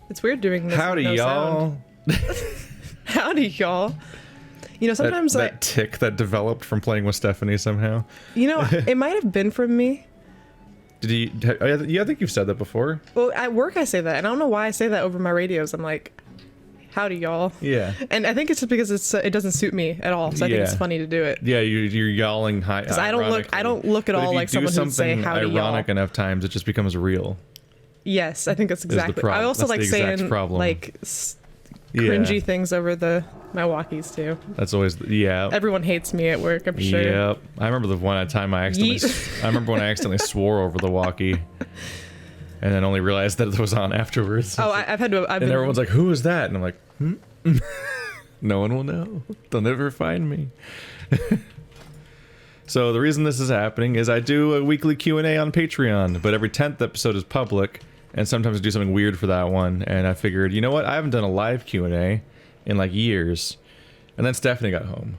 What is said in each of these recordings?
It's weird doing this. Howdy, with no y'all. sound. Howdy, y'all. You know, sometimes that tick that developed from playing with Stephanie somehow. You know, it might have been from me. Did you? Yeah, I think you've said that before. Well, at work I say that, and I don't know why I say that over my radios. I'm like, howdy, y'all. Yeah. And I think it's just because it doesn't suit me at all, so I think it's funny to do it. Yeah, you're yelling high. Because I don't look at all like someone who'd say howdy, y'all. Ironic enough times, it just becomes real. Yes, I think that's exactly. I also like saying like cringy things over my walkies too. That's always Everyone hates me at work, I'm sure. Yep. I remember the one time I remember when I accidentally swore over the walkie, and then only realized that it was on afterwards. Oh, I've had to. Everyone's like, "Who is that?" And I'm like, No one will know. They'll never find me. So the reason this is happening is I do a weekly Q&A on Patreon, but every 10th episode is public, and sometimes I do something weird for that one, and I figured, you know what, I haven't done a live Q&A in like years. And then Stephanie got home,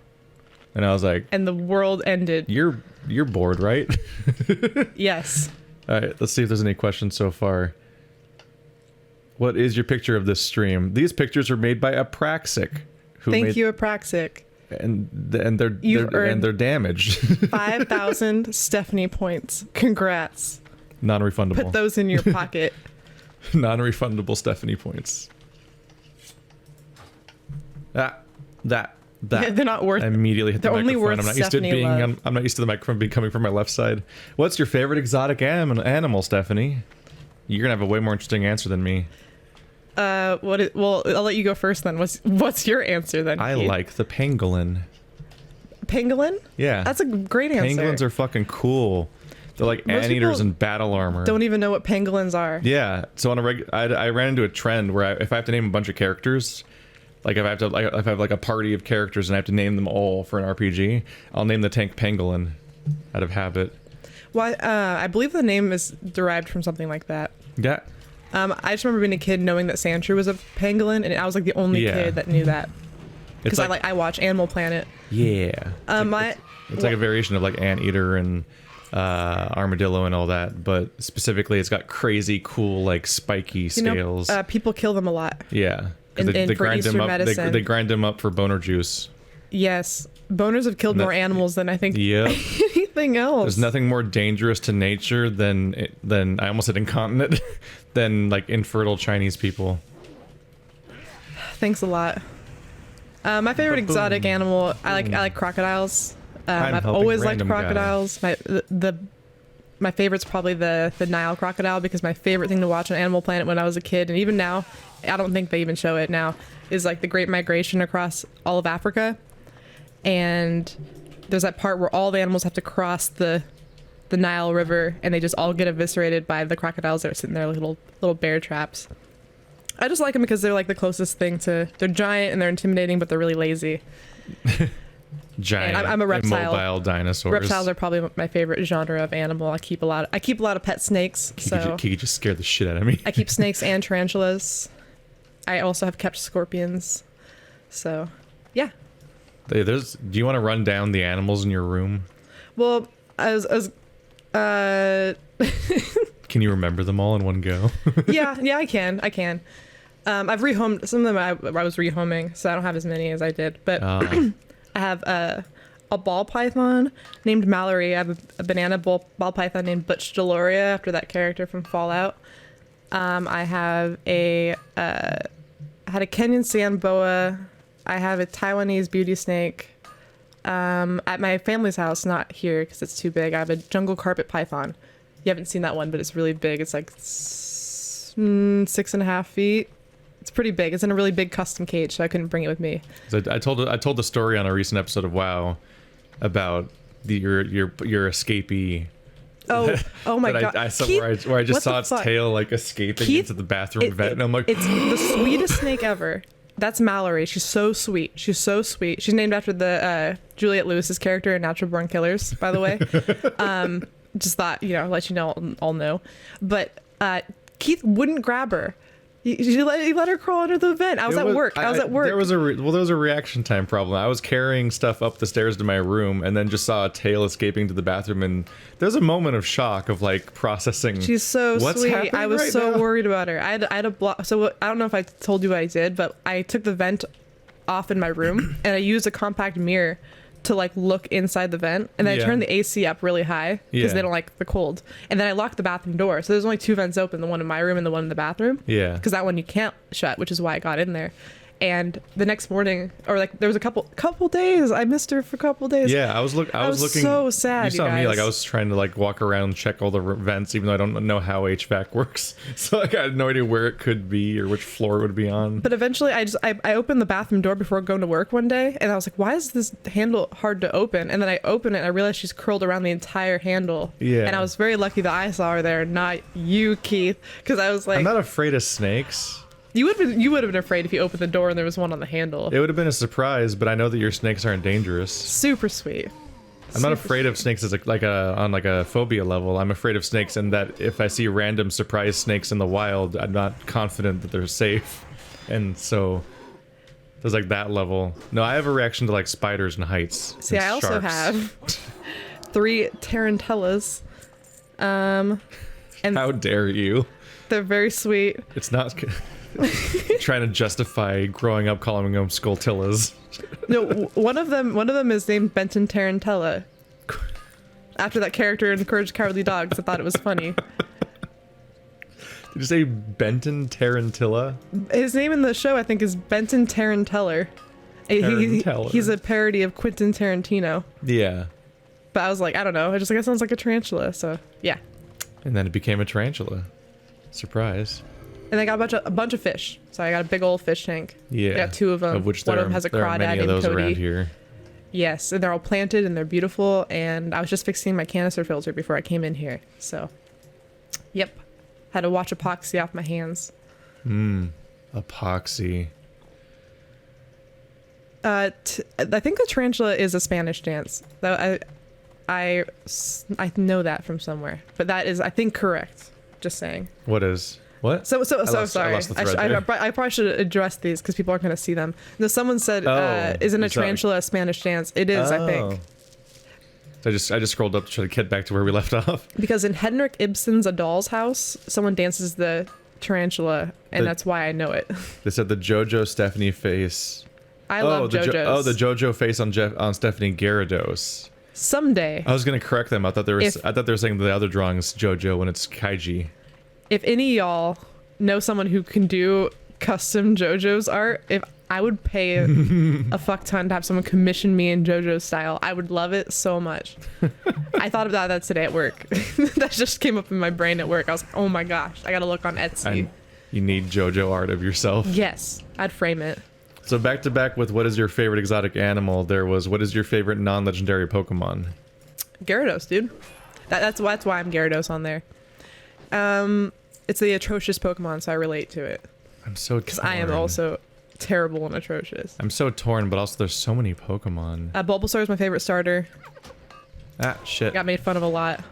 and I was like, and the world ended. You're bored, right? Yes. All right, let's see if there's any questions so far. What is your picture of this stream? These pictures are made by Apraxic. Thank you, Apraxic. And they're damaged. 5,000 Stephanie points. Congrats. Non-refundable. Put those in your pocket. Non-refundable Stephanie points. That. They're not worth. I immediately hit the only microphone. worth I'm not used to the microphone being coming from my left side. What's your favorite exotic animal, Stephanie? You're gonna have a way more interesting answer than me. Well, I'll let you go first then. What's your answer then? I like the pangolin. Pangolin? Yeah. That's a great answer. Pangolins are fucking cool. They're like anteaters in battle armor. Don't even know what pangolins are. Yeah. So on I ran into a trend where if I have to name a bunch of characters, like if I have like a party of characters and I have to name them all for an RPG, I'll name the tank Pangolin out of habit. Well, I believe the name is derived from something like that. Yeah. I just remember being a kid knowing that Sandshrew was a pangolin, and I was like the only kid that knew that. Because I watch Animal Planet. Yeah. It's like a variation of like anteater and armadillo and all that, but specifically it's got crazy cool like spiky scales. People kill them a lot. Yeah. And they for grind Eastern them up. medicine. They grind them up for boner juice. Yes. Boners have killed more animals than I think anything else. There's nothing more dangerous to nature than I almost said incontinent, than like infertile Chinese people. Thanks a lot. My favorite exotic animal, I like crocodiles. I've always liked crocodiles. My favorite's probably the Nile crocodile, because my favorite thing to watch on Animal Planet when I was a kid, and even now, I don't think they even show it now, is like the Great Migration across all of Africa. And there's that part where all the animals have to cross the Nile River, and they just all get eviscerated by the crocodiles that are sitting there like little bear traps. I just like them because they're like the closest thing to... They're giant and they're intimidating, but they're really lazy. Giant, I'm a reptile. Immobile dinosaurs. Reptiles are probably my favorite genre of animal. I keep a lot of pet snakes. Kiki just scared the shit out of me. I keep snakes and tarantulas. I also have kept scorpions. So, yeah. Do you want to run down the animals in your room? Well, Can you remember them all in one go? yeah, I can. I've rehomed some of them. I was rehoming, so I don't have as many as I did. But I have a ball python named Mallory. I have a banana ball python named Butch Deloria, after that character from Fallout. I have I had a Kenyan sand boa. I have a Taiwanese beauty snake. At my family's house, not here because it's too big, I have a jungle carpet python. You haven't seen that one, but it's really big. It's like 6.5 feet. It's pretty big. It's in a really big custom cage, so I couldn't bring it with me. So I told the story on a recent episode of WoW about your escapee. Oh my god! Where I just saw its tail like escaping into the bathroom vent, and I'm like, it's the sweetest snake ever. That's Mallory. She's so sweet. She's named after the Juliette Lewis's character in Natural Born Killers, by the way. Just thought, let you know, I'll know. But Keith wouldn't grab her. You let her crawl under the vent. I was at work. There was a reaction time problem. I was carrying stuff up the stairs to my room and then just saw a tail escaping to the bathroom, and there's a moment of shock of like processing. She's so what's sweet. I was right so now? worried about her. I had a block. So I don't know if I told you what I did, but I took the vent off in my room and I used a compact mirror to like look inside the vent, and then I turned the AC up really high because they don't like the cold, and then I locked the bathroom door, so there's only 2 vents open, the one in my room and the one in the bathroom, because that one you can't shut, which is why I got in there. And the next morning, or like there was a couple days, I missed her for a couple days. I was looking. So sad. You saw me, like I was trying to like walk around, check all the vents, even though I don't know how HVAC works. So like I had no idea where it could be or which floor it would be on. But eventually, I opened the bathroom door before going to work one day, and I was like, why is this handle hard to open? And then I opened it, and I realized she's curled around the entire handle. Yeah. And I was very lucky that I saw her there, not you, Keith, because I was like, I'm not afraid of snakes. You would have been afraid if you opened the door and there was one on the handle. It would have been a surprise, but I know that your snakes aren't dangerous. Super sweet. I'm not afraid of snakes as on a phobia level. I'm afraid of snakes, and that if I see random surprise snakes in the wild, I'm not confident that they're safe. And so there's like that level. No, I have a reaction to like spiders and heights. See, and I also sharks. have 3 tarantulas. And how dare you? They're very sweet. It's not trying to justify growing up calling them skultillas. No, one of them is named Benton Tarantella. After that character in Courage the Cowardly Dogs, I thought it was funny. Did you say Benton Tarantilla? His name in the show, I think, is Benton Taranteller. He's a parody of Quentin Tarantino. Yeah. But I was like, I don't know. I just like, it sounds like a tarantula. So yeah. And then it became a tarantula. Surprise. And I got a bunch of fish. So I got a big old fish tank. Yeah. I got 2 of them. Of which one of them has a crawdad many of named those Cody. around here. Yes, and they're all planted and they're beautiful. And I was just fixing my canister filter before I came in here. So, yep. Had to wash epoxy off my hands. Epoxy. I think the tarantula is a Spanish dance. Though I know that from somewhere, but that is, I think, correct. Just saying. What is? What? So I sorry. lost the thread there. I probably should address these because people aren't going to see them. No, someone said, "Isn't a tarantula a Spanish dance?" It is, I think. So I just scrolled up to try to get back to where we left off. Because in Henrik Ibsen's A Doll's House, someone dances the tarantula, and that's why I know it. They said the JoJo Stephanie face. I love JoJo's. The JoJo face on Stephanie Gyarados. Someday. I was gonna correct them. I thought they were saying the other drawing's JoJo when it's Kaiji. If any of y'all know someone who can do custom JoJo's art, if I would pay a fuck ton to have someone commission me in JoJo style, I would love it so much. I thought about that today at work. That just came up in my brain at work. I was like, oh my gosh, I gotta look on Etsy. And you need JoJo art of yourself. Yes, I'd frame it. So back to back with what is your favorite exotic animal, there was what is your favorite non-legendary Pokemon? Gyarados, dude. That's why I'm Gyarados on there. It's the atrocious Pokemon, so I relate to it. I'm so torn. Because I am also terrible and atrocious. I'm so torn, but also there's so many Pokemon. Bulbasaur is my favorite starter. Ah, shit. Got made fun of a lot.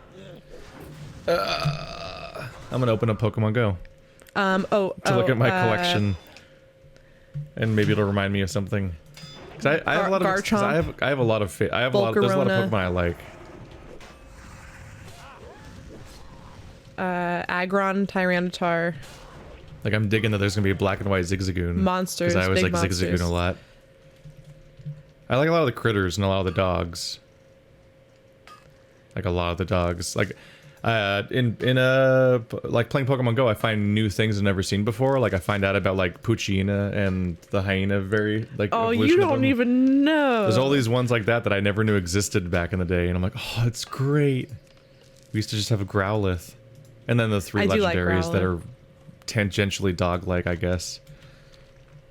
I'm gonna open up Pokemon Go. To look at my collection. And maybe it'll remind me of something. Cause I have a lot of Garchomp. I have a lot of there's a lot of Pokemon I like. Aggron, Tyranitar. Like I'm digging that there's gonna be a black and white Zigzagoon. Monsters, because I always big like monsters. Zigzagoon a lot. I like a lot of the critters and a lot of the dogs. Like a lot of the dogs. Like in like playing Pokemon Go, I find new things I've never seen before. Like I find out about like Poochyena and the hyena very like. Oh, you don't even know. There's all these ones like that I never knew existed back in the day, and I'm like, oh, it's great. We used to just have a Growlithe, and then the 3 legendaries that are tangentially dog-like, I guess.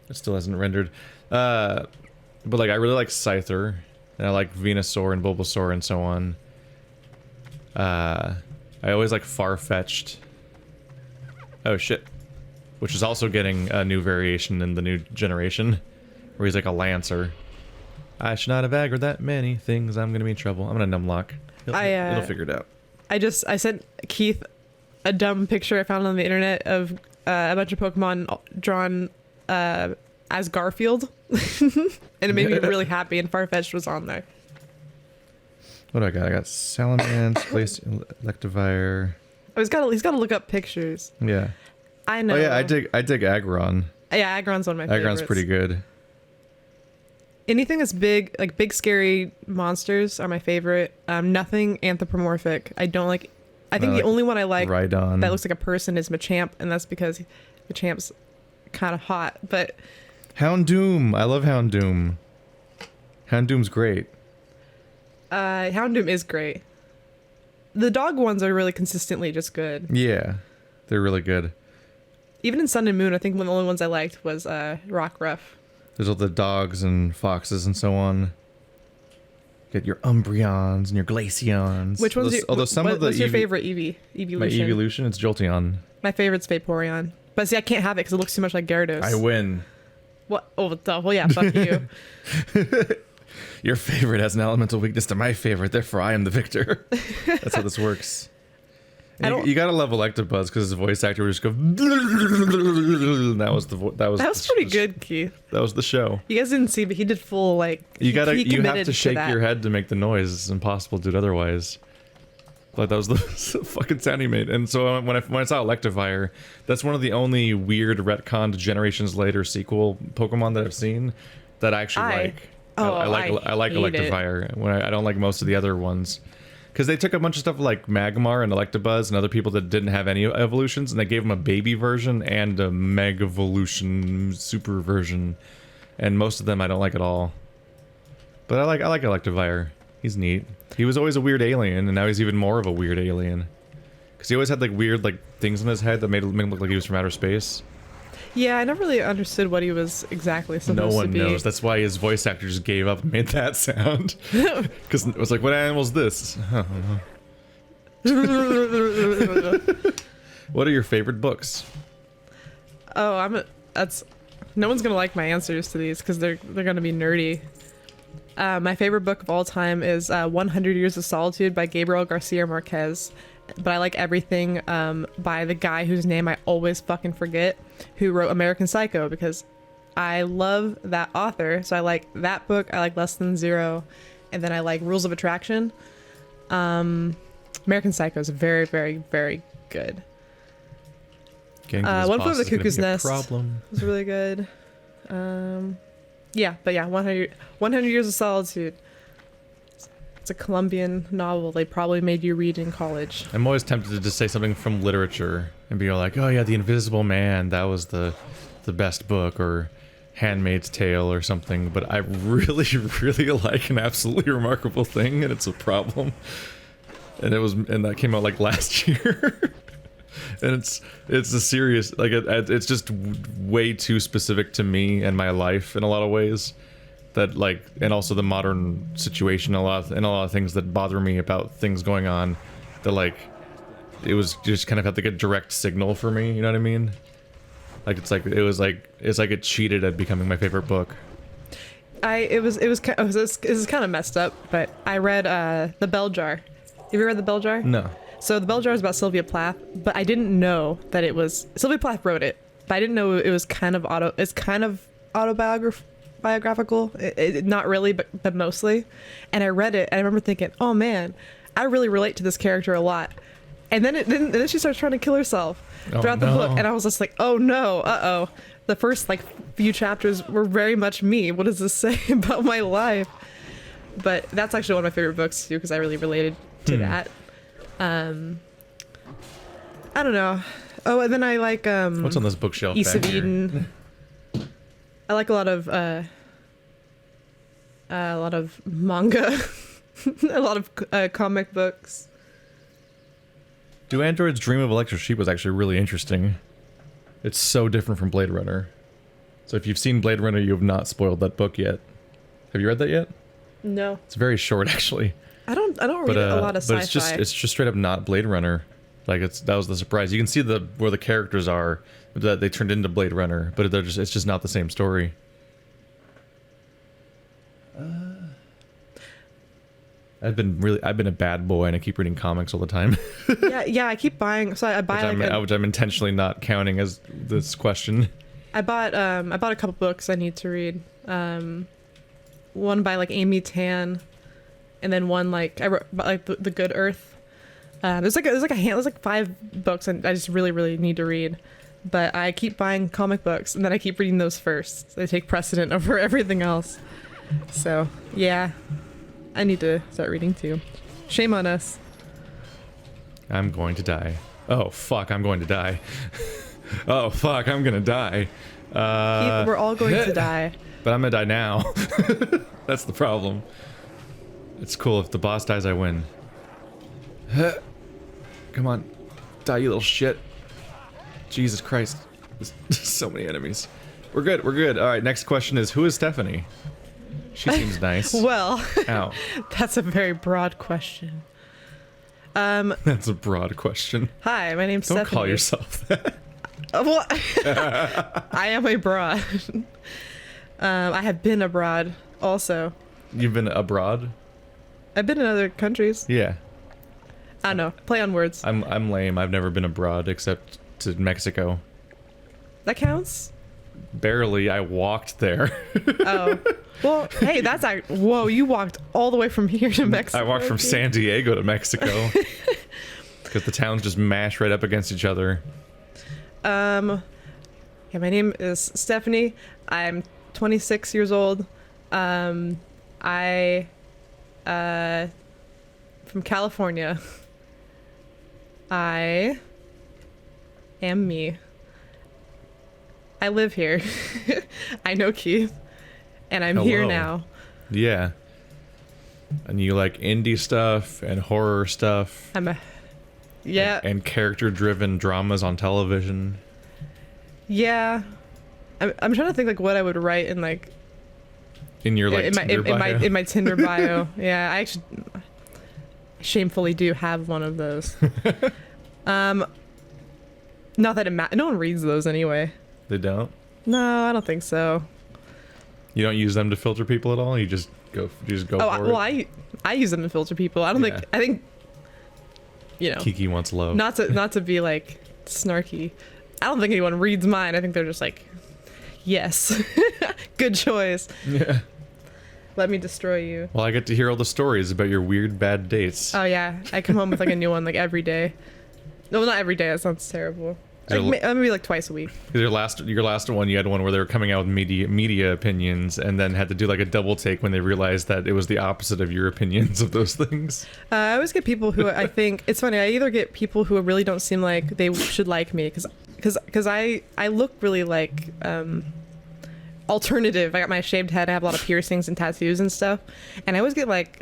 It still hasn't rendered. But like I really like Scyther, and I like Venusaur and Bulbasaur and so on. I always like Farfetch'd. Oh shit. Which is also getting a new variation in the new generation, where he's like a Lancer. I should not have aggroed that many things. I'm gonna be in trouble. I'm gonna numlock. It'll figure it out. I sent Keith a dumb picture I found on the internet of a bunch of Pokemon drawn as Garfield, and it made me really happy. And Farfetch'd was on there. What do I got? I got Salamence, Place, Electivire. Oh, he's got to look up pictures. Yeah. I know. Oh yeah, I dig Aggron. Yeah, Aggron's one of my favorites. Aggron's pretty good. Anything that's big, like big scary monsters are my favorite. Nothing anthropomorphic. I don't like. I think the only one I like Rhydon. that looks like a person is Machamp, and that's because Machamp's kind of hot. But Houndoom, I love Houndoom. Houndoom's great. Houndoom is great. The dog ones are really consistently just good. Yeah, they're really good. Even in Sun and Moon, I think one of the only ones I liked was Rockruff. There's all the dogs and foxes and so on. Get your Umbreons and your Glaceons. Which one's what's your favorite evolution? My evolution, it's Jolteon. My favorite's Vaporeon. But see, I can't have it because it looks too much like Gyarados. I win. What? Oh, well, yeah, fuck you. Your favorite has an elemental weakness to my favorite, therefore I am the victor. That's how this works. You gotta love Electabuzz because his voice actor would just go. That was pretty good, Keith. That was the show. You guys didn't see, but he did full like. You have to shake your head to make the noise. It's impossible to do it otherwise. But that was the fucking sound he made. And so when I saw Electivire, that's one of the only weird retconned generations later sequel Pokemon that I've seen that I actually like. I like Electivire. When I don't like most of the other ones. Because they took a bunch of stuff like Magmar and Electabuzz and other people that didn't have any evolutions, and they gave them a baby version and a Mega Evolution super version, and most of them I don't like at all. But I like Electivire. He's neat. He was always a weird alien, and now he's even more of a weird alien. Because he always had like weird like things in his head that made him look like he was from outer space. Yeah, I never really understood what he was exactly supposed to be. No one knows. That's why his voice actor just gave up and made that sound. Because it was like, what animal is this? I don't know. What are your favorite books? Oh, no one's gonna like my answers to these because they're gonna be nerdy. My favorite book of all time is 100 Years of Solitude by Gabriel Garcia Marquez. But I like everything by the guy whose name I always fucking forget, who wrote American Psycho, because I love that author. So I like that book. I like Less Than Zero, and then I like Rules of Attraction. American Psycho is very, very, very good. One Flew Over the Cuckoo's Nest was really good. 100 Years of Solitude. It's a Colombian novel they probably made you read in college. I'm always tempted to just say something from literature and be like, oh yeah, The Invisible Man, that was the best book, or Handmaid's Tale or something, but I really, really like An Absolutely Remarkable Thing, and it's a problem. And that came out like last year. And it's a serious, like it's just way too specific to me and my life in a lot of ways. That like, and also the modern situation, a lot of things that bother me about things going on, that like, it was just kind of had like a direct signal for me, you know what I mean? Like it's like it cheated at becoming my favorite book. It was kind of messed up, but I read The Bell Jar. Have you read The Bell Jar? No. So The Bell Jar is about Sylvia Plath, but I didn't know that it was Sylvia Plath wrote it, but I didn't know it was kind of autobiographical. Not really, but mostly. And I read it and I remember thinking, oh man, I really relate to this character a lot. And then she starts trying to kill herself throughout the book, and I was just like, oh no, the first like few chapters were very much me. What does this say about my life? But that's actually one of my favorite books too, because I really related to that. I don't know. Oh, and then I like what's on this bookshelf East back of here? Eden. I like a lot of manga, a lot of comic books. Do Androids Dream of Electric Sheep was actually really interesting. It's so different from Blade Runner. So if you've seen Blade Runner, you have not spoiled that book yet. Have you read that yet? No. It's very short, actually. I don't read a lot of sci-fi. But it's just straight up not Blade Runner. Like that was the surprise. You can see where the characters are that they turned into Blade Runner, but it's just not the same story. I've been a bad boy and I keep reading comics all the time. yeah. I keep buying. So I buy which I'm intentionally not counting as this question. I bought a couple books I need to read. One by like Amy Tan, and then one like I wrote like the Good Earth. There's like 5 books and I just really need to read. But I keep buying comic books and then I keep reading those first. They take precedent over everything else. So yeah, I need to start reading too. Shame on us. I'm going to die. Oh fuck, I'm going to die. Oh fuck, I'm gonna die. We're all going to die. But I'm gonna die now. That's the problem. It's cool, if the boss dies, I win. Come on. Die, you little shit. Jesus Christ. There's so many enemies. We're good. Alright, next question is, who is Stephanie? She seems nice. Well, ow. That's a very broad question. That's a broad question. Hi, my name's Don't Stephanie. call yourself that. Well, I am a broad. I have been abroad also. You've been abroad? I've been in other countries. Yeah. I don't know. Play on words. I'm lame. I've never been abroad except to Mexico. That counts? Barely. I walked there. Oh. Well, hey, whoa, you walked all the way from here to Mexico. I walked from San Diego to Mexico. Because the towns just mash right up against each other. Yeah, my name is Stephanie. I'm 26 years old. I from California. I am me. I live here. I know Keith, and I'm here now. Yeah. And you like indie stuff and horror stuff. Yeah. And character-driven dramas on television. Yeah. I'm trying to think like what I would write in like in your like in my Tinder bio. Yeah, I actually shamefully do have one of those. Not that no one reads those anyway. They don't? No, I don't think so. You don't use them to filter people at all? You just go for it? I use them to filter people. I think you know, Kiki wants love. Not to be like snarky. I don't think anyone reads mine. I think they're just like, yes, good choice. Yeah. Let me destroy you. Well, I get to hear all the stories about your weird bad dates. Oh yeah, I come home with like a new one like every day. No, not every day. That sounds terrible. Maybe like twice a week. Your last one, you had one where they were coming out with media opinions, and then had to do like a double take when they realized that it was the opposite of your opinions of those things. I always get people who I think it's funny. I either get people who really don't seem like they should like me because I look really like alternative. I got my shaved head. I have a lot of piercings and tattoos and stuff, and I always get like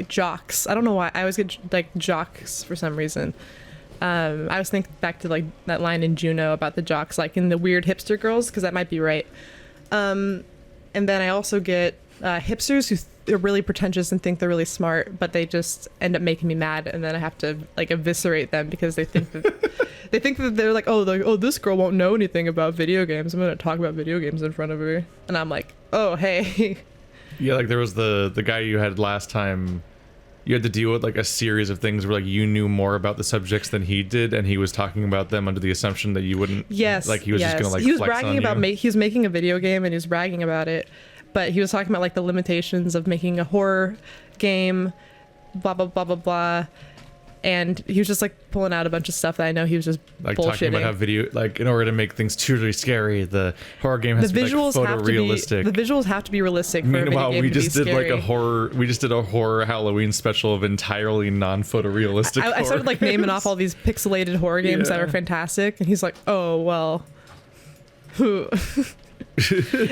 jocks. I don't know why. I always get like jocks for some reason. I was thinking back to like that line in Juno about the jocks, like in the weird hipster girls, because that might be right. And then I also get hipsters who are really pretentious and think they're really smart, but they just end up making me mad, and then I have to like eviscerate them because they think that they're like, oh, this girl won't know anything about video games. I'm gonna talk about video games in front of her, and I'm like, oh hey. Yeah, like there was the guy you had last time. You had to deal with like a series of things where like you knew more about the subjects than he did, and he was talking about them under the assumption that you wouldn't. Yes. Like he was just gonna like. He was flex bragging on about you. he was making a video game and he was bragging about it, but he was talking about like the limitations of making a horror game, blah blah blah blah blah, and he was just like pulling out a bunch of stuff that I know he was just like bullshitting. Talking about how video, like in order to make things truly scary, the horror game has to be like photorealistic. The visuals have to be realistic. Meanwhile, for a video game we to just be did scary. like a horror. We just did a horror Halloween special of entirely non-photorealistic. I started like naming off all these pixelated horror games that are fantastic, and he's like, "Oh well."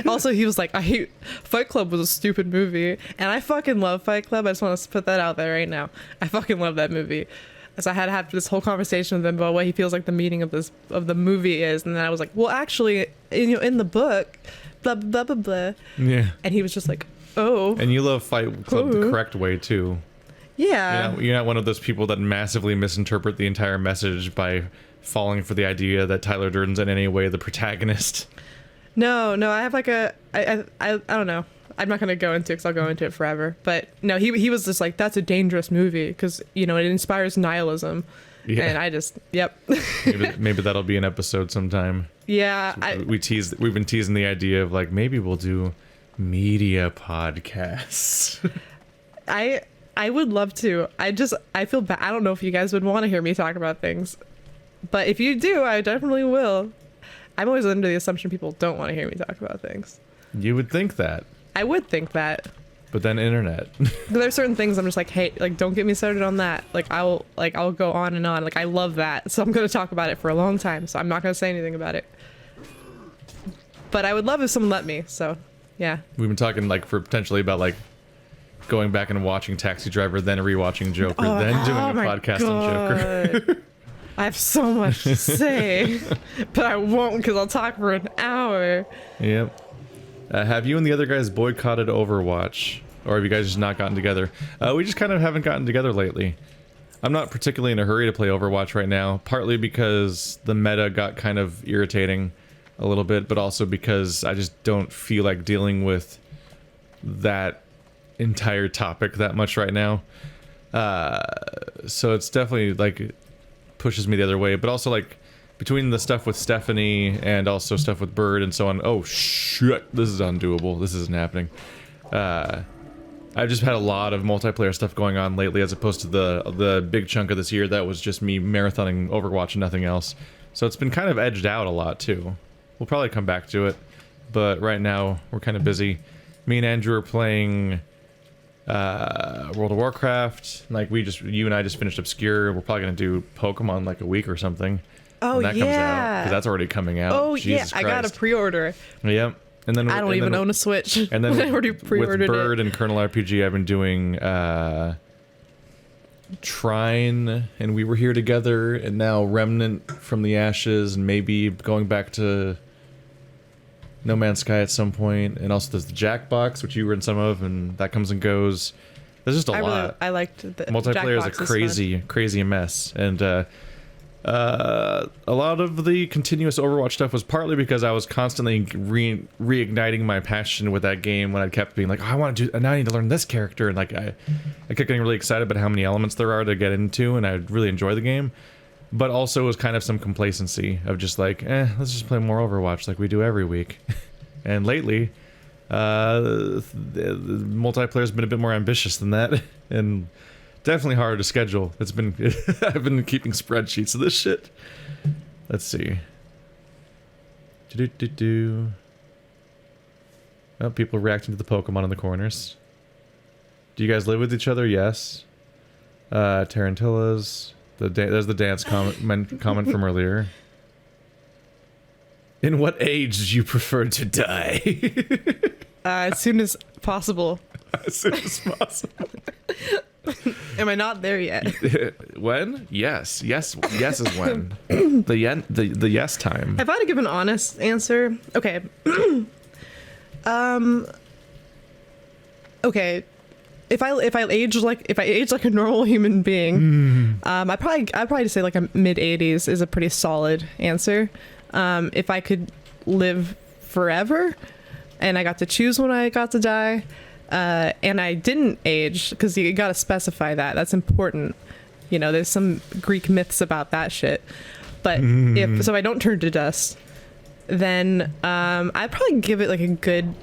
Also, he was like, "I hate Fight Club was a stupid movie," and I fucking love Fight Club. I just want to put that out there right now. I fucking love that movie. So I had to have this whole conversation with him about what he feels like the meaning of the movie is, and then I was like, well, actually, in the book, blah blah blah blah. Yeah. And he was just like, oh. And you love Fight Club the correct way too. Yeah. You're not one of those people that massively misinterpret the entire message by falling for the idea that Tyler Durden's in any way the protagonist. No, I have like I don't know. I'm not gonna go into it because I'll go into it forever. But no, he was just like, that's a dangerous movie because it inspires nihilism. Yeah. And I just, yep. maybe that'll be an episode sometime. Yeah. We've been teasing the idea of like, maybe we'll do media podcasts. I would love to. I feel bad. I don't know if you guys would want to hear me talk about things, but if you do, I definitely will. I'm always under the assumption people don't want to hear me talk about things. You would think that. I would think that. But then internet. There's certain things I'm just like, hey, like, don't get me started on that. Like, I'll go on and on. Like, I love that. So I'm going to talk about it for a long time. So I'm not going to say anything about it. But I would love if someone let me. So, yeah. We've been talking, like, for potentially about, like, going back and watching Taxi Driver, then rewatching Joker, then doing a podcast on Joker. I have so much to say. But I won't because I'll talk for an hour. Yep. Have you and the other guys boycotted Overwatch? Or have you guys just not gotten together? We just kind of haven't gotten together lately. I'm not particularly in a hurry to play Overwatch right now, partly because the meta got kind of irritating a little bit, but also because I just don't feel like dealing with that entire topic that much right now. So it's definitely, like, pushes me the other way, but also, like, between the stuff with Stephanie and also stuff with Bird and so on. Oh shit, this is undoable. This isn't happening. I've just had a lot of multiplayer stuff going on lately as opposed to the big chunk of this year that was just me marathoning Overwatch and nothing else. So it's been kind of edged out a lot too. We'll probably come back to it, but right now we're kind of busy. Me and Andrew are playing World of Warcraft. Like you and I just finished Obscure. We're probably gonna do Pokemon like a week or something. Oh, when that comes out, 'cause that's already coming out. Oh, Jesus yeah, I got a pre-order. Yep. And then I don't even own a Switch. And then I already pre-ordered with Bird it. and Colonel RPG, I've been doing Trine, and We Were Here Together, and now Remnant from the Ashes, and maybe going back to No Man's Sky at some point. And also there's the Jackbox, which you were in some of, and that comes and goes. There's just a lot. I liked the multiplayer is a crazy mess, and a lot of the continuous Overwatch stuff was partly because I was constantly reigniting my passion with that game when I kept being like, oh, I want to do, now I need to learn this character, and like I kept getting really excited about how many elements there are to get into, and I really enjoy the game. But also it was kind of some complacency of just like, let's just play more Overwatch like we do every week. And lately, the multiplayer's been a bit more ambitious than that, and definitely harder to schedule. It's been I've been keeping spreadsheets of this shit. Let's see. Oh, people reacting to the Pokemon in the corners. Do you guys live with each other? Yes. Tarantulas. There's the dance comment from earlier. In what age do you prefer to die? As soon as possible. As soon as possible. Am I not there yet? When? Yes is when. The yes time. If I had to give an honest answer, okay. Okay. If I age like a normal human being, I'd probably say like a mid-80s is a pretty solid answer. If I could live forever and I got to choose when I got to die, and I didn't age, because you gotta specify that's important. You know, there's some Greek myths about that shit. But if I don't turn to dust, then I'd probably give it like a good,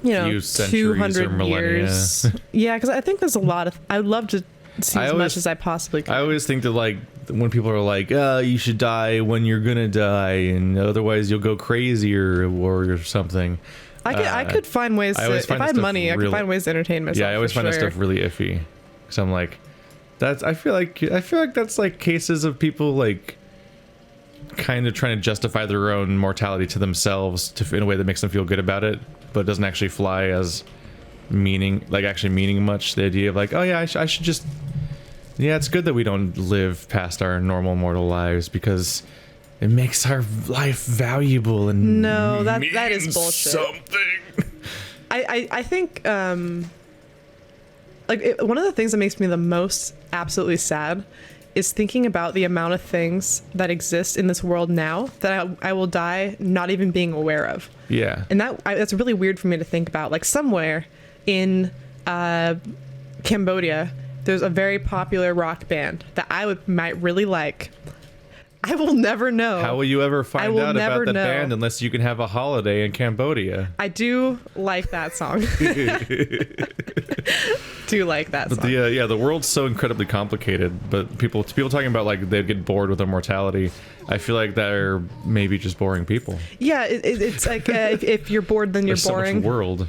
200 years. Yeah, because I think there's a lot of. I'd love to see as much as I possibly could. I always think that, like, when people are like, you should die when you're gonna die, and otherwise you'll go crazy or something. I could find ways to, if I had money, I could find ways to entertain myself. Yeah, I always find that stuff really iffy. Because I'm like, I feel like that's like cases of people like kind of trying to justify their own mortality to themselves in a way that makes them feel good about it, but doesn't actually fly as meaning much. The idea of like, oh yeah, I should just, yeah, it's good that we don't live past our normal mortal lives because it makes our life valuable and that is bullshit. Something. I think one of the things that makes me the most absolutely sad is thinking about the amount of things that exist in this world now that I will die not even being aware of. Yeah. And that's really weird for me to think about. Like somewhere in Cambodia, there's a very popular rock band that might really like. I will never know. How will you ever find out about the band unless you can have a holiday in Cambodia? I do like that song. Do like that song. But the world's so incredibly complicated. But people talking about like they'd get bored with immortality. I feel like they're maybe just boring people. Yeah, it's like if you're bored, then you're boring. So much world.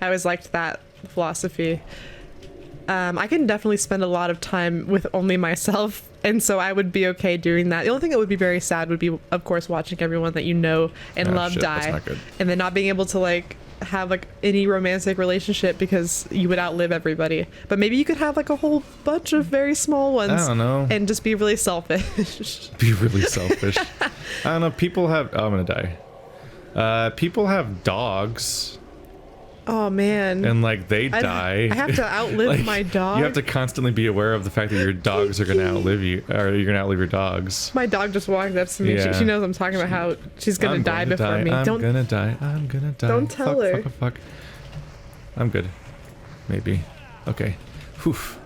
I always liked that philosophy. I can definitely spend a lot of time with only myself, and so I would be okay doing that. The only thing that would be very sad would be, of course, watching everyone that you know and love die, that's not good. And then not being able to like have like any romantic relationship because you would outlive everybody. But maybe you could have like a whole bunch of very small ones. I don't know. And just be really selfish. Be really selfish. I don't know. People have. Oh, I'm gonna die. People have dogs. Oh man. And like they die. I have to outlive like, my dog. You have to constantly be aware of the fact that your dogs are gonna outlive you, or you're gonna outlive your dogs. My dog just walked up to me. Yeah. She knows I'm talking about how she's gonna die before me. I'm gonna die. I'm gonna die. Don't tell her. Fuck. I'm good. Maybe. Okay. Oof.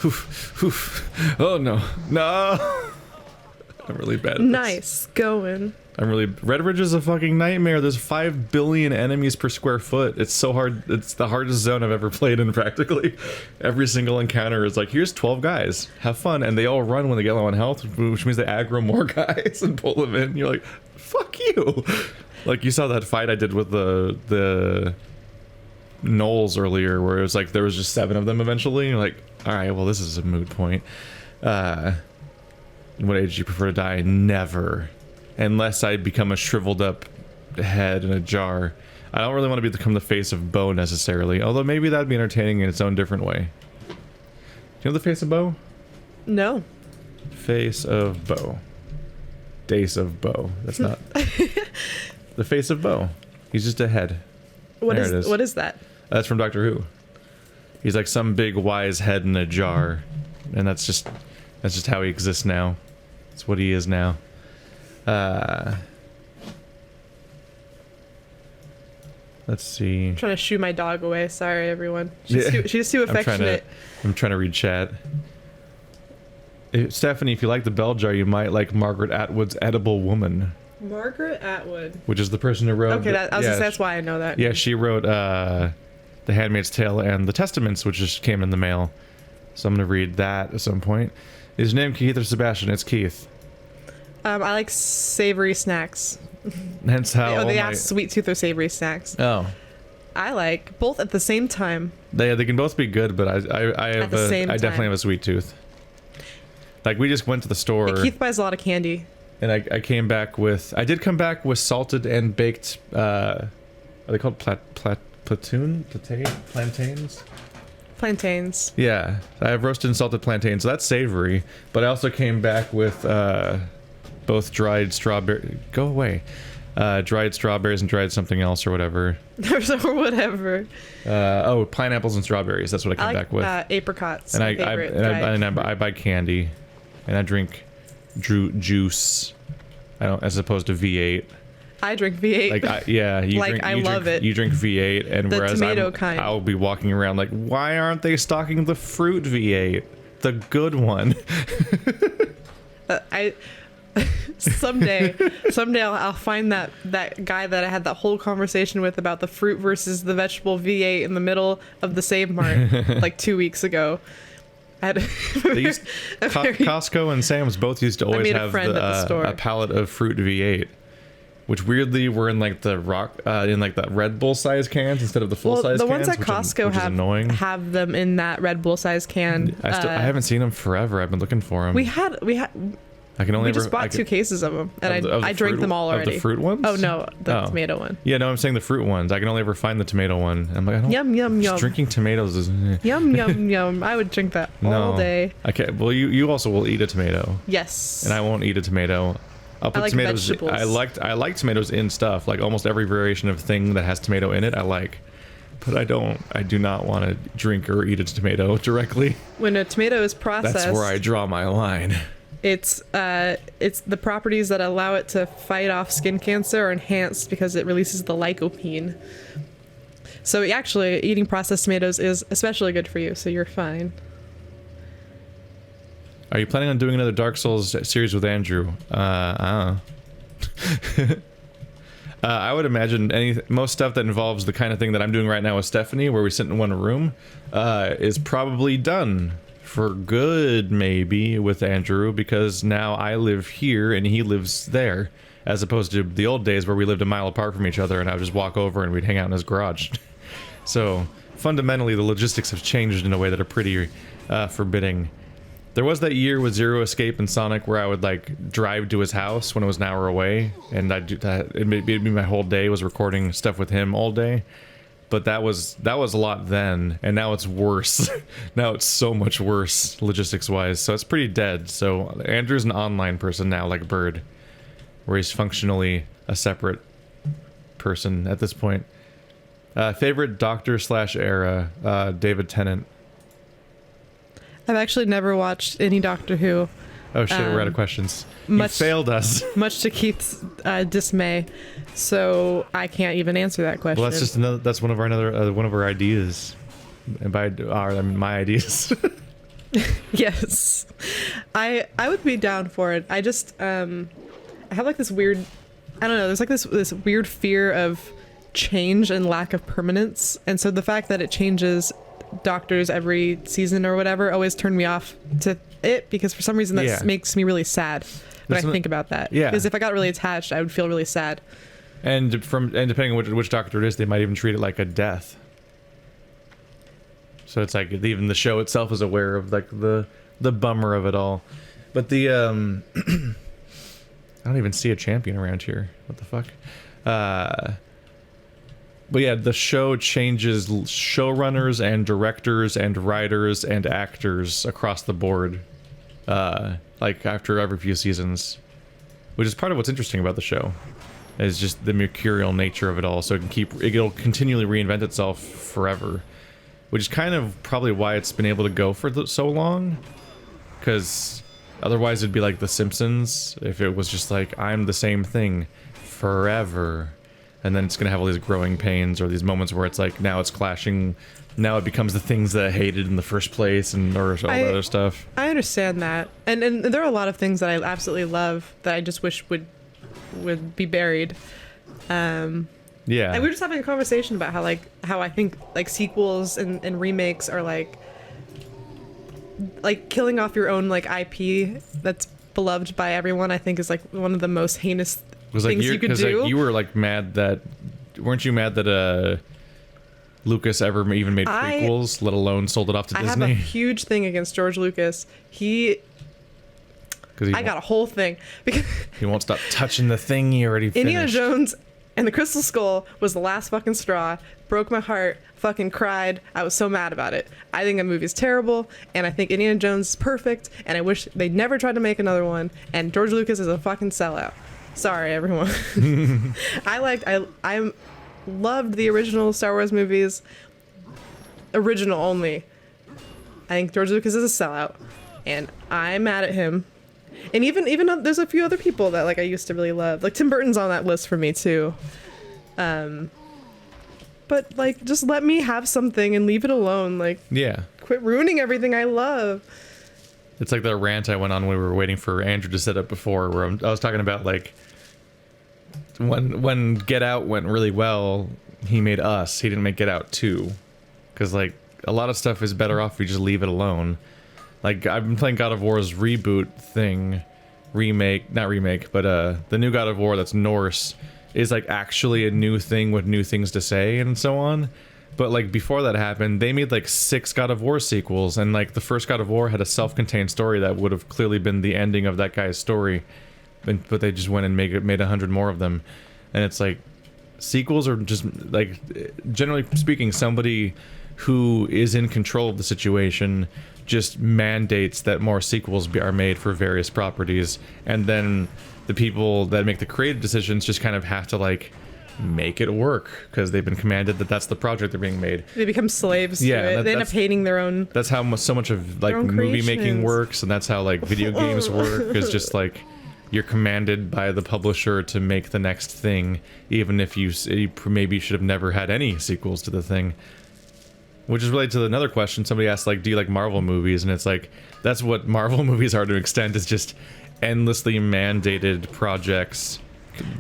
Oof. Oof. Oh no. No. I'm really bad at this. Nice going. Red Ridge is a fucking nightmare. There's 5 billion enemies per square foot. It's so hard. It's the hardest zone I've ever played in practically. Every single encounter is like, here's 12 guys. Have fun. And they all run when they get low on health, which means they aggro more guys and pull them in. You're like, fuck you. Like you saw that fight I did with the gnolls earlier where it was like there was just 7 of them eventually. And you're like, all right, well, this is a moot point. What age do you prefer to die? Never. Unless I become a shriveled up head in a jar. I don't really want to become the face of Bo necessarily, although maybe that'd be entertaining in its own different way. Do you know the face of Bo? No. Face of Bo. Dace of Bo. That's not... The face of Bo. He's just a head. What is that? That's from Doctor Who. He's like some big wise head in a jar. And that's just how he exists now. That's what he is now. Let's see. I'm trying to shoo my dog away. Sorry, everyone. She's too affectionate. I'm trying to read chat. Stephanie, if you like the bell jar, you might like Margaret Atwood's Edible Woman. Margaret Atwood. Which is the person who wrote... Okay, that's why I know that. Yeah, she wrote The Handmaid's Tale and The Testaments, which just came in the mail. So I'm going to read that at some point. Is your name Keith or Sebastian? It's Keith. I like savory snacks. Hence how they ask sweet tooth or savory snacks. Oh. I like both at the same time. They can both be good, but I definitely have a sweet tooth. Like we just went to the store. Yeah, Keith buys a lot of candy. And I came back with... I did come back with salted and baked... are they called plantains? Plantains. Yeah. I have roasted and salted plantains, so that's savory. But I also came back with both dried strawberry... Go away. Dried strawberries and dried something else or whatever. Or whatever. Pineapples and strawberries. That's what I came back with. Apricots. And I buy candy. And I drink... juice. I don't, as opposed to V8. I drink V8. You drink V8, and the whereas tomato kind. I'll be walking around like, why aren't they stocking the fruit V8, the good one? Someday I'll find that guy that I had that whole conversation with about the fruit versus the vegetable V8 in the middle of the Save Mart like 2 weeks ago. Costco and Sam's both used to always have a pallet of fruit V8, which weirdly were in like the Red Bull size cans instead of the full size cans. The ones at Costco have them in that Red Bull size can. I haven't seen them forever. I've been looking for them. We just bought 2 cases of them, and I drank them all already. Of the fruit ones? Oh no, the tomato one. Yeah, no, I'm saying the fruit ones. I can only ever find the tomato one. I'm like, yum. Drinking tomatoes is yum. I would drink that all day. Okay, well you also will eat a tomato. Yes. And I won't eat a tomato. I'll put tomatoes. Vegetables. I like tomatoes in stuff. Like almost every variation of thing that has tomato in it, I like. but I do not want to drink or eat a tomato directly. When a tomato is processed, that's where I draw my line. It's the properties that allow it to fight off skin cancer are enhanced because it releases the lycopene. So actually, eating processed tomatoes is especially good for you, so you're fine. Are you planning on doing another Dark Souls series with Andrew? I don't know. I would imagine most stuff that involves the kind of thing that I'm doing right now with Stephanie, where we sit in one room, is probably done for good, maybe, with Andrew, because now I live here and he lives there, as opposed to the old days where we lived a mile apart from each other and I would just walk over and we'd hang out in his garage. So fundamentally, the logistics have changed in a way that are pretty forbidding. There was that year with Zero Escape and Sonic where I would like drive to his house when it was an hour away, and I'd do that. It'd be my whole day was recording stuff with him all day. But that was a lot then, and now it's worse. Now it's so much worse logistics wise. So it's pretty dead. So Andrew's an online person now, like Bird, where he's functionally a separate person at this point. Favorite Doctor/era, David Tennant. I've actually never watched any Doctor Who. Oh shit, we're out of questions. You failed us. Much to Keith's dismay, so I can't even answer that question. Well, that's just that's one of our ideas, and by I mean my ideas. Yes, I would be down for it. I just I have like this weird, I don't know. There's like this weird fear of change and lack of permanence, and so the fact that it changes doctors every season or whatever always turned me off to it, because for some reason that makes me really sad when I think about that. Yeah, because if I got really attached, I would feel really sad. And depending on which doctor it is, they might even treat it like a death. So it's like even the show itself is aware of like the bummer of it all. But the I don't even see a champion around here. What the fuck? But yeah, the show changes showrunners and directors and writers and actors across the board, like after every few seasons, which is part of what's interesting about the show, is just the mercurial nature of it all. So it'll continually reinvent itself forever, which is kind of probably why it's been able to go for so long, because otherwise it'd be like The Simpsons if it was just like I'm the same thing forever. And then it's going to have all these growing pains or these moments where it's like now it's clashing. Now it becomes the things that I hated in the first place and or all the other stuff. I understand that. And there are a lot of things that I absolutely love that I just wish would be buried. Yeah. And we were just having a conversation about how I think like sequels and remakes are like killing off your own like IP that's beloved by everyone. I think is like one of the most heinous things you could do. Like, you were like mad that, weren't you mad that Lucas ever even made prequels, let alone sold it off to Disney? I have a huge thing against George Lucas. I got a whole thing because he won't stop touching the thing he already finished. Indiana Jones and the Crystal Skull was the last fucking straw. Broke my heart. Fucking cried. I was so mad about it. I think the movie's terrible, and I think Indiana Jones is perfect, and I wish they'd never tried to make another one. And George Lucas is a fucking sellout. Sorry, everyone. I loved the original Star Wars movies. Original only. I think George Lucas is a sellout, and I'm mad at him. And even there's a few other people that like I used to really love. Like Tim Burton's on that list for me too. But like just let me have something and leave it alone. Like quit ruining everything I love. It's like the rant I went on when we were waiting for Andrew to set up before, where I was talking about like when Get Out went really well, he made Us. He didn't make Get Out 2, because like a lot of stuff is better off if you just leave it alone. Like I've been playing God of War's reboot thing, not remake, but the new God of War that's Norse is like actually a new thing with new things to say and so on. But like before that happened, they made like 6 God of War sequels, and like the first God of War had a self-contained story that would have clearly been the ending of that guy's story, but they just went and made 100 more of them. And it's like sequels are just like, generally speaking, somebody who is in control of the situation just mandates that more sequels are made for various properties, and then the people that make the creative decisions just kind of have to like make it work because they've been commanded that that's the project they're being made. They become slaves to it. They end up hating their own. That's how so much of like movie making works, and that's how like video games work. Is just like you're commanded by the publisher to make the next thing, even if you maybe should have never had any sequels to the thing. Which is related to another question. Somebody asked, like, do you like Marvel movies? And it's like, that's what Marvel movies are to an extent, is just endlessly mandated projects,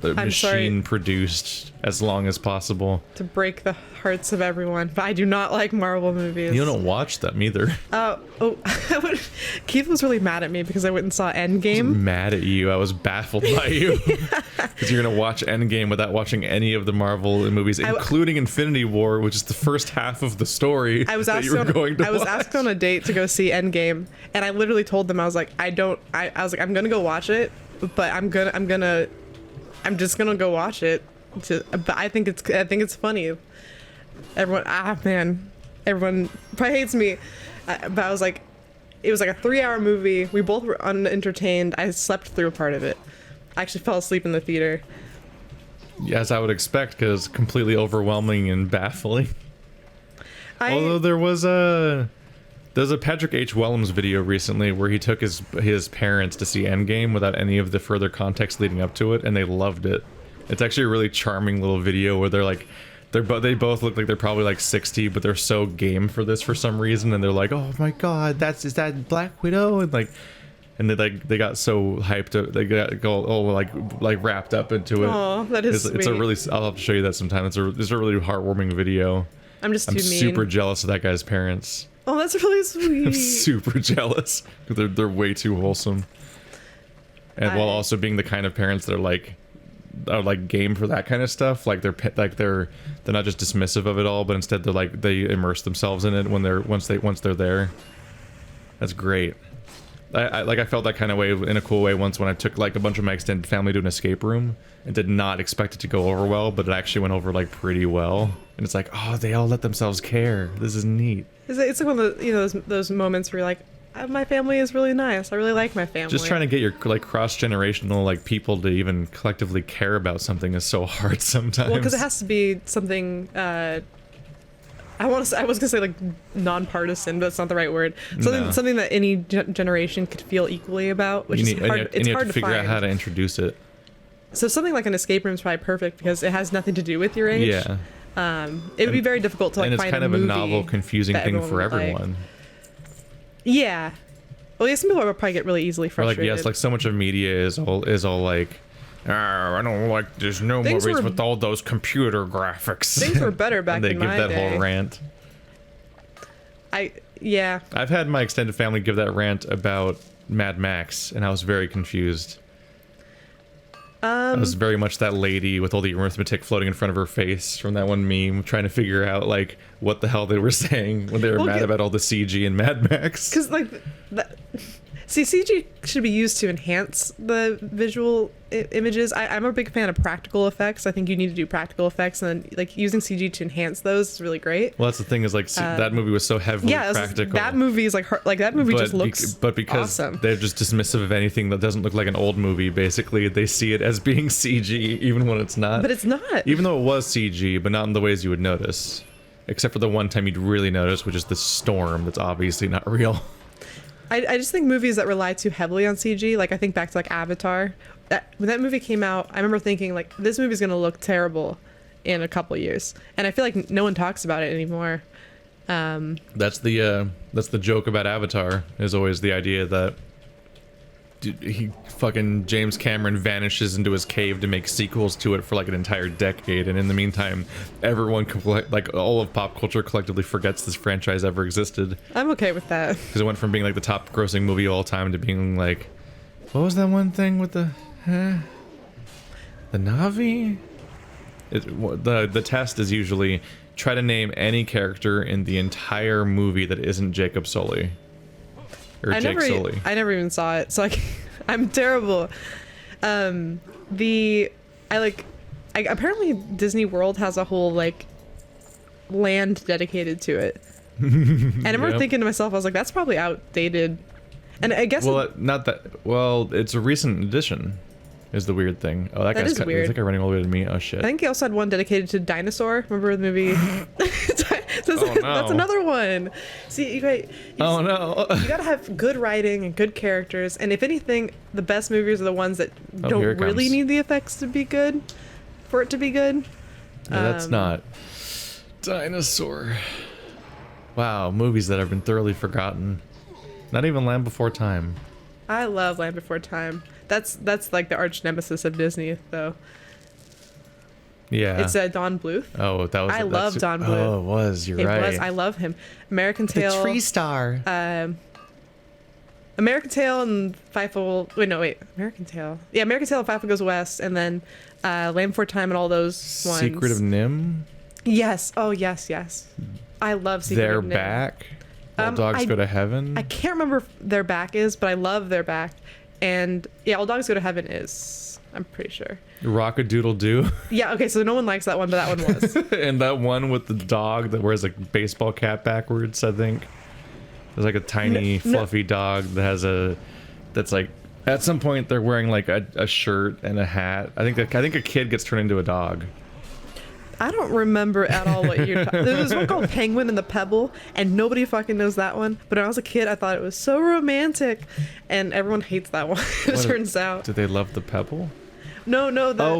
machine produced as long as possible. To break the hearts of everyone. But I do not like Marvel movies. You don't watch them either. Keith was really mad at me because I went and saw Endgame. I was mad at you. I was baffled by you. Because you're going to watch Endgame without watching any of the Marvel movies, including Infinity War, which is the first half of the story I was asked on a date to go see Endgame, and I literally told them, I was like, I was like, I'm going to go watch it, but I'm just going to go watch it. But I think it's funny. Everyone probably hates me. But I was like, it was like a 3-hour movie. We both were unentertained. I slept through a part of it. I actually fell asleep in the theater. As I would expect, because completely overwhelming and baffling. Although there's a Patrick H. Willems video recently where he took his parents to see Endgame without any of the further context leading up to it, and they loved it. It's actually a really charming little video where they're like, they both look like they're probably like 60, but they're so game for this for some reason, and they're like, oh my god, is that Black Widow? And they got so hyped up, they got like wrapped up into it. Oh, that is sweet. It's a really, I'll have to show you that sometime. It's a really heartwarming video. I'm mean. Super jealous of that guy's parents. Oh, that's really sweet. I'm super jealous. They're way too wholesome, and while also being the kind of parents that are like game for that kind of stuff. Like they're not just dismissive of it all, but instead they immerse themselves in it once they're there. That's great. I felt that kind of way in a cool way once when I took like a bunch of my extended family to an escape room and did not expect it to go over well, but it actually went over like pretty well. And it's like, oh, they all let themselves care. This is neat. It's like one of the, those moments where you're like, my family is really nice. I really like my family. Just trying to get your like cross-generational like people to even collectively care about something is so hard sometimes. Well, because it has to be something. I was gonna say like nonpartisan, but that's not the right word. Something that any generation could feel equally about, which is hard. It's hard to figure out how to introduce it. So something like an escape room is probably perfect because it has nothing to do with your age. Yeah. It would be very difficult to like find a movie. And it's kind of a novel, confusing thing for everyone. Yeah. Well, yeah, some people will probably get really easily frustrated. Or like, yes, like so much of media is all like, I don't like, there's no movies with all those computer graphics. Things were better back in my day. They give that whole rant. Yeah. I've had my extended family give that rant about Mad Max, and I was very confused. I was very much that lady with all the arithmetic floating in front of her face from that one meme, trying to figure out like what the hell they were saying when they were mad about all the CG in Mad Max. Because like, CG should be used to enhance the visual images. I'm a big fan of practical effects. I think you need to do practical effects, and like using CG to enhance those is really great. Well, that's the thing is like that movie was so heavily practical. That movie is like that movie just looks but because awesome. They're just dismissive of anything that doesn't look like an old movie. Basically, they see it as being CG even when it's not. But it's not. Even though it was CG, but not in the ways you would notice. Except for the one time you'd really notice, which is the storm that's obviously not real. I just think movies that rely too heavily on CG, like I think back to like Avatar. When that movie came out, I remember thinking like this movie's gonna look terrible in a couple years, and I feel like no one talks about it anymore. That's the joke about Avatar, is always the idea that James Cameron vanishes into his cave to make sequels to it for like an entire decade, and in the meantime everyone like all of pop culture collectively forgets this franchise ever existed. I'm okay with that, because it went from being like the top grossing movie of all time to being like, what was that one thing with the Na'vi? The test is usually try to name any character in the entire movie that isn't Jacob Sully. I never even saw it, so I'm terrible. Apparently Disney World has a whole like land dedicated to it, and I remember thinking to myself, I was like, that's probably outdated. And I guess it's a recent addition. is the weird thing. Oh, that guy's is weird. Is that guy running all the way to me? Oh shit. I think he also had one dedicated to dinosaur. Remember the movie? Oh, no. That's another one. See, you gotta have good writing and good characters. And if anything, the best movies are the ones that don't really need the effects to be good, for it to be good. No, that's not. Dinosaur. Wow, movies that have been thoroughly forgotten. Not even Land Before Time. I love Land Before Time. That's like the arch nemesis of Disney, though. Yeah. It's Don Bluth. Oh, that was. I love Don Bluth. Oh, it was. You're right. It was. I love him. American Tail. The Tree Star. American Tail and Fievel. Wait. American Tail. Yeah, American Tail and Fievel Goes West, and then Land Before Time and all those ones. Secret of Nim. Yes. Oh, yes. I love Secret of Nim. They're Back. All Dogs Go to Heaven. I can't remember if Their Back is, but I love Their Back. And yeah, All Dogs Go to Heaven is. I'm pretty sure. Rock-a-Doodle-Doo. Yeah, okay, so no one likes that one, but that one was. And that one with the dog that wears a baseball cap backwards, I think. There's like a tiny, fluffy dog that has that's like, at some point they're wearing like a shirt and a hat. I think a kid gets turned into a dog. I don't remember at all what you're talking. There was one called Penguin and the Pebble, and nobody fucking knows that one. But when I was a kid, I thought it was so romantic, and everyone hates that one. It turns out. Do they love the Pebble? No.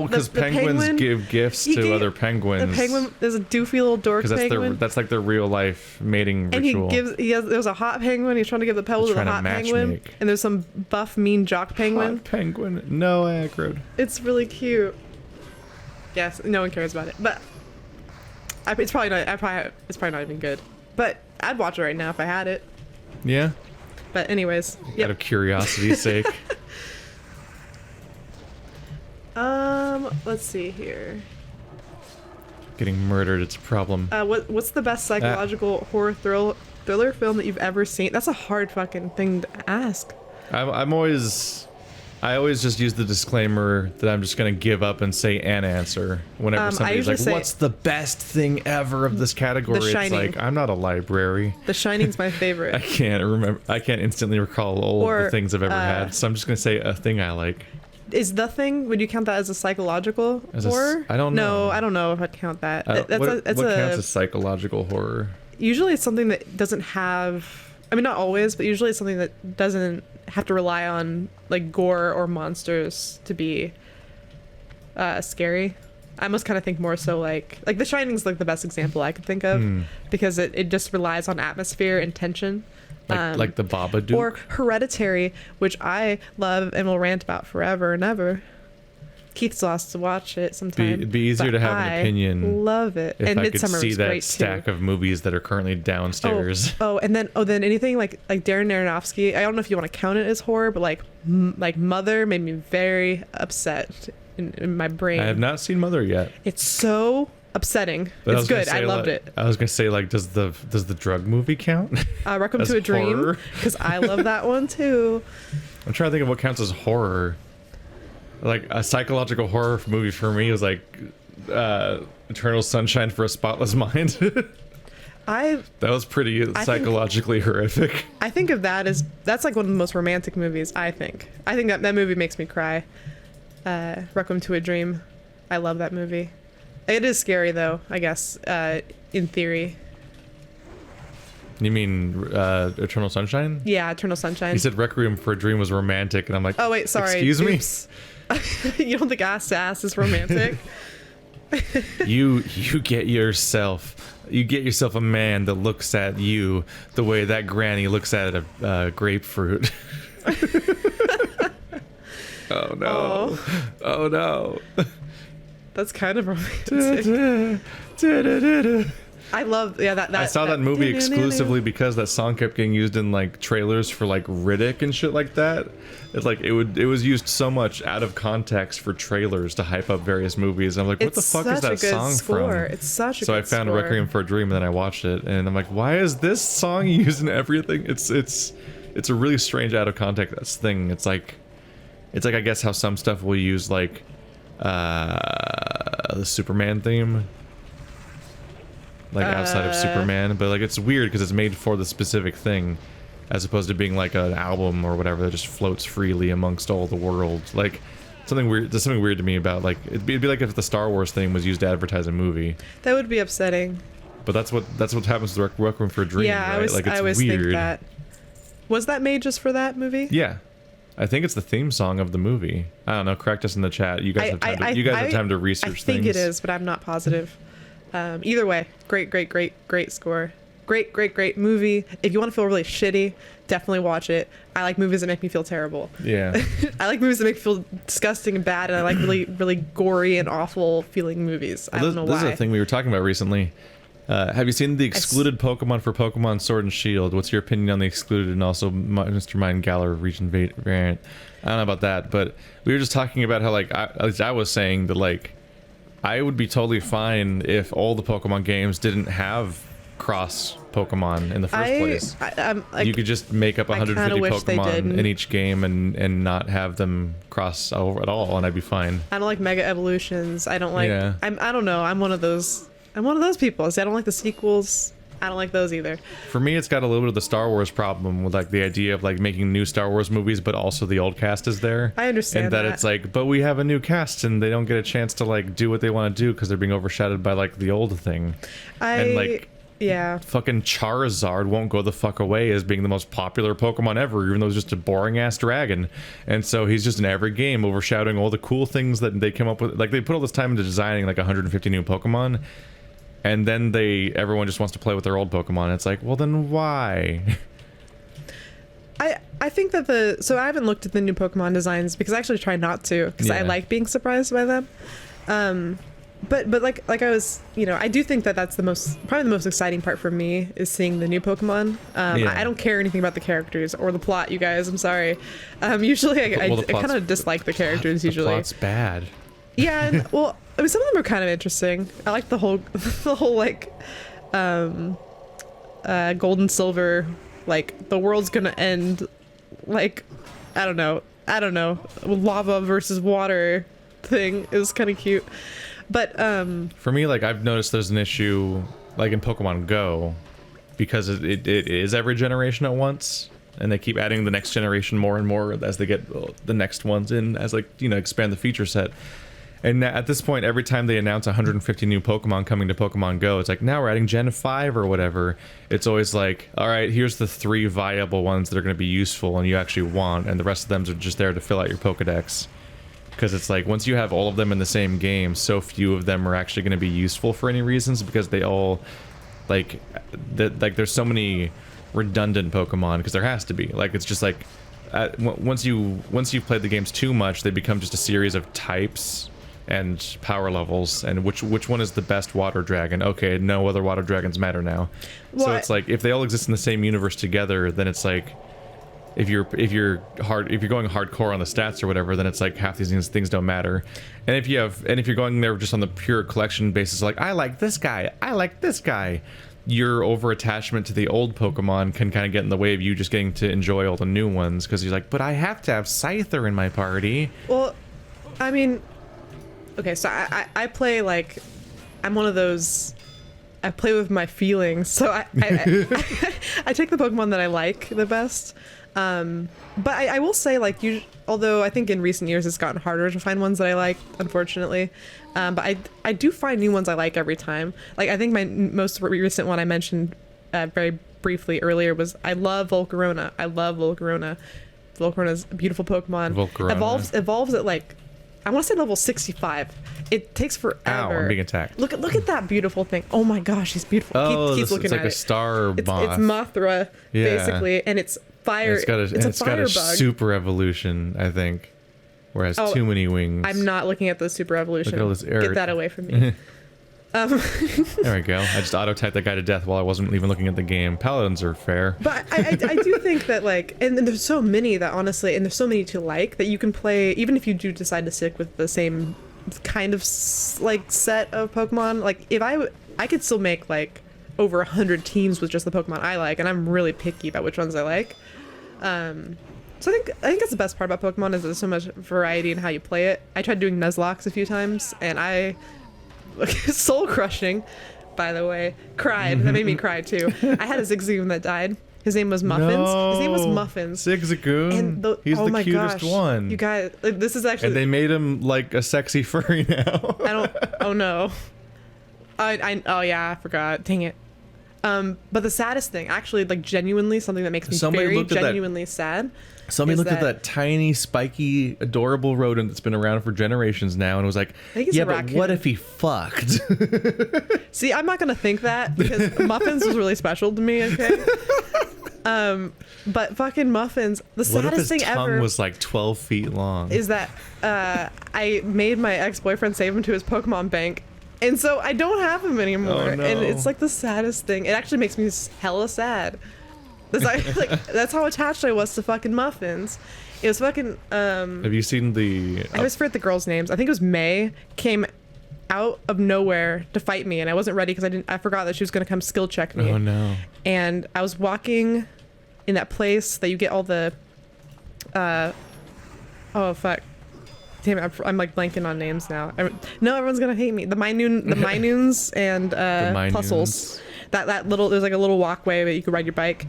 Because penguins give gifts to other penguins. The penguin is a doofy little dork penguin. That's like their real life mating ritual. And there's a hot penguin. He's trying to give the pebble to the hot penguin. And there's some buff, mean jock penguin. Hot penguin. No aggro. It's really cute. Yes, no one cares about it, but it's probably not even good. But I'd watch it right now if I had it. Yeah. But anyways, out of curiosity's sake. Let's see here. Getting murdered, it's a problem. What's the best psychological horror thriller film that you've ever seen? That's a hard fucking thing to ask. I always just use the disclaimer that I'm just gonna give up and say an answer whenever somebody's like, "What's the best thing ever of this category?" It's like, I'm not a library. The Shining's my favorite. I can't instantly recall all of the things I've ever had, so I'm just gonna say a thing I like. Is The Thing? Would you count that as a psychological horror? I don't know. No, I don't know if I'd count that. What counts as psychological horror? Usually, it's something that doesn't have. I mean, not always, but usually it's something that doesn't have to rely on like gore or monsters to be scary. I almost kind of think more so like The Shining's like the best example I could think of because it just relies on atmosphere and tension. Like the Babadook. Or Hereditary, which I love and will rant about forever and ever. Keith's lost to watch it sometime. It'd be easier to have an opinion. Love it. If and I could see that stack too. Of movies that are currently downstairs. And then anything like Darren Aronofsky. I don't know if you want to count it as horror, but like Mother made me very upset in my brain. I have not seen Mother yet. It's so upsetting. It's good. I loved it. I was gonna say does the drug movie count? Requiem to a Dream, because I love that one too. I'm trying to think of what counts as horror. Like a psychological horror movie for me was like Eternal Sunshine for a Spotless Mind. That was pretty psychologically horrific. I think of that as that's like one of the most romantic movies. I think that movie makes me cry. Requiem to a Dream. I love that movie. It is scary though, I guess, in theory. You mean Eternal Sunshine? Yeah, Eternal Sunshine. You said Requiem for a Dream was romantic, and I'm like, oh wait, sorry. Excuse me? You don't think ass to ass is romantic? You get yourself a man that looks at you the way that granny looks at a grapefruit. Oh no. Oh no. That's kind of romantic. I love that. I saw that movie exclusively because that song kept getting used in like trailers for like Riddick and shit like that. It's like it was used so much out of context for trailers to hype up various movies. I'm like, what the fuck is that song from? It's such a so good I found score. Requiem for a Dream and then I watched it and I'm like, why is this song used in everything? It's a really strange out of context thing. It's like I guess how some stuff will use like the Superman theme. Like outside of Superman, but like it's weird because it's made for the specific thing as opposed to being like an album or whatever that just floats freely amongst all the world. Like something weird. There's something weird to me about like it'd be like if the Star Wars thing was used to advertise a movie. That would be upsetting. But that's what happens to Requiem for a Dream. Yeah, right? I always think that. Was that made just for that movie? Yeah. I think it's the theme song of the movie. I don't know. Correct us in the chat. You guys have time to research things. I think it is, but I'm not positive. Either way, great score. Great movie. If you want to feel really shitty, definitely watch it. I like movies that make me feel terrible. Yeah. I like movies that make me feel disgusting and bad, and I like really gory and awful feeling movies. I don't know why. This is a thing we were talking about recently. Have you seen the excluded Pokemon for Pokemon Sword and Shield? What's your opinion on the excluded and also Mr. Mind Galar region variant? I don't know about that, but we were just talking about how, like, at least I was saying that, like, I would be totally fine if all the Pokemon games didn't have cross Pokemon in the first place. You could just make up 150 Pokemon in each game and not have them cross over at all, and I'd be fine. I don't like Mega Evolutions. I don't like... Yeah. I don't know. I'm one of those people. See, I don't like the sequels. I don't like those either. For me, it's got a little bit of the Star Wars problem with like the idea of like making new Star Wars movies, but also the old cast is there. I understand and that it's like, but we have a new cast and they don't get a chance to like do what they want to do because they're being overshadowed by like the old thing. And like, yeah, fucking Charizard won't go the fuck away as being the most popular Pokemon ever, even though it's just a boring ass dragon. And so he's just in every game overshadowing all the cool things that they come up with. Like they put all this time into designing like 150 new Pokemon. And then everyone just wants to play with their old Pokemon. It's like, well, then why? I think that so I haven't looked at the new Pokemon designs because I actually try not to because I like being surprised by them. But like I was, I do think that that's probably the most exciting part for me is seeing the new Pokemon. I don't care anything about the characters or the plot, you guys. I'm sorry. Usually I kind of dislike the characters. Usually the plot's bad. Yeah, and, well, I mean, some of them are kind of interesting. I like the whole like, gold and silver, like the world's gonna end, like, I don't know, lava versus water thing is kind of cute, but for me, like I've noticed there's an issue like in Pokemon Go because it is every generation at once. And they keep adding the next generation more and more as they get the next ones in, as like, expand the feature set. And at this point, every time they announce 150 new Pokemon coming to Pokemon Go, it's like, now we're adding Gen 5 or whatever. It's always like, all right, here's the 3 viable ones that are going to be useful and you actually want, and the rest of them are just there to fill out your Pokedex. Because it's like, once you have all of them in the same game, so few of them are actually going to be useful for any reasons, because they all, like there's so many redundant Pokemon, because there has to be. Like, it's just like, once you've played the games too much, they become just a series of types and power levels, and which one is the best water dragon? Okay, no other water dragons matter now. Well, so it's like, if they all exist in the same universe together, then it's like, if you're going hardcore on the stats or whatever, then it's like half these things don't matter. And if you're going there just on the pure collection basis, like, I like this guy, your over attachment to the old Pokemon can kind of get in the way of you just getting to enjoy all the new ones, because you're like, but I have to have Scyther in my party. Well, I mean, okay, so I play, like, I'm one of those, I play with my feelings, so I take the Pokemon that I like the best. But I will say, like, although I think in recent years it's gotten harder to find ones that I like, unfortunately, but I do find new ones I like every time. Like, I think my most recent one I mentioned very briefly earlier was, I love Volcarona. Volcarona's a beautiful Pokemon. Evolves at, like, I want to say level 65. It takes forever. Ow, I'm being attacked. Look at that beautiful thing. Oh my gosh, he's beautiful. Oh, keep looking it's like at a star moth. It's Mothra, basically, and it's fire. It's got a super evolution, I think, where it has too many wings. I'm not looking at the super evolution. Look at all this Get that away from me. There we go. I just auto-typed that guy to death while I wasn't even looking at the game. Paladins are fair. But I do think that, like, and there's so many that, honestly, and there's so many to like, that you can play, even if you do decide to stick with the same kind of, like, set of Pokemon. Like, if I could still make, like, over 100 teams with just the Pokemon I like, and I'm really picky about which ones I like. So I think that's the best part about Pokemon, is there's so much variety in how you play it. I tried doing Nuzlockes a few times, and soul crushing, by the way, cried. That made me cry too. I had a Zigzagoon that died, His name was Muffins. No. His name was Muffins. Zigzagoon. And He's oh the my cutest gosh. one. You guys, this is actually. And they made him like a sexy furry now. I don't. Oh no. Oh yeah, I forgot. Dang it. But the saddest thing, actually, like genuinely, something that makes me very genuinely sad. Somebody looked at that tiny, spiky, adorable rodent that's been around for generations now and was like, yeah, but what if he fucked? See, I'm not going to think that because Muffins was really special to me, okay? But fucking Muffins, the saddest thing ever... What if his tongue was like 12 feet long? Is that I made my ex-boyfriend save him to his Pokemon bank. And so I don't have him anymore. Oh, no. And it's like the saddest thing. It actually makes me hella sad. That's how attached I was to fucking Muffins. It was fucking have you seen the I always forget the girls' names. I think it was May came out of nowhere to fight me, and I wasn't ready because I forgot that she was gonna come skill check me. Oh no. And I was walking in that place that you get all the oh fuck. Damn it, I'm like blanking on names now. No, everyone's gonna hate me. The Minoons and Puzzles. That little, there's like a little walkway that you could ride your bike,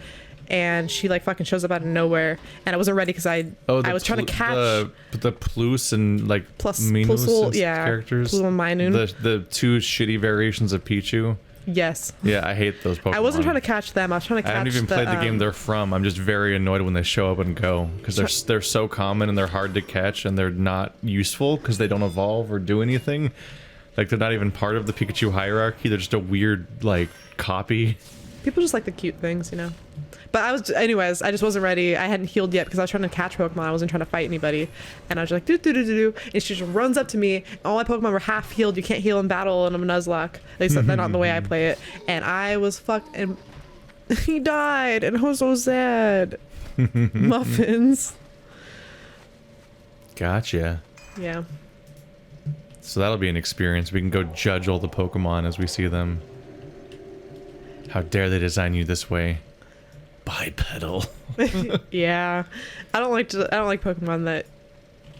and she like fucking shows up out of nowhere, and I wasn't ready because I was trying to catch the Plus and like Plusle, characters. Plusle and Minoon. The two shitty variations of Pichu. Yes. Yeah, I hate those Pokemon. I wasn't trying to catch them. I was trying to catch. I haven't even played the game they're from. I'm just very annoyed when they show up and go because they're so common and they're hard to catch and they're not useful because they don't evolve or do anything. Like they're not even part of the Pikachu hierarchy. They're just a weird like copy. People just like the cute things, you know. But anyways, I just wasn't ready. I hadn't healed yet because I was trying to catch Pokemon. I wasn't trying to fight anybody. And I was just like, do. And she just runs up to me. All my Pokemon were half healed. You can't heal in battle, and I'm a Nuzlocke. At least that's not the way I play it. And I was fucked, and he died, and I was so sad. Muffins. Gotcha. Yeah. So that'll be an experience. We can go judge all the Pokemon as we see them. How dare they design you this way? Bipedal. Yeah, I don't like Pokemon that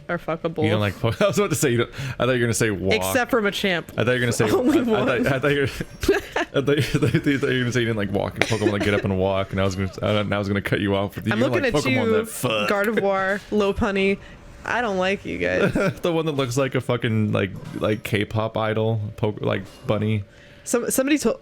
are fuckable. You don't like I was about to say I thought you were gonna say walk. Except for Machamp. I thought you were gonna say only one. I thought you were gonna say you didn't like walking Pokemon that get up and walk, and I was gonna cut you off with you. I'm looking like at Pokemon you, that fuck. Gardevoir, Lopunny. I don't like you guys. The one that looks like a fucking like K-pop idol, like bunny. Somebody told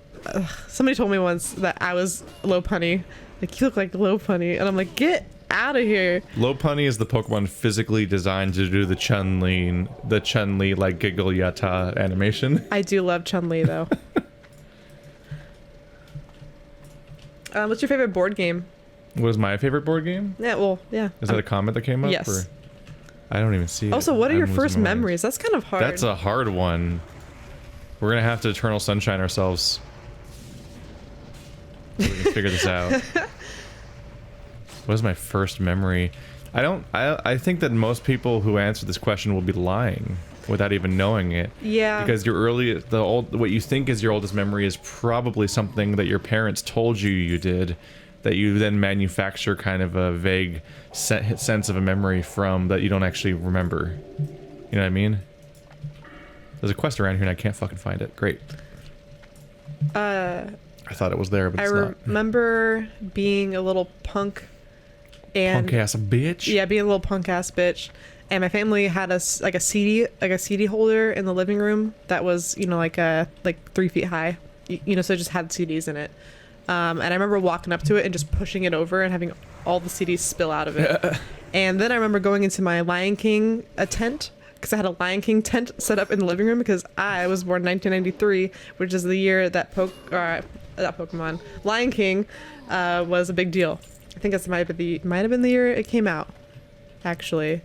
me once that I was Lopunny. Like, you look like Lopunny, and I'm like, get out of here. Lopunny is the Pokemon physically designed to do the Chun-Li like giggle yata animation. I do love Chun-Li though. What's your favorite board game? What is my favorite board game? Yeah, well, yeah. Is that a comment that came up? Yes. Or? I don't even see it. Also, what are your first memories? That's kind of hard. That's a hard one. We're gonna have to Eternal Sunshine ourselves. So we can figure this out. What is my first memory? I think that most people who answer this question will be lying without even knowing it. Yeah. Because what you think is your oldest memory is probably something that your parents told you did, that you then manufacture kind of a vague sense of a memory from that you don't actually remember. You know what I mean? There's a quest around here and I can't fucking find it. Great. I thought it was there, but it's not. I remember being a little punk and punk ass bitch. Yeah, being a little punk ass bitch. And my family had a CD holder in the living room that was, like 3 feet high. So it just had CDs in it. And I remember walking up to it and just pushing it over and having all the CDs spill out of it. And then I remember going into my Lion King tent, because I had a Lion King tent set up in the living room because I was born in 1993, which is the year that Lion King was a big deal. I think that might have been the year it came out, actually.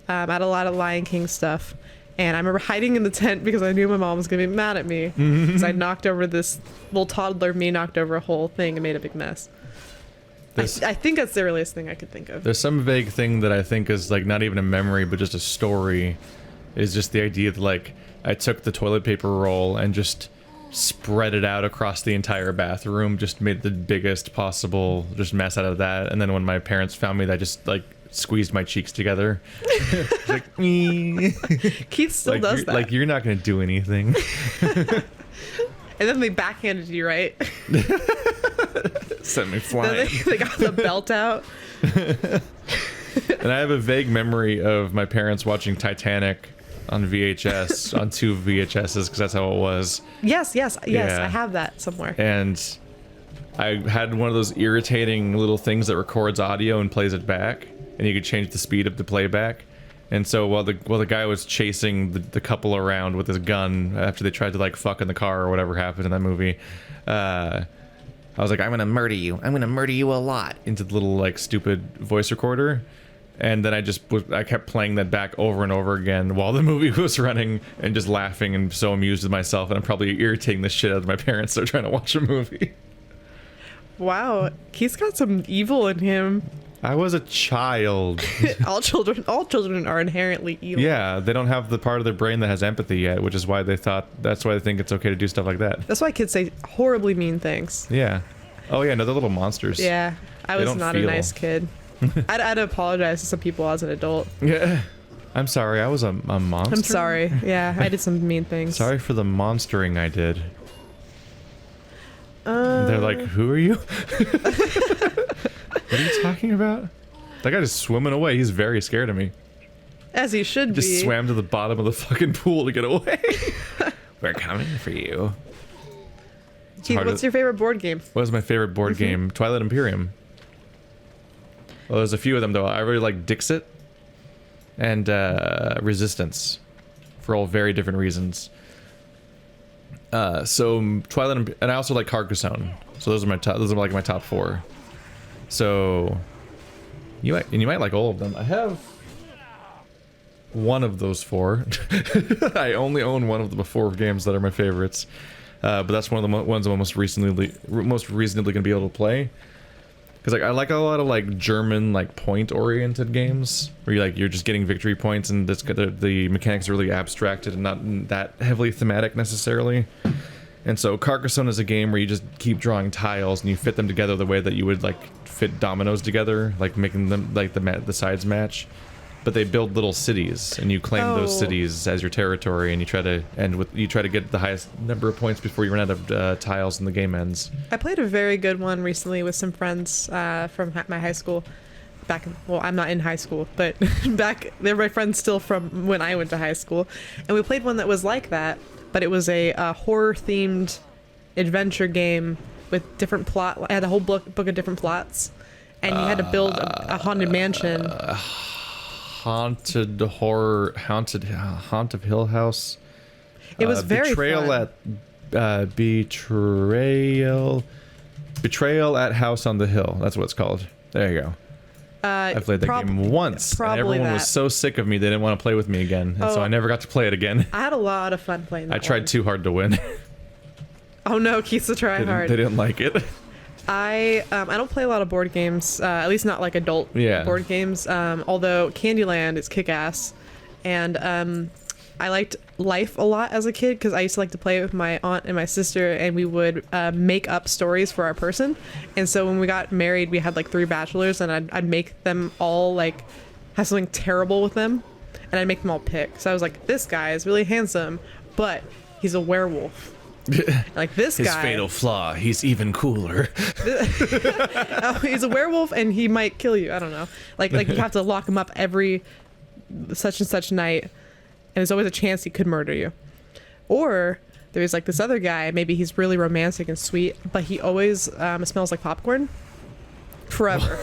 I had a lot of Lion King stuff. And I remember hiding in the tent because I knew my mom was going to be mad at me. Because I knocked over this little toddler, knocked over a whole thing and made a big mess. I think that's the earliest thing I could think of. There's some vague thing that I think is like not even a memory, but just a story. Is just the idea that like I took the toilet paper roll and just spread it out across the entire bathroom, just made the biggest possible just mess out of that. And then when my parents found me, I just like squeezed my cheeks together. Like, Keith still does that. Like, you're not gonna do anything. And then they backhanded you, right? Sent me flying. Then they got the belt out. And I have a vague memory of my parents watching Titanic on VHS, on 2 VHSs, because that's how it was. Yes, yeah. I have that somewhere. And I had one of those irritating little things that records audio and plays it back, and you could change the speed of the playback. And so while the guy was chasing the couple around with his gun after they tried to like fuck in the car or whatever happened in that movie, I was like, I'm gonna murder you a lot, into the little like stupid voice recorder. And then I kept playing that back over and over again while the movie was running, and just laughing and so amused with myself, and I'm probably irritating the shit out of my parents. They're trying to watch a movie. Wow, he's got some evil in him. I was a child. all children are inherently evil. Yeah, they don't have the part of their brain that has empathy yet, which is why that's why they think it's okay to do stuff like that. That's why kids say horribly mean things. Yeah. Oh yeah, no, they're little monsters. Yeah, I was not a nice kid. I'd apologize to some people as an adult. Yeah. I'm sorry, I was a monster. I'm sorry. Yeah, I did some mean things. Sorry for the monstering I did. They're like, who are you? What are you talking about? That guy just swimming away. He's very scared of me. As he should be. Just swam to the bottom of the fucking pool to get away. We're coming for you. Keith, what's your favorite board game? What is my favorite board game? Twilight Imperium. Well, there's a few of them, though. I really like Dixit and Resistance for all very different reasons. So Twilight, and I also like Carcassonne. So those are like my top 4. So you might like all of them. I have one of those 4. I only own one of the 4 games that are my favorites. But that's one of the ones I'm most reasonably gonna be able to play. Because like I like a lot of like German like point-oriented games where you're just getting victory points, and the mechanics are really abstracted and not that heavily thematic necessarily. And so Carcassonne is a game where you just keep drawing tiles and you fit them together the way that you would like fit dominoes together, like making them like the sides match. But they build little cities, and you claim those cities as your territory, and you try to get the highest number of points before you run out of tiles and the game ends. I played a very good one recently with some friends from my high school. Well, I'm not in high school, but they're my friends still from when I went to high school, and we played one that was like that, but it was a horror-themed adventure game with different plot. I had a whole book of different plots, and you had to build a haunted mansion. Haunted horror, Haunt of Hill House. It was very fun. Betrayal at House on the Hill. That's what it's called. There you go. I played that game once, and everyone was so sick of me they didn't want to play with me again, and so I never got to play it again. I had a lot of fun playing that I tried too hard to win. Oh no, Keith's a tryhard. They didn't like it. I don't play a lot of board games, at least not like adult board games, although Candyland is kick-ass, and I liked Life a lot as a kid because I used to like to play with my aunt and my sister, and we would make up stories for our person. And so when we got married, we had like 3 bachelors, and I'd make them all like have something terrible with them, and I'd make them all pick. So I was like, this guy is really handsome, but he's a werewolf. Like this guy, his fatal flaw, he's even cooler. He's a werewolf and he might kill you. I don't know, like you have to lock him up every such and such night, and there's always a chance he could murder you. Or there's like this other guy, maybe he's really romantic and sweet, but he always smells like popcorn forever.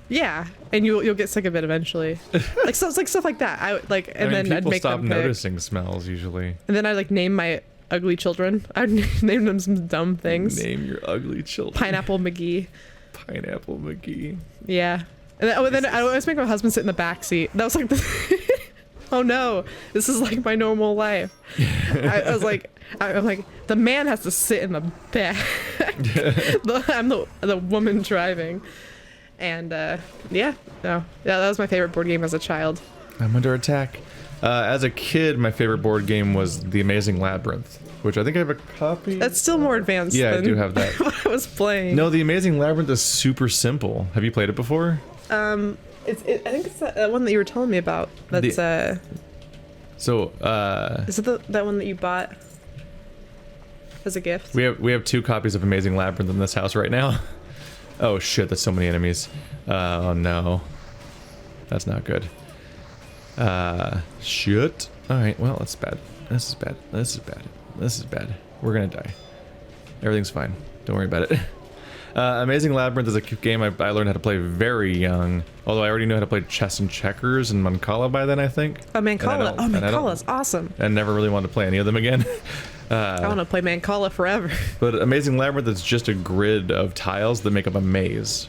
Yeah, and you'll get sick of it eventually. Like stuff like that. I'd make people them stop pick. noticing smells usually. And then I like name my ugly children. I'd name them some dumb things. Name your ugly children. Pineapple McGee. Pineapple McGee. Yeah. And then I always make my husband sit in the back seat. That was like oh no, this is like my normal life. I'm like, the man has to sit in the back. I'm the woman driving. And that was my favorite board game as a child. I'm under attack. As a kid, my favorite board game was The Amazing Labyrinth, which I think I have a copy. That's still more advanced. Yeah, than I do have that. What I was playing. No, The Amazing Labyrinth is super simple. Have you played it before? I think it's that one that you were telling me about. That's is it that one that you bought? as a gift. We have 2 copies of Amazing Labyrinth in this house right now. Oh shit, that's so many enemies. Oh no. That's not good. Shit. Alright, well, that's bad. This is bad. This is bad. This is bad. We're gonna die. Everything's fine. Don't worry about it. Amazing Labyrinth is a game I learned how to play very young. Although I already knew how to play chess and checkers and Mancala by then, I think. Oh, Mancala. Oh, Mancala's awesome. I never really wanted to play any of them again. I want to play Mancala forever. But Amazing Labyrinth is just a grid of tiles that make up a maze.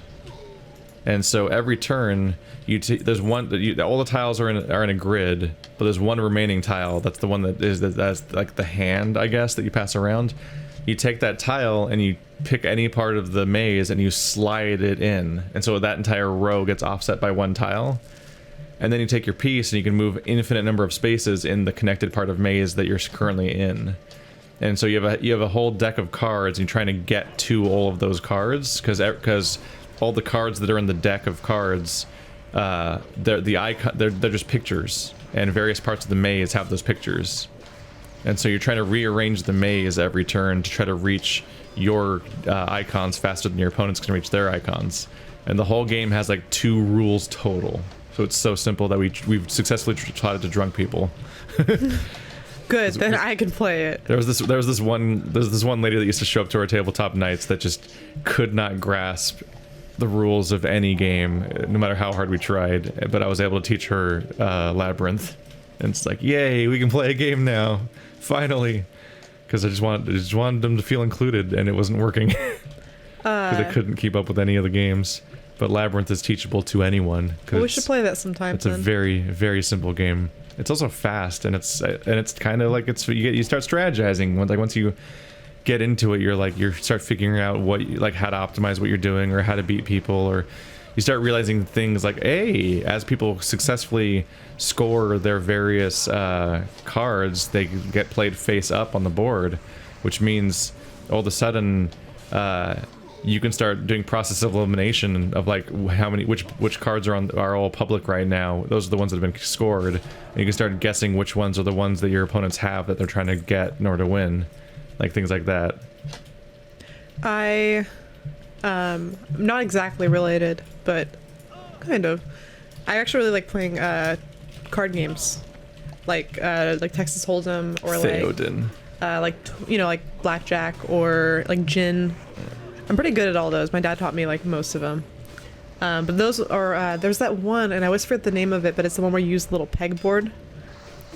And so every turn, there's one. All the tiles are in a grid, but there's one remaining tile. That's the one that's like the hand, I guess, that you pass around. You take that tile and you pick any part of the maze and you slide it in, and so that entire row gets offset by one tile. And then you take your piece and you can move infinite number of spaces in the connected part of maze that you're currently in. And so you have a whole deck of cards, and you're trying to get to all of those cards because all the cards that are in the deck of cards, they're just pictures, and various parts of the maze have those pictures. And so you're trying to rearrange the maze every turn to try to reach your icons faster than your opponents can reach their icons. And the whole game has like 2 rules total. So it's so simple that we've successfully taught it to drunk people. Good, then I can play it. There was this one lady that used to show up to our tabletop nights that just could not grasp the rules of any game, no matter how hard we tried. But I was able to teach her Labyrinth, and it's like, yay, we can play a game now, finally. Because I just wanted them to feel included, and it wasn't working. Because I couldn't keep up with any of the games. But Labyrinth is teachable to anyone. Well, we should play that sometime. It's a very, very simple game. It's also fast, and it's kind of like you start strategizing once you get into it. You start figuring out how to optimize what you're doing, or how to beat people, or you start realizing things like, hey, as people successfully score their various cards, they get played face up on the board, which means all of a sudden you can start doing process of elimination of like which cards are all public right now. Those are the ones that have been scored, and you can start guessing which ones are the ones that your opponents have that they're trying to get in order to win, like things like that. Not exactly related, but kind of. I actually really like playing card games, like Texas Hold'em, or Theoden. like blackjack, or like gin. I'm pretty good at all those. My dad taught me like most of them. But those are there's that one, and I always forget the name of it, but it's the one where you use the little pegboard.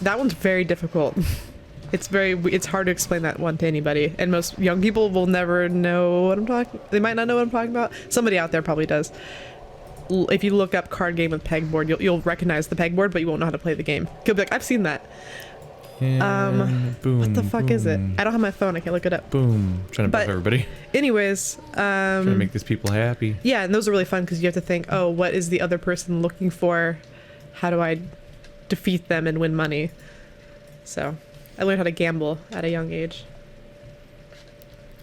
That one's very difficult. It's hard to explain that one to anybody, and most young people will never know what I'm talking. They might not know what I'm talking about. Somebody out there probably does. If you look up card game with pegboard, you'll recognize the pegboard, but you won't know how to play the game. You'll be like, I've seen that. Boom, what the fuck is it? I don't have my phone. I can't look it up. Boom. Trying to buff everybody. Anyways, trying to make these people happy. Yeah, and those are really fun because you have to think, oh, what is the other person looking for? How do I defeat them and win money? So I learned how to gamble at a young age.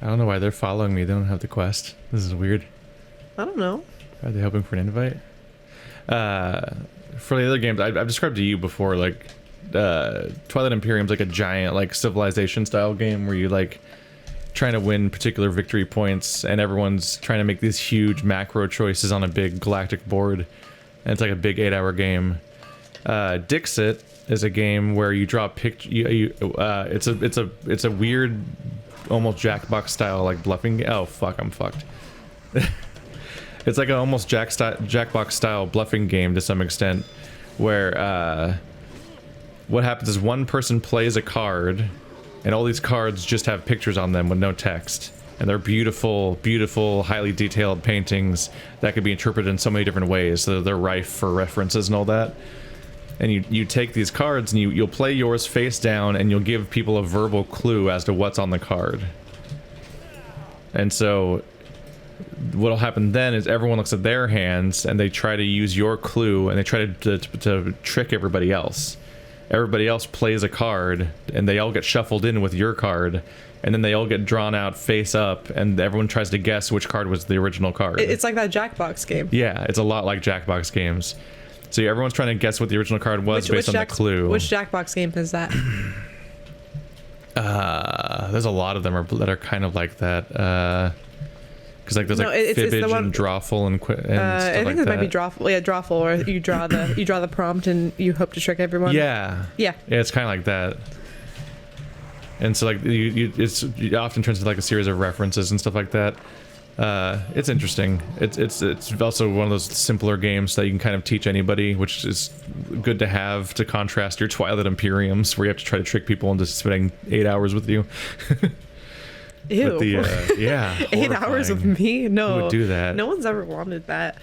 I don't know why they're following me. They don't have the quest. This is weird. I don't know. Are they hoping for an invite? For the other games, I've described to you before, like Twilight Imperium's like a giant like Civilization style game where you like trying to win particular victory points, and everyone's trying to make these huge macro choices on a big galactic board, and it's like a big 8-hour game. Dixit is a game where you draw it's a weird, almost Jackbox style like bluffing. Oh fuck, I'm fucked. It's like an almost Jackbox style bluffing game to some extent, where what happens is one person plays a card, and all these cards just have pictures on them with no text, and they're beautiful, beautiful, highly detailed paintings that could be interpreted in so many different ways, so they're rife for references and all that. And you take these cards and you'll play yours face down, and you'll give people a verbal clue as to what's on the card. And so what'll happen then is everyone looks at their hands and they try to use your clue, and they try to trick everybody else. Everybody else plays a card, and they all get shuffled in with your card, and then they all get drawn out face up, and everyone tries to guess which card was the original card. It's like that Jackbox game. Yeah, it's a lot like Jackbox games. So everyone's trying to guess what the original card was based on the clue. Which Jackbox game is that? There's a lot of them that are kind of like that. Because like there's Fibbage and Drawful and stuff like that. I think it might be Drawful. Yeah, Drawful, or you draw the prompt and you hope to trick everyone. Yeah, it's kind of like that. And so like it often turns into like a series of references and stuff like that. It's interesting. It's also one of those simpler games that you can kind of teach anybody, which is good to have to contrast your Twilight Imperiums, where you have to try to trick people into spending 8 hours with you. Ew. Yeah. 8 hours with me? No. Who would do that? No one's ever wanted that.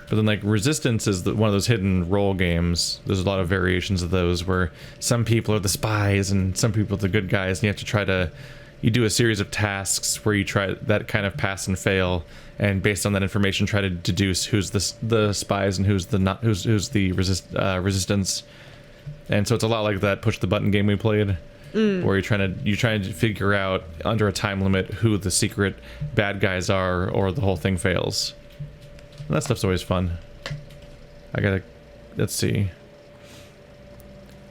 But then like Resistance is one of those hidden role games. There's a lot of variations of those where some people are the spies and some people are the good guys, and you have to try to... You do a series of tasks where you try that kind of pass and fail, and based on that information, try to deduce who's the spies and who's the resistance. And so it's a lot like that push the button game we played, where you're trying to figure out under a time limit who the secret bad guys are, or the whole thing fails. And that stuff's always fun. Let's see.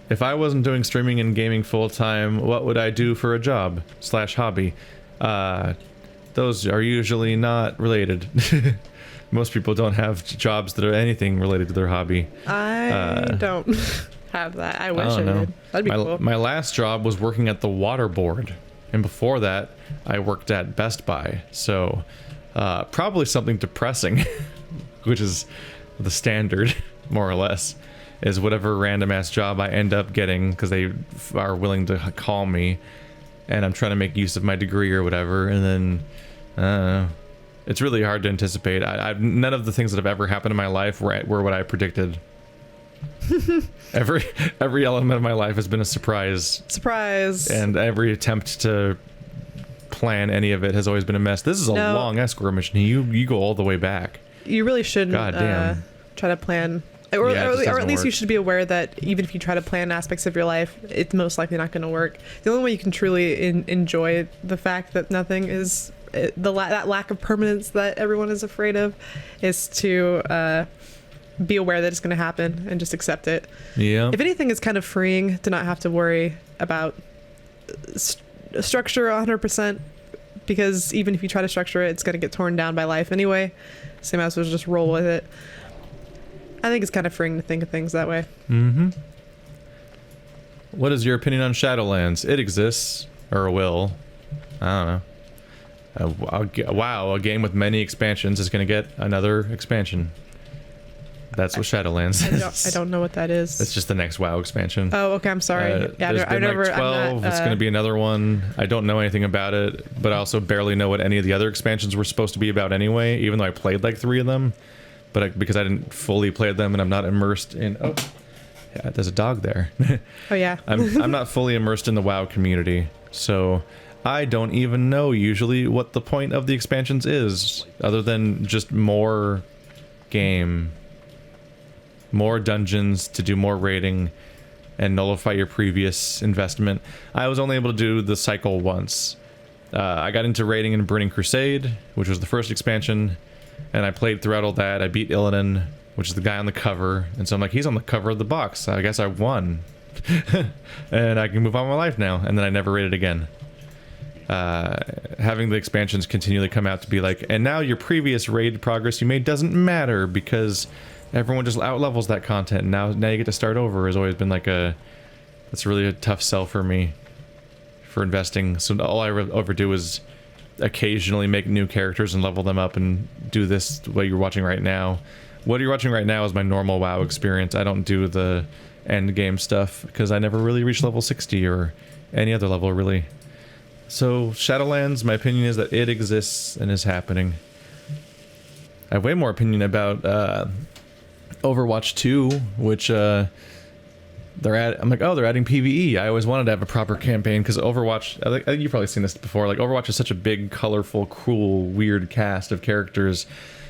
If I wasn't doing streaming and gaming full-time, what would I do for a job / hobby? Those are usually not related. Most people don't have jobs that are anything related to their hobby. I don't have that. I wish I did. That'd be cool. My last job was working at the water board, and before that, I worked at Best Buy. So, probably something depressing, which is the standard, more or less. Is whatever random ass job I end up getting because they are willing to call me, and I'm trying to make use of my degree or whatever, and then it's really hard to anticipate. None of the things that have ever happened in my life were what I predicted. every element of my life has been a surprise, and every attempt to plan any of it has always been a mess. This is a long escrow mission. You go all the way back. You really shouldn't try to plan. Or at least you should be aware that even if you try to plan aspects of your life, it's most likely not going to work. The only way you can truly enjoy the fact that nothing is that lack of permanence that everyone is afraid of is to be aware that it's going to happen and just accept it. Yeah. If anything, it's kind of freeing to not have to worry about structure 100%, because even if you try to structure it, it's going to get torn down by life anyway. So you might as well just roll with it. I think it's kind of freeing to think of things that way. Mm-hmm. What is your opinion on Shadowlands? It exists, or will. I don't know. Wow, a game with many expansions is going to get another expansion. That's what Shadowlands is. I don't know what that is. It's just the next WoW expansion. Oh, okay, I'm sorry. There's been like 12. It's going to be another one. I don't know anything about it, but I also barely know what any of the other expansions were supposed to be about anyway, even though I played like 3 of them. But because I didn't fully play them and I'm not immersed in... Oh, yeah, there's a dog there. Oh, yeah. I'm not fully immersed in the WoW community, so I don't even know usually what the point of the expansions is, other than just more game, more dungeons to do more raiding, and nullify your previous investment. I was only able to do the cycle once. I got into raiding in Burning Crusade, which was the first expansion, and I played throughout all that. I beat Illidan, which is the guy on the cover, and so I'm like, he's on the cover of the box. I guess I won. And I can move on with my life now, and then I never raided again. Having the expansions continually come out to be like, and now your previous raid progress you made doesn't matter because everyone just outlevels that content, and now you get to start over, has always been like that's really a tough sell for me for investing. So all I ever do is occasionally make new characters and level them up and do this what you're watching right now. What you're watching right now is my normal WoW experience. I don't do the end game stuff because I never really reached level 60 or any other level really. So Shadowlands, my opinion is that it exists and is happening. I have way more opinion about Overwatch 2, which I'm like, oh, they're adding PvE. I always wanted to have a proper campaign because Overwatch, I think you've probably seen this before, like Overwatch is such a big, colorful, cruel, weird cast of characters.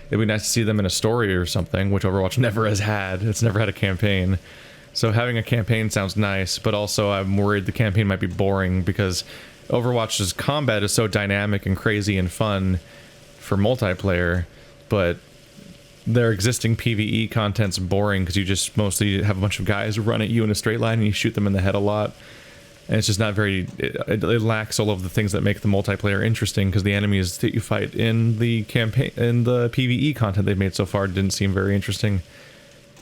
It'd be nice to see them in a story or something, which Overwatch never has had. It's never had a campaign. So having a campaign sounds nice, but also I'm worried the campaign might be boring because Overwatch's combat is so dynamic and crazy and fun for multiplayer, but their existing PvE content's boring because you just mostly have a bunch of guys run at you in a straight line and you shoot them in the head a lot. And it's just not very... It lacks all of the things that make the multiplayer interesting, because the enemies that you fight in the campaign, in the PvE content they've made so far didn't seem very interesting.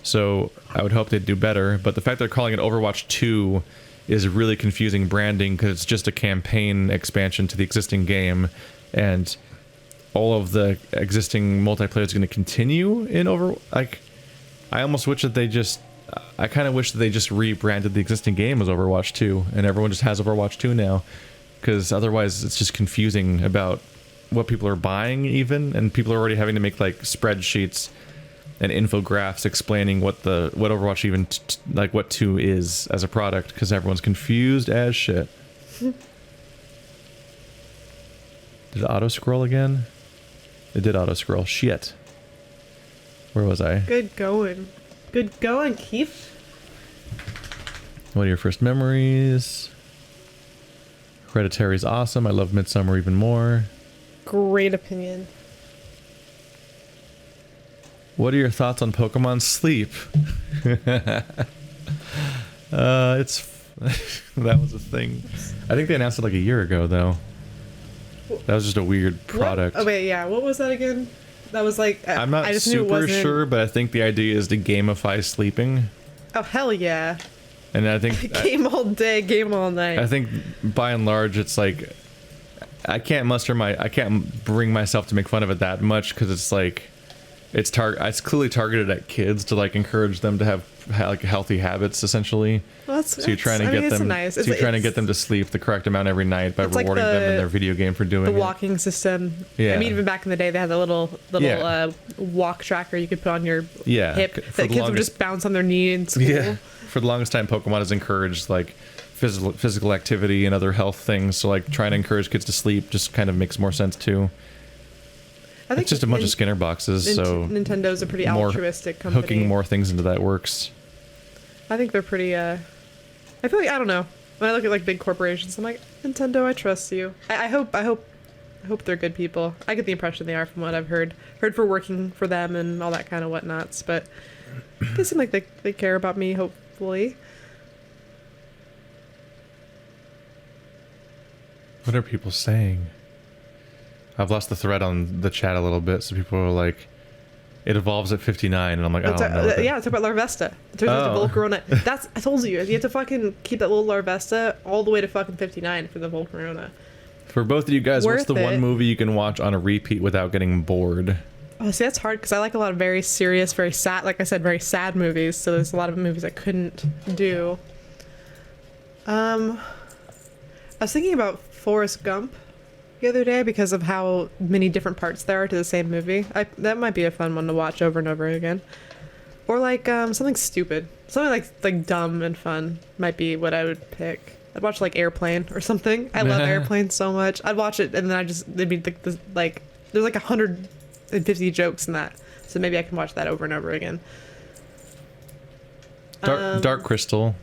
So I would hope they'd do better. But the fact they're calling it Overwatch 2 is really confusing branding, because it's just a campaign expansion to the existing game, and all of the existing multiplayer is going to continue in Like, I almost wish that they just... I kind of wish that they just rebranded the existing game as Overwatch 2, and everyone just has Overwatch 2 now, because otherwise it's just confusing about what people are buying even, and people are already having to make like spreadsheets and infographics explaining what Overwatch even like what 2 is as a product, because everyone's confused as shit. Did it auto scroll again? It did auto scroll. Shit. Where was I? Good going. Good going, Keith. What are your first memories? Hereditary's awesome. I love Midsummer even more. Great opinion. What are your thoughts on Pokemon Sleep? It's that was a thing. I think they announced it like a year ago, though. That was just a weird product. What? Oh wait, yeah. What was that again? That was like... I'm not super sure, but I think the idea is to gamify sleeping. Oh, hell yeah. And I think... Game all day, game all night. I think, by and large, it's like... I can't bring myself to make fun of it that much, because it's like... It's clearly targeted at kids to, like, encourage them to have like so you're trying to get them to get them to sleep the correct amount every night by rewarding them in their video game for doing the walking system. Yeah, I mean, even back in the day they had the little walk tracker you could put on your hip that kids would just bounce on their knee in school. Yeah, for the longest time Pokemon has encouraged like physical activity and other health things, so like trying to encourage kids to sleep just kind of makes more sense too. I think it's just a bunch of Skinner boxes, so Nintendo's a pretty altruistic company. Hooking more things into that works. I think they're pretty, I feel like, I don't know. When I look at like big corporations, I'm like, Nintendo, I trust you. I hope they're good people. I get the impression they are from what I've heard for working for them and all that kind of whatnots, but they seem like they care about me, hopefully. What are people saying? I've lost the thread on the chat a little bit, so people are like, it evolves at 59, and I'm like, I don't know. Yeah, it's about Larvesta. It turns into Volcarona. I told you have to fucking keep that little Larvesta all the way to fucking 59 for the Volcarona. For both of you guys, what's the one movie you can watch on a repeat without getting bored? Oh, see, that's hard, because I like a lot of very serious, very sad, like I said, very sad movies, so there's a lot of movies I couldn't do. I was thinking about Forrest Gump the other day because of how many different parts there are to the same movie. That might be a fun one to watch over and over again. Or like something stupid, something like dumb and fun might be what I would pick. I'd watch like Airplane or something. I love Airplane so much. I'd watch it and then it'd be like there's like 150 jokes in that, so maybe I can watch that over and over again. Dark Crystal.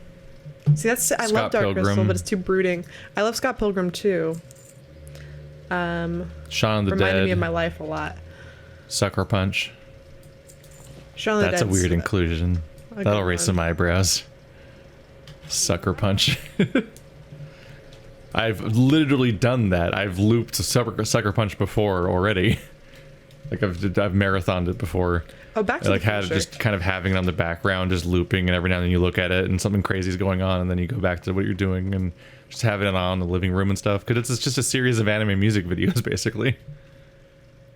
See, I love Dark Crystal, but it's too brooding. I love Scott Pilgrim too. Shaun of the Dead reminded me of my life a lot. Sucker Punch. Shaun of the Dead. That's a weird inclusion. That'll raise some eyebrows. Sucker Punch. I've literally done that. I've looped Sucker Punch before already. Like I've marathoned it before. Oh, back to like the future. Just kind of having it on the background, just looping, and every now and then you look at it and something crazy is going on, and then you go back to what you're doing and just having it on in the living room and stuff, because it's just a series of anime music videos, basically.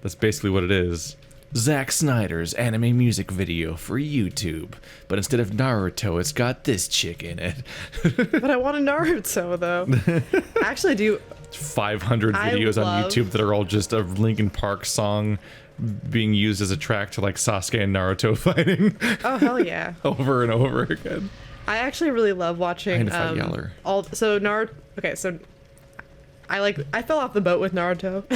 That's basically what it is. Zack Snyder's anime music video for YouTube, but instead of Naruto, it's got this chick in it. But I want a Naruto, though. I actually do. 500 videos on YouTube that are all just a Linkin Park song being used as a track to like Sasuke and Naruto fighting. Oh, hell yeah. Over and over again. I actually really love watching Yeller. Naruto. Okay, so I fell off the boat with Naruto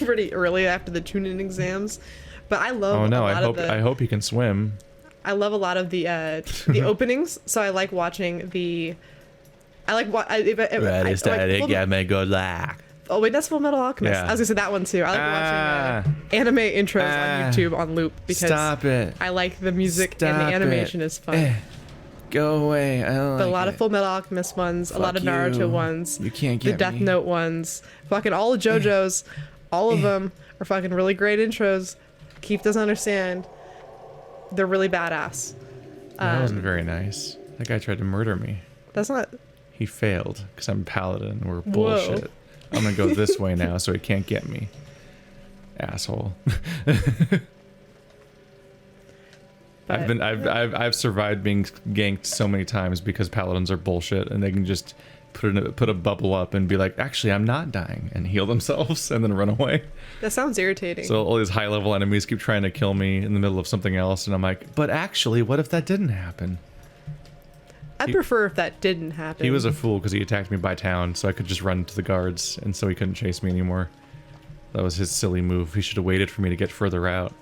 pretty early after the Chunin exams, but I love. Oh no! I hope he can swim. I love a lot of the openings, so I like watching the. I like what. Oh wait, that's Full Metal Alchemist. Yeah. I was gonna say that one too. I like watching anime intros on YouTube on loop because Stop it. I like the music and the animation is fun. Go away. I don't But a lot of Full Metal Alchemist ones, a lot of Naruto ones. You can't get the Death Note ones. Fucking all of JoJo's. All of them are fucking really great intros. Keith doesn't understand. They're really badass. That wasn't very nice. That guy tried to murder me. That's not... He failed because I'm Paladin. We're bullshit. Whoa. I'm gonna go this way now so he can't get me. Asshole. I've survived being ganked so many times because Paladins are bullshit and they can just put a bubble up and be like, actually I'm not dying, and heal themselves and then run away. That sounds irritating. So all these high level enemies keep trying to kill me in the middle of something else, and I'm like, but actually, what if that didn't happen? I'd prefer if that didn't happen. He was a fool because he attacked me by town, so I could just run to the guards, and so he couldn't chase me anymore. That was his silly move. He should have waited for me to get further out.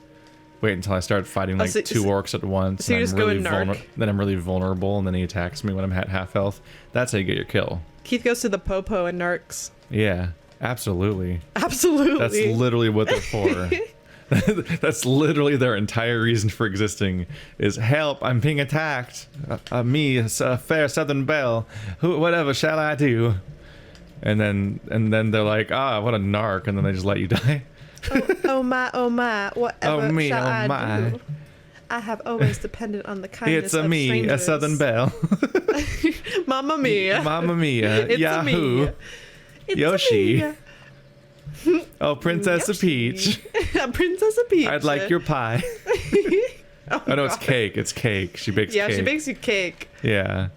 Wait until I start fighting like two orcs at once. So you just go in then I'm really vulnerable, and then he attacks me when I'm at half health. That's how you get your kill. Keith goes to the Popo and Narcs. Yeah, absolutely. Absolutely. That's literally what they're for. That's literally their entire reason for existing, is help, I'm being attacked. Me, a fair southern belle. Whatever shall I do? And then they're like, what a narc, and then they just let you die. oh my, whatever shall I do? I have always depended on the kindness of strangers. A southern belle. Mamma mia. Mamma mia. It's Yahoo. It's Yoshi. Oh, Princess Peach. Princess Peach. I'd like your pie. Oh no, it's cake. It's cake. She bakes cake. Yeah, she bakes you cake. Yeah.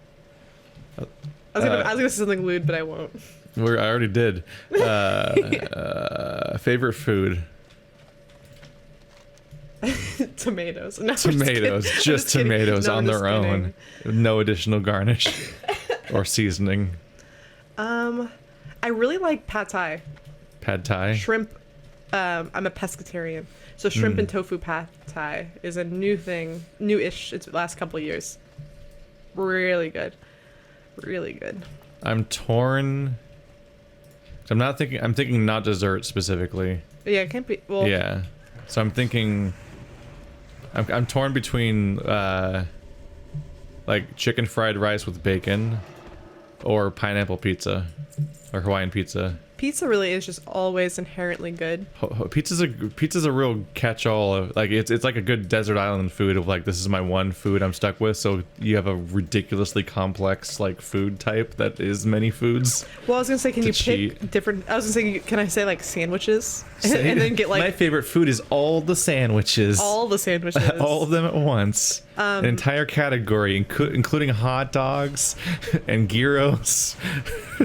I was gonna say something lewd, but I won't. I already did. Favorite food? Tomatoes. No, tomatoes. Just tomatoes on their own. No additional garnish or seasoning. I really like pad thai. Pad thai? Shrimp. I'm a pescatarian. So shrimp and tofu pad thai is a new thing. New-ish. It's the last couple of years. Really good. Really good. I'm torn. I'm thinking not dessert specifically. Yeah, it can't be. Well, yeah. So I'm thinking. I'm torn between like chicken fried rice with bacon, or pineapple pizza, or Hawaiian pizza. Pizza really is just always inherently good. Pizza's a real catch-all. Like it's like a good desert island food of like, this is my one food I'm stuck with. So you have a ridiculously complex like food type that is many foods. Well, I was gonna say, can you pick different? I was gonna say, can I say like sandwiches and then get like my favorite food is all the sandwiches. All the sandwiches. All of them at once. An entire category, including hot dogs and gyros.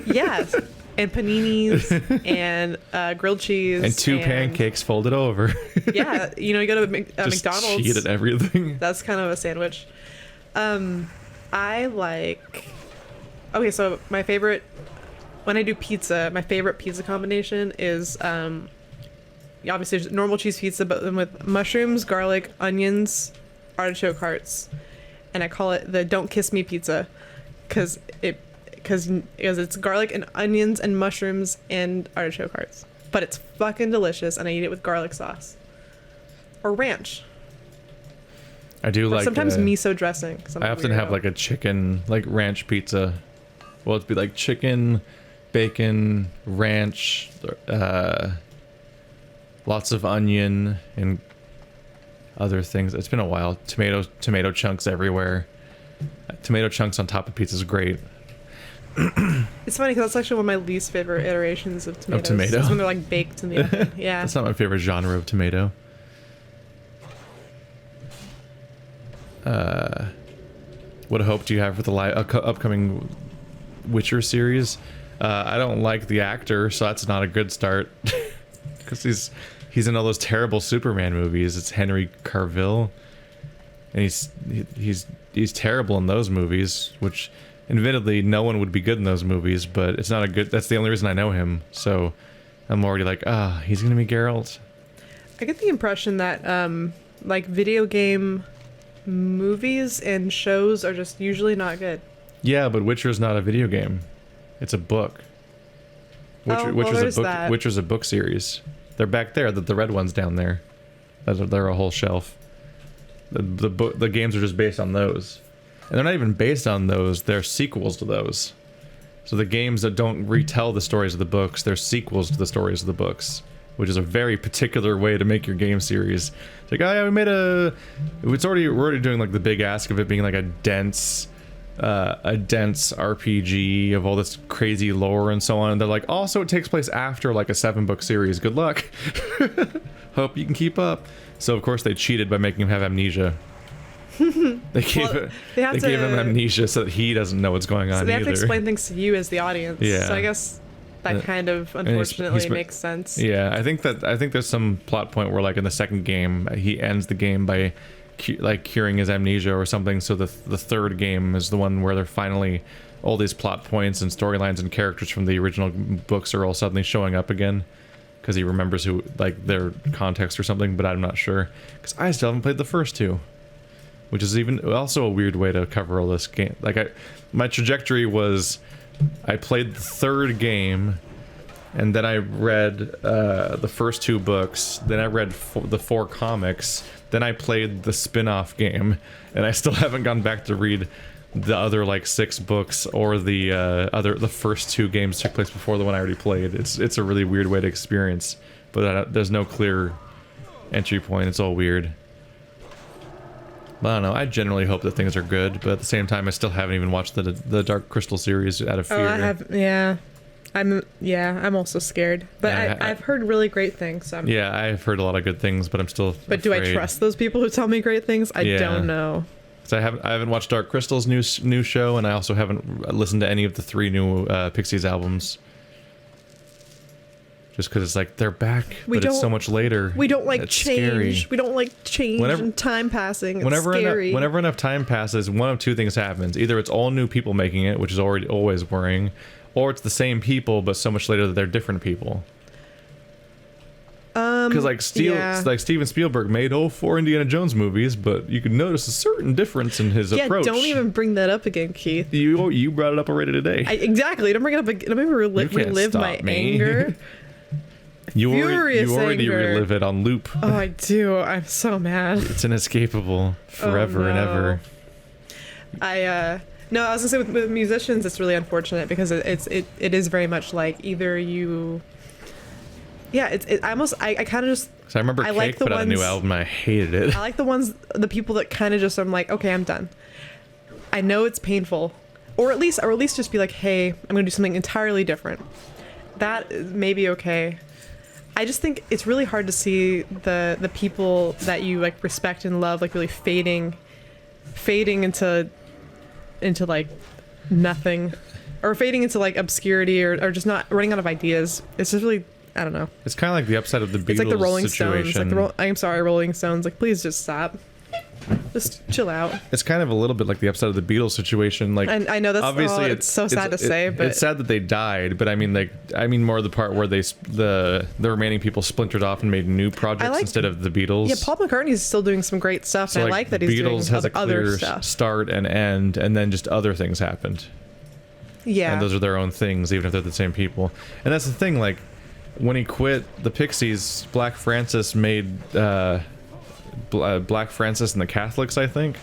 Yes. And paninis and grilled cheese and two pancakes folded over. Yeah, you go to McDonald's. Cheat at everything. That's kind of a sandwich. I like. Okay, so my favorite when I do pizza, my favorite pizza combination is obviously just normal cheese pizza, but then with mushrooms, garlic, onions, artichoke hearts, and I call it the "Don't Kiss Me" pizza because it's garlic and onions and mushrooms and artichoke hearts. But it's fucking delicious, and I eat it with garlic sauce. Or ranch. I do like sometimes miso dressing. I often have like a chicken, like ranch pizza. Well, it'd be like chicken, bacon, ranch, lots of onion and other things. It's been a while. Tomato chunks everywhere. Tomato chunks on top of pizza is great. It's funny because that's actually one of my least favorite iterations of tomatoes. Of tomato? It's when they're like baked in the oven. Yeah. That's not my favorite genre of tomato. What hope do you have for the upcoming Witcher series? I don't like the actor, so that's not a good start. Because he's in all those terrible Superman movies. It's Henry Cavill, and he's terrible in those movies, which admittedly no one would be good in those movies, but it's not a good. That's the only reason I know him. So I'm already like, he's gonna be Geralt. I get the impression that like video game movies and shows are just usually not good. Yeah, but Witcher's not a video game. It's a book. Witcher's a book series. They're back there, the red ones down there. They're a whole shelf. The games are just based on those. And they're not even based on those, they're sequels to those. So the games that don't retell the stories of the books, they're sequels to the stories of the books, which is a very particular way to make your game series. It's like, oh yeah, we're already doing like the big ask of it being like a dense RPG of all this crazy lore and so on. And they're like, also it takes place after like a 7-book series. Good luck. Hope you can keep up. So of course they cheated by making him have amnesia. They gave him amnesia so that he doesn't know what's going on. So they have either. to explain things to you as the audience. Yeah. So I guess that kind of unfortunately makes sense. Yeah, I think there's some plot point where like in the second game he ends the game by curing his amnesia or something. So the third game is the one where they're finally all these plot points and storylines and characters from the original books are all suddenly showing up again because he remembers who like their context or something. But I'm not sure because I still haven't played the first two. Which is even also a weird way to cover all this game. Like my trajectory was, I played the third game, and then I read the first 2 books. Then I read the 4 comics. Then I played the spin-off game, and I still haven't gone back to read the other like 6 books or the first 2 games took place before the one I already played. It's a really weird way to experience, but there's no clear entry point. It's all weird. I don't know. I generally hope that things are good, but at the same time, I still haven't even watched the Dark Crystal series out of fear. Oh, I have. Yeah, I'm also scared, but yeah, I've heard really great things. So yeah, I've heard a lot of good things, but I'm still. But afraid. Do I trust those people who tell me great things? I don't know. So I haven't watched Dark Crystal's new show, and I also haven't listened to any of the 3 new Pixies albums. Just because it's like they're back, but it's so much later. We don't like change. Scary. We don't like change and time passing. It's scary. Whenever enough time passes, one of 2 things happens. Either it's all new people making it, which is always worrying, or it's the same people, but so much later that they're different people. Because like Steven Spielberg made all 4 Indiana Jones movies, but you can notice a certain difference in his approach. Yeah, don't even bring that up again, Keith. You brought it up already today. Exactly. Don't bring it up again. Don't make me relive my anger. You already relive it on loop. Oh, I do. I'm so mad. It's inescapable forever and ever. No, I was gonna say with musicians, it's really unfortunate because it is very much like either you. Yeah, I kind of just. So I remember Cake put out a new album. I hated it. I like the people that kind of just I'm like, okay, I'm done. I know it's painful, or at least just be like, hey, I'm gonna do something entirely different. That may be okay. I just think it's really hard to see the people that you like respect and love like really fading into like nothing, or fading into like obscurity, or just not running out of ideas. It's just really, I don't know. It's kind of like the upside of the Beatles. It's like the Rolling situation. Stones. I'm sorry, Rolling Stones. Like, please just stop. Just chill out. It's kind of a little bit like the upside of the Beatles situation. Like, and I know that's obviously it's so sad to say, but it's sad that they died. But I mean more the part where the remaining people splintered off and made new projects instead of the Beatles. Yeah, Paul McCartney's still doing some great stuff, and I like that he's doing Beatles has a clear start and end, and then just other things happened. Yeah, and those are their own things, even if they're the same people. And that's the thing. Like, when he quit the Pixies, Black Francis made. Black Francis and the Catholics, I think.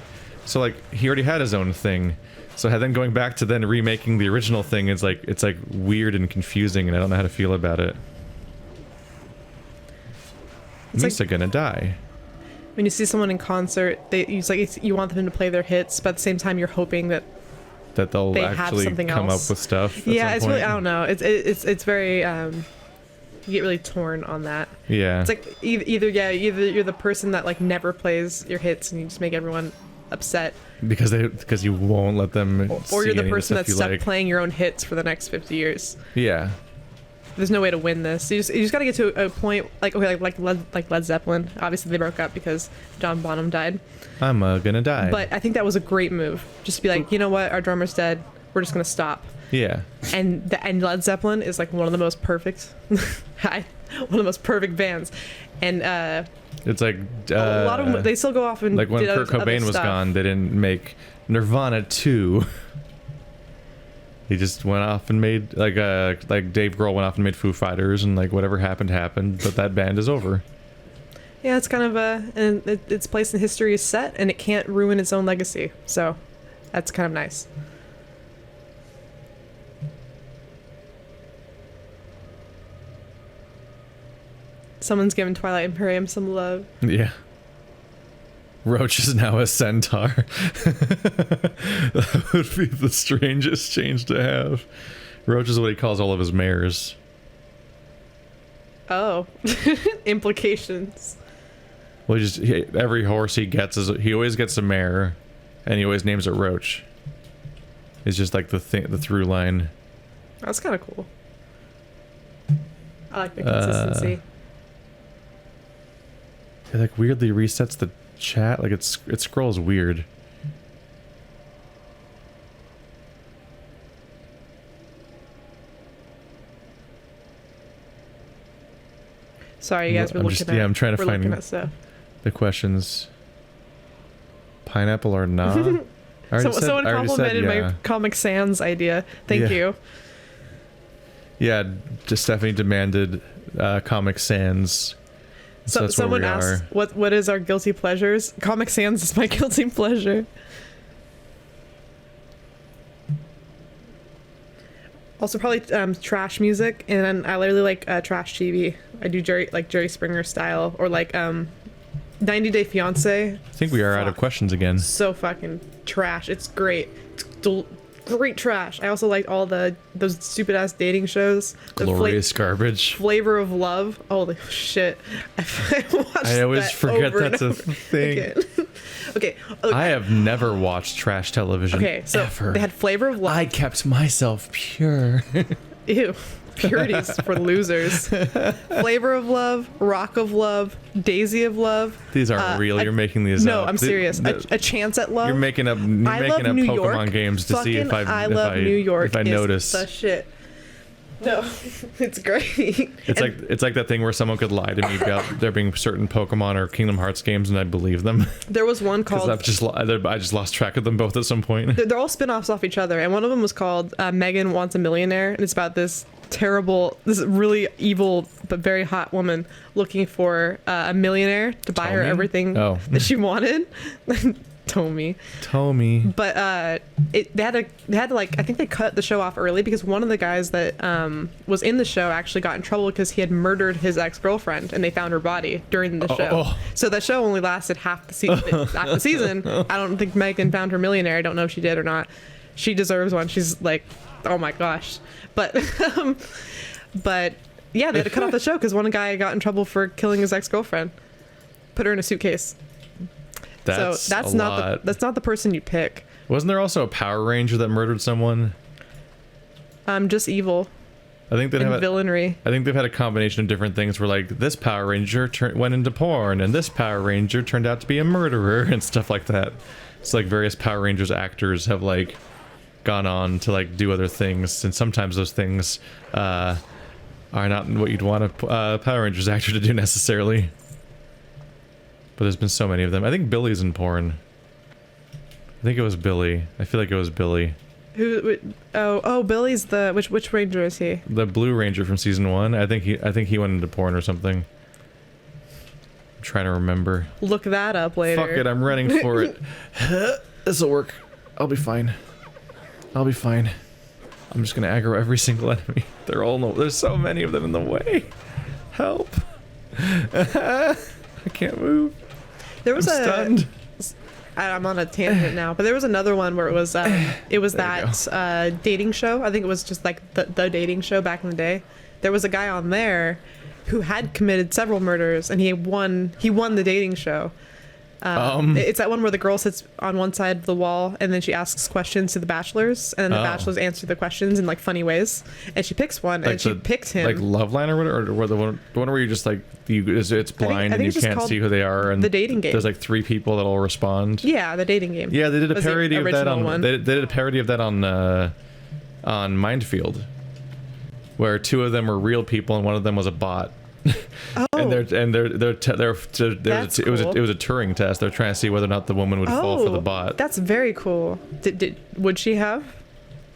So like he already had his own thing. So then going back to then remaking the original thing is like it's like weird and confusing, and I don't know how to feel about it. Misa gonna die. When you see someone in concert, you want them to play their hits, but at the same time you're hoping that they'll actually come up with stuff. Yeah, it's really, I don't know. It's very you get really torn on that. Yeah. It's like either you're the person that like never plays your hits and you just make everyone upset because you won't let them or you're the person that's stuck like. playing your own hits for the next 50 years. Yeah. There's no way to win this. You just got to get to a point like Led Zeppelin. Obviously they broke up because John Bonham died. I'm gonna die. But I think that was a great move. Just to be like, you know what, our drummer's dead. We're just gonna stop. Yeah. And Led Zeppelin is like one of the most perfect bands. And it's like a lot of them, they still go off and like when Kurt Cobain was gone, they didn't make Nirvana 2. He just went off and made like Dave Grohl went off and made Foo Fighters, and like whatever happened, but that band is over. Yeah, it's kind of and its place in history is set, and it can't ruin its own legacy. So That's kind of nice. Someone's giving Twilight Imperium some love. Yeah. Roach is now a centaur. That would be the strangest change to have. Roach is what he calls all of his mares. Oh. Implications. Well, every horse he gets he always gets a mare, and he always names it Roach. It's just like the through line. That's kind of cool. I like the consistency. It like weirdly resets the chat. Like it scrolls weird. Sorry, you guys were looking at. Yeah, I'm trying to find at stuff. The questions. Pineapple or not? Someone complimented my Comic Sans idea. Thank you. Yeah, just Stephanie demanded Comic Sans. So someone asked, what is our guilty pleasures? Comic Sans is my guilty pleasure. Also probably trash music, and I literally like trash TV. I do Jerry Springer style, or like 90 Day Fiance. I think we are out of questions again. So fucking trash. It's great. It's great trash. I also like all those stupid ass dating shows. Glorious garbage. Flavor of Love. Holy shit. I always forget that's a thing. Okay. I have never watched trash television. Okay, so ever. They had Flavor of Love. I kept myself pure. Ew. Purity's for losers. Flavor of Love, Rock of Love, Daisy of Love. These aren't real. You're making these up. No, I'm serious. A Chance at Love. You're making up Pokemon games to see if I notice. The shit. No, it's great. It's like that thing where someone could lie to me about there being certain Pokemon or Kingdom Hearts games, and I believe them. There was one called. I just lost track of them both at some point. They're all spin-offs off each other, and one of them was called Megan Wants a Millionaire, and it's about this really evil but very hot woman looking for a millionaire to buy her everything that she wanted. Tommy. But they had to like, I think they cut the show off early because one of the guys that was in the show actually got in trouble because he had murdered his ex-girlfriend, and they found her body during the show. So the show only lasted half the season. I don't think Megan found her millionaire. I don't know if she did or not. She deserves one. She's like, oh my gosh. But yeah, they had to cut off the show because one guy got in trouble for killing his ex-girlfriend. Put her in a suitcase. That's not the person you pick. Wasn't there also a Power Ranger that murdered someone? Just evil. I think they have villainry. I think they've had a combination of different things where like this Power Ranger went into porn, and this Power Ranger turned out to be a murderer and stuff like that. It's like various Power Rangers actors have like gone on to like do other things, and sometimes those things are not what you'd want a Power Rangers actor to do necessarily. But there's been so many of them. I think Billy's in porn. I think it was Billy. I feel like it was Billy. Billy's the which ranger is he? The Blue Ranger from season 1. I think he went into porn or something. I'm trying to remember. Look that up later. Fuck it, I'm running for it. This'll work. I'll be fine. I'm just gonna aggro every single enemy. There's so many of them in the way. Help. I can't move. I'm stunned. I'm on a tangent now, but there was another one where it was that dating show. I think it was just like the dating show back in the day. There was a guy on there who had committed several murders, and he won the dating show. It's that one where the girl sits on one side of the wall, and then she asks questions to the bachelors, and then the bachelors answer the questions in like funny ways, and she picks one, and she picked him. Like Loveline or whatever, or the one where you just like it's blind and you can't see who they are, and the dating game. There's like 3 people that'll respond. Yeah, the dating game. Yeah, they did a parody of that on. They did a parody of that on Mindfield, where 2 of them were real people and one of them was a bot. And it was a Turing test. They're trying to see whether or not the woman would fall for the bot. That's very cool. Would she have?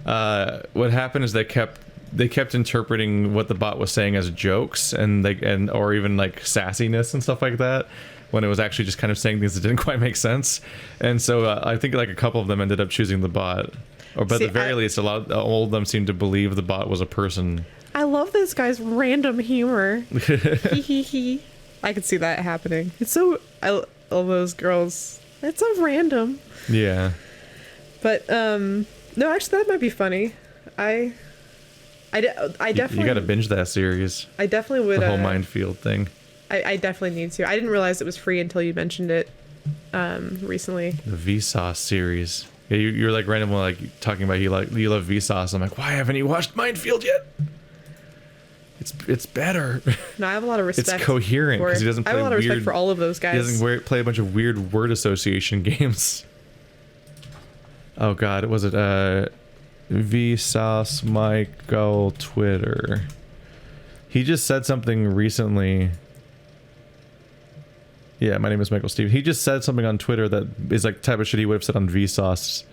What happened is they kept they kept interpreting what the bot was saying as jokes and or even like sassiness and stuff like that, when it was actually just kind of saying things that didn't quite make sense. And so I think like a couple of them ended up choosing the bot, but at the very least, all of them seemed to believe the bot was a person. I love this guy's random humor. Hee hee hee. I could see that happening. It's so, I love those girls. It's so random. Yeah. But no, actually that might be funny. I definitely... You gotta binge that series. I definitely would... The whole minefield thing. I definitely need to. I didn't realize it was free until you mentioned it recently. The Vsauce series. Yeah, you're like randomly like talking about you love Vsauce. I'm like, why haven't you watched Minefield yet? It's better. No, I have a lot of respect. It's coherent because he doesn't play I have a lot of respect for all of those guys. He doesn't play a bunch of weird word association games. Oh god, was it Vsauce Michael Twitter? He just said something recently. Yeah, my name is Michael Steve. He just said something on Twitter that is like type of shit he would have said on Vsauce.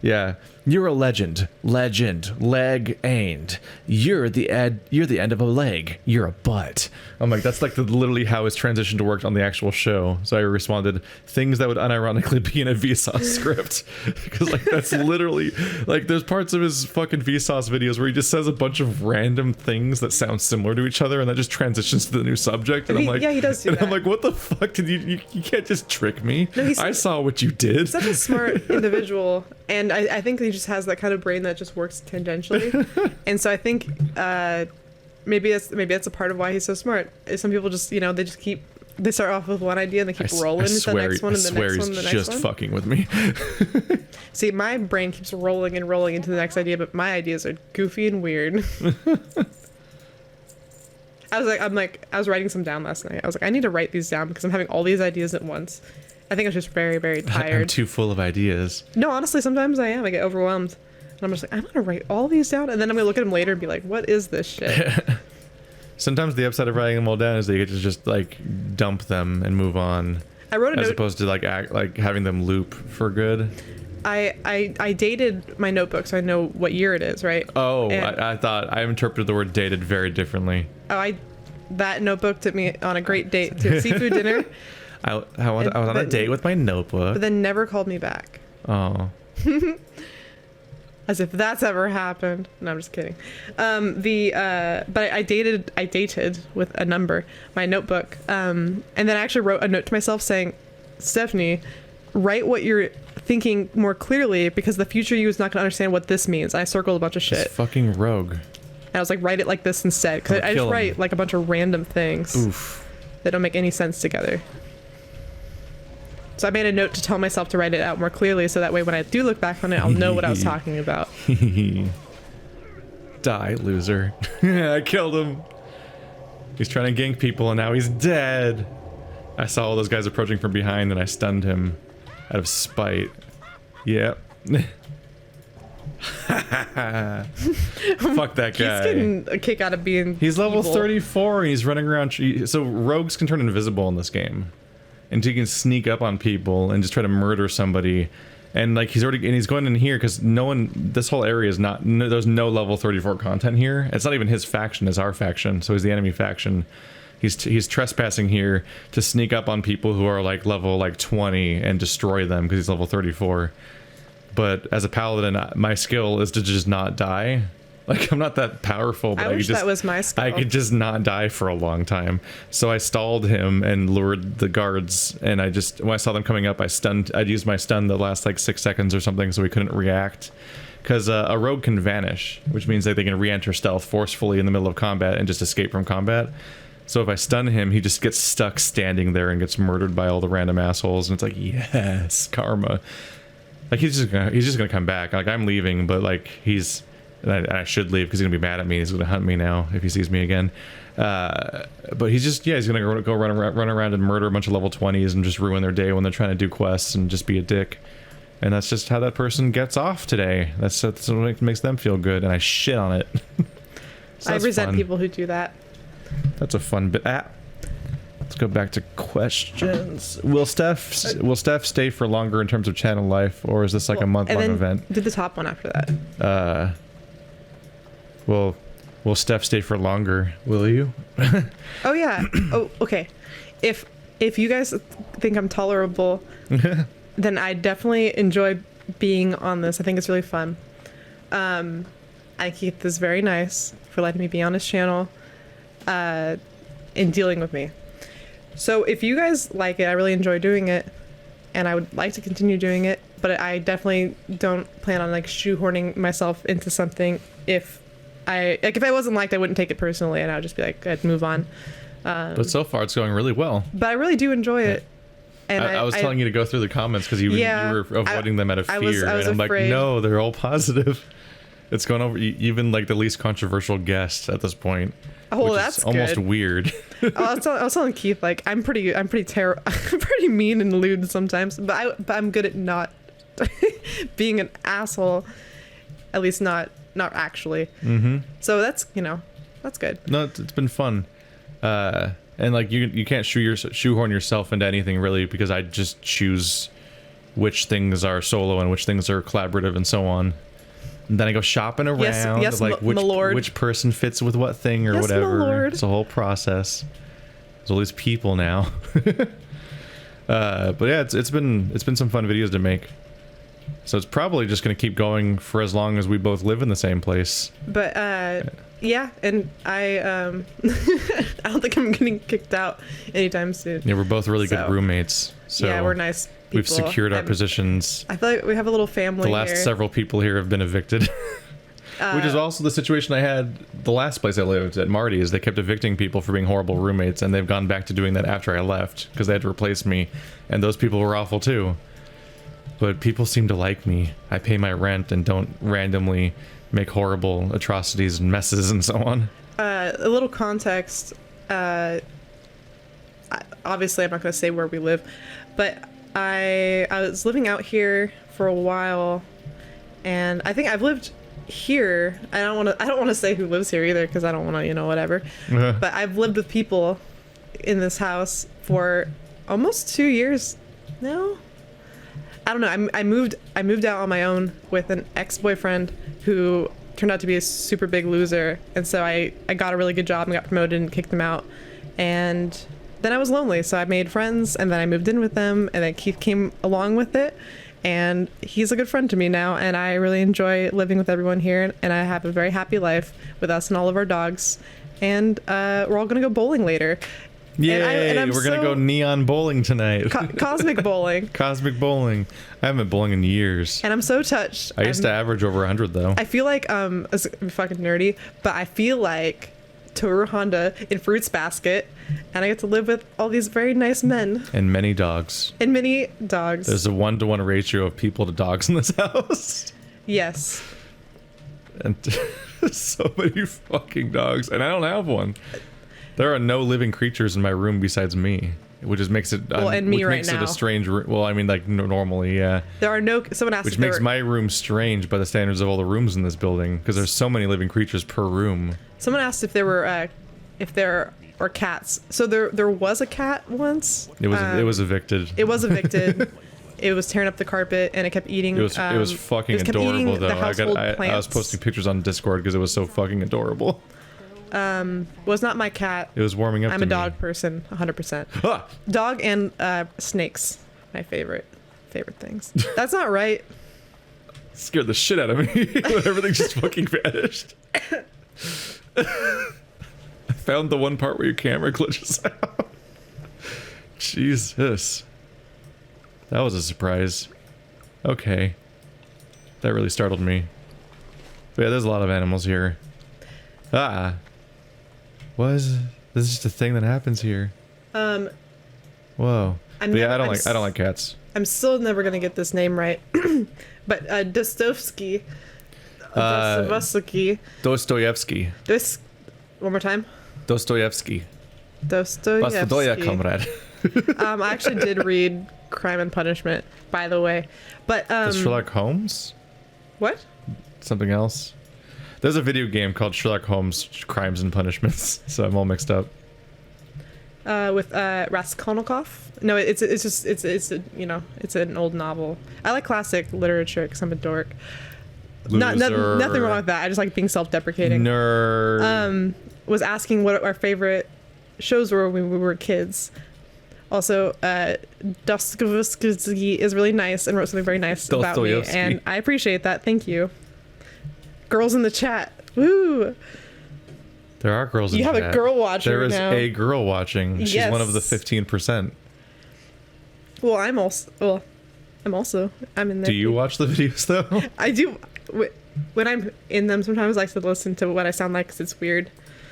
Yeah, you're a legend. Leg ain't. You're the end of a leg. You're a butt. I'm like, that's like literally how his transition to work on the actual show. So I responded, things that would unironically be in a Vsauce script. Because like that's literally like there's parts of his fucking Vsauce videos where he just says a bunch of random things that sound similar to each other, and that just transitions to the new subject. And I'm like, yeah, he does do that. I'm like, what the fuck did you can't just trick me. No, I saw what you did. He's such a smart individual, and I think he just has that kind of brain that just works tangentially. And so I think maybe that's a part of why he's so smart. Some people just, they start off with one idea and they keep rolling to the next one and the next one and the next one. Just fucking with me. See, my brain keeps rolling and rolling into the next idea, but my ideas are goofy and weird. I was writing some down last night. I was like, I need to write these down because I'm having all these ideas at once. I think I was just very, very tired. I'm too full of ideas. No, honestly, sometimes I am. I get overwhelmed. And I'm just like, I'm going to write all these down. And then I'm going to look at them later and be like, what is this shit? Sometimes the upside of writing them all down is that you get to just like dump them and move on. I wrote a note. As opposed to like having them loop for good. I dated my notebook so I know what year it is, right? Oh, I thought I interpreted the word dated very differently. Oh, that notebook took me on a great date to seafood dinner. I was on a date with my notebook. But then never called me back. Oh. As if that's ever happened. No, I'm just kidding. But I dated with a number, my notebook. And then I actually wrote a note to myself saying, Stephanie, write what you're thinking more clearly because the future you is not going to understand what this means. I circled a bunch of shit. This fucking rogue. And I was like, write it like this instead. Because I just write like a bunch of random things. Oof. That don't make any sense together. So I made a note to tell myself to write it out more clearly so that way when I do look back on it, I'll know what I was talking about. Die, loser. I killed him. He's trying to gank people and now he's dead. I saw all those guys approaching from behind and I stunned him out of spite. Yep. Fuck that guy. He's getting a kick out of being He's level evil. 34 and he's running around. So rogues can turn invisible in this game. And he can sneak up on people and just try to murder somebody. And like he's going in here because this whole area is there's no level 34 content here. It's not even his faction, it's our faction. So he's the enemy faction. He's trespassing here to sneak up on people who are like level like 20 and destroy them because he's level 34. But as a paladin, my skill is to just not die. Like, I'm not that powerful, but I wish that was my skill. I could just not die for a long time. So I stalled him and lured the guards, and when I saw them coming up, I'd used my stun the last, like, 6 seconds or something, so we couldn't react. Because a rogue can vanish, which means that they can re-enter stealth forcefully in the middle of combat and just escape from combat. So if I stun him, he just gets stuck standing there and gets murdered by all the random assholes, and it's like, yes, karma. Like, he's just gonna come back. Like, I'm leaving, but, like, and I should leave because he's gonna be mad at me. He's gonna hunt me now if he sees me again. But he's gonna go run around and murder a bunch of level 20s and just ruin their day when they're trying to do quests and just be a dick. And that's just how that person gets off today. That's what makes them feel good, and I shit on it. So I resent people who do that. That's a fun bit. Let's go back to questions. Will Steph stay for longer in terms of channel life, or is this like a month-long event? Did the top one after that. Well, Will Steph stay for longer? Will you? Oh yeah. Oh, okay. If you guys think I'm tolerable, then I definitely enjoy being on this. I think it's really fun. I keep this very nice for letting me be on his channel, in dealing with me. So if you guys like it, I really enjoy doing it, and I would like to continue doing it, but I definitely don't plan on like shoehorning myself into something. If I wasn't liked, I wouldn't take it personally, and I would just be like, I'd move on. But so far it's going really well. But I really do enjoy it. And I was telling you to go through the comments because you were avoiding them out of fear. I was and I'm afraid. like, no, they're all positive. It's going over even like the least controversial guest at this point. Oh, which that's is almost good. Weird. I was telling Keith, like, I'm pretty I'm pretty mean and lewd sometimes, but I'm good at not being an asshole. At least not actually. Mm-hmm. So that's that's good. No, it's been fun. And like you can't shoehorn yourself into anything really, because I just choose which things are solo and which things are collaborative and so on. And then I go shopping around, yes, like which person fits with what thing or yes, whatever. It's a whole process. There's all these people now. But yeah, it's been some fun videos to make. So it's probably just gonna keep going for as long as we both live in the same place. But yeah, and I I don't think I'm getting kicked out anytime soon. Yeah, we're both really good roommates. So yeah, we're nice people. We've secured our positions. I feel like we have a little family. The last several people here have been evicted. Which is also the situation I had the last place I lived at Marty's. They kept evicting people for being horrible roommates, and they've gone back to doing that after I left because they had to replace me, and those people were awful too. But people seem to like me. I pay my rent and don't randomly make horrible atrocities and messes and so on. A little context. Obviously, I'm not going to say where we live, but I was living out here for a while, and I think I've lived here. I don't want to say who lives here either, because I don't want to, whatever. But I've lived with people in this house for almost 2 years now. I don't know. I moved out on my own with an ex-boyfriend who turned out to be a super big loser, and so I got a really good job and got promoted and kicked him out. And then I was lonely, so I made friends, and then I moved in with them, and then Keith came along with it, and he's a good friend to me now, and I really enjoy living with everyone here, and I have a very happy life with us and all of our dogs, and we're all gonna go bowling later. Yay! We're gonna go neon bowling tonight. Cosmic bowling. Cosmic bowling. I haven't been bowling in years. And I'm so touched. I used to average over 100 though. I feel like it's fucking nerdy, but I feel like Toru Honda in Fruits Basket, and I get to live with all these very nice men. And many dogs. And many dogs. There's a 1-to-1 ratio of people to dogs in this house. Yes. And so many fucking dogs, and I don't have one. There are no living creatures in my room besides me, which just makes it and me right now. It a strange room. Well, I mean, like normally, yeah. There are no. Someone asked. Which makes my room strange by the standards of all the rooms in this building, because there's so many living creatures per room. Someone asked if there were cats. So there was a cat once. It was evicted. It was evicted. It was tearing up the carpet, and it kept eating. It was fucking adorable though. I was posting pictures on Discord because it was so fucking adorable. Was not my cat. It was warming up. I'm a dog person, 100%. Ah! Dog and snakes, my favorite things. That's not right. Scared the shit out of me when everything just fucking vanished. I found the one part where your camera glitches out. Jesus, that was a surprise. Okay, that really startled me. But yeah, there's a lot of animals here. This is just a thing that happens here. Whoa. I don't like cats. I'm still never gonna get this name right. But Dostoevsky. Dostoevsky. One more time. Dostoevsky. Comrade. I actually did read Crime and Punishment, by the way. But Sherlock Holmes? What? Something else? There's a video game called Sherlock Holmes Crimes and Punishments, so I'm all mixed up. With Raskolnikov? No, it's an old novel. I like classic literature because I'm a dork. Nothing wrong with that. I just like being self-deprecating. Nerd. Was asking what our favorite shows were when we were kids. Also, Dostoevsky is really nice and wrote something very nice about me, and I appreciate that. Thank you. Girls in the chat. Woo! There are girls in the chat. You have a girl watcher now. There is now. a girl watching. She's one of the 15%. Well, I'm in there. Do you watch the videos, though? I do. When I'm in them, sometimes I like to listen to what I sound like because it's weird.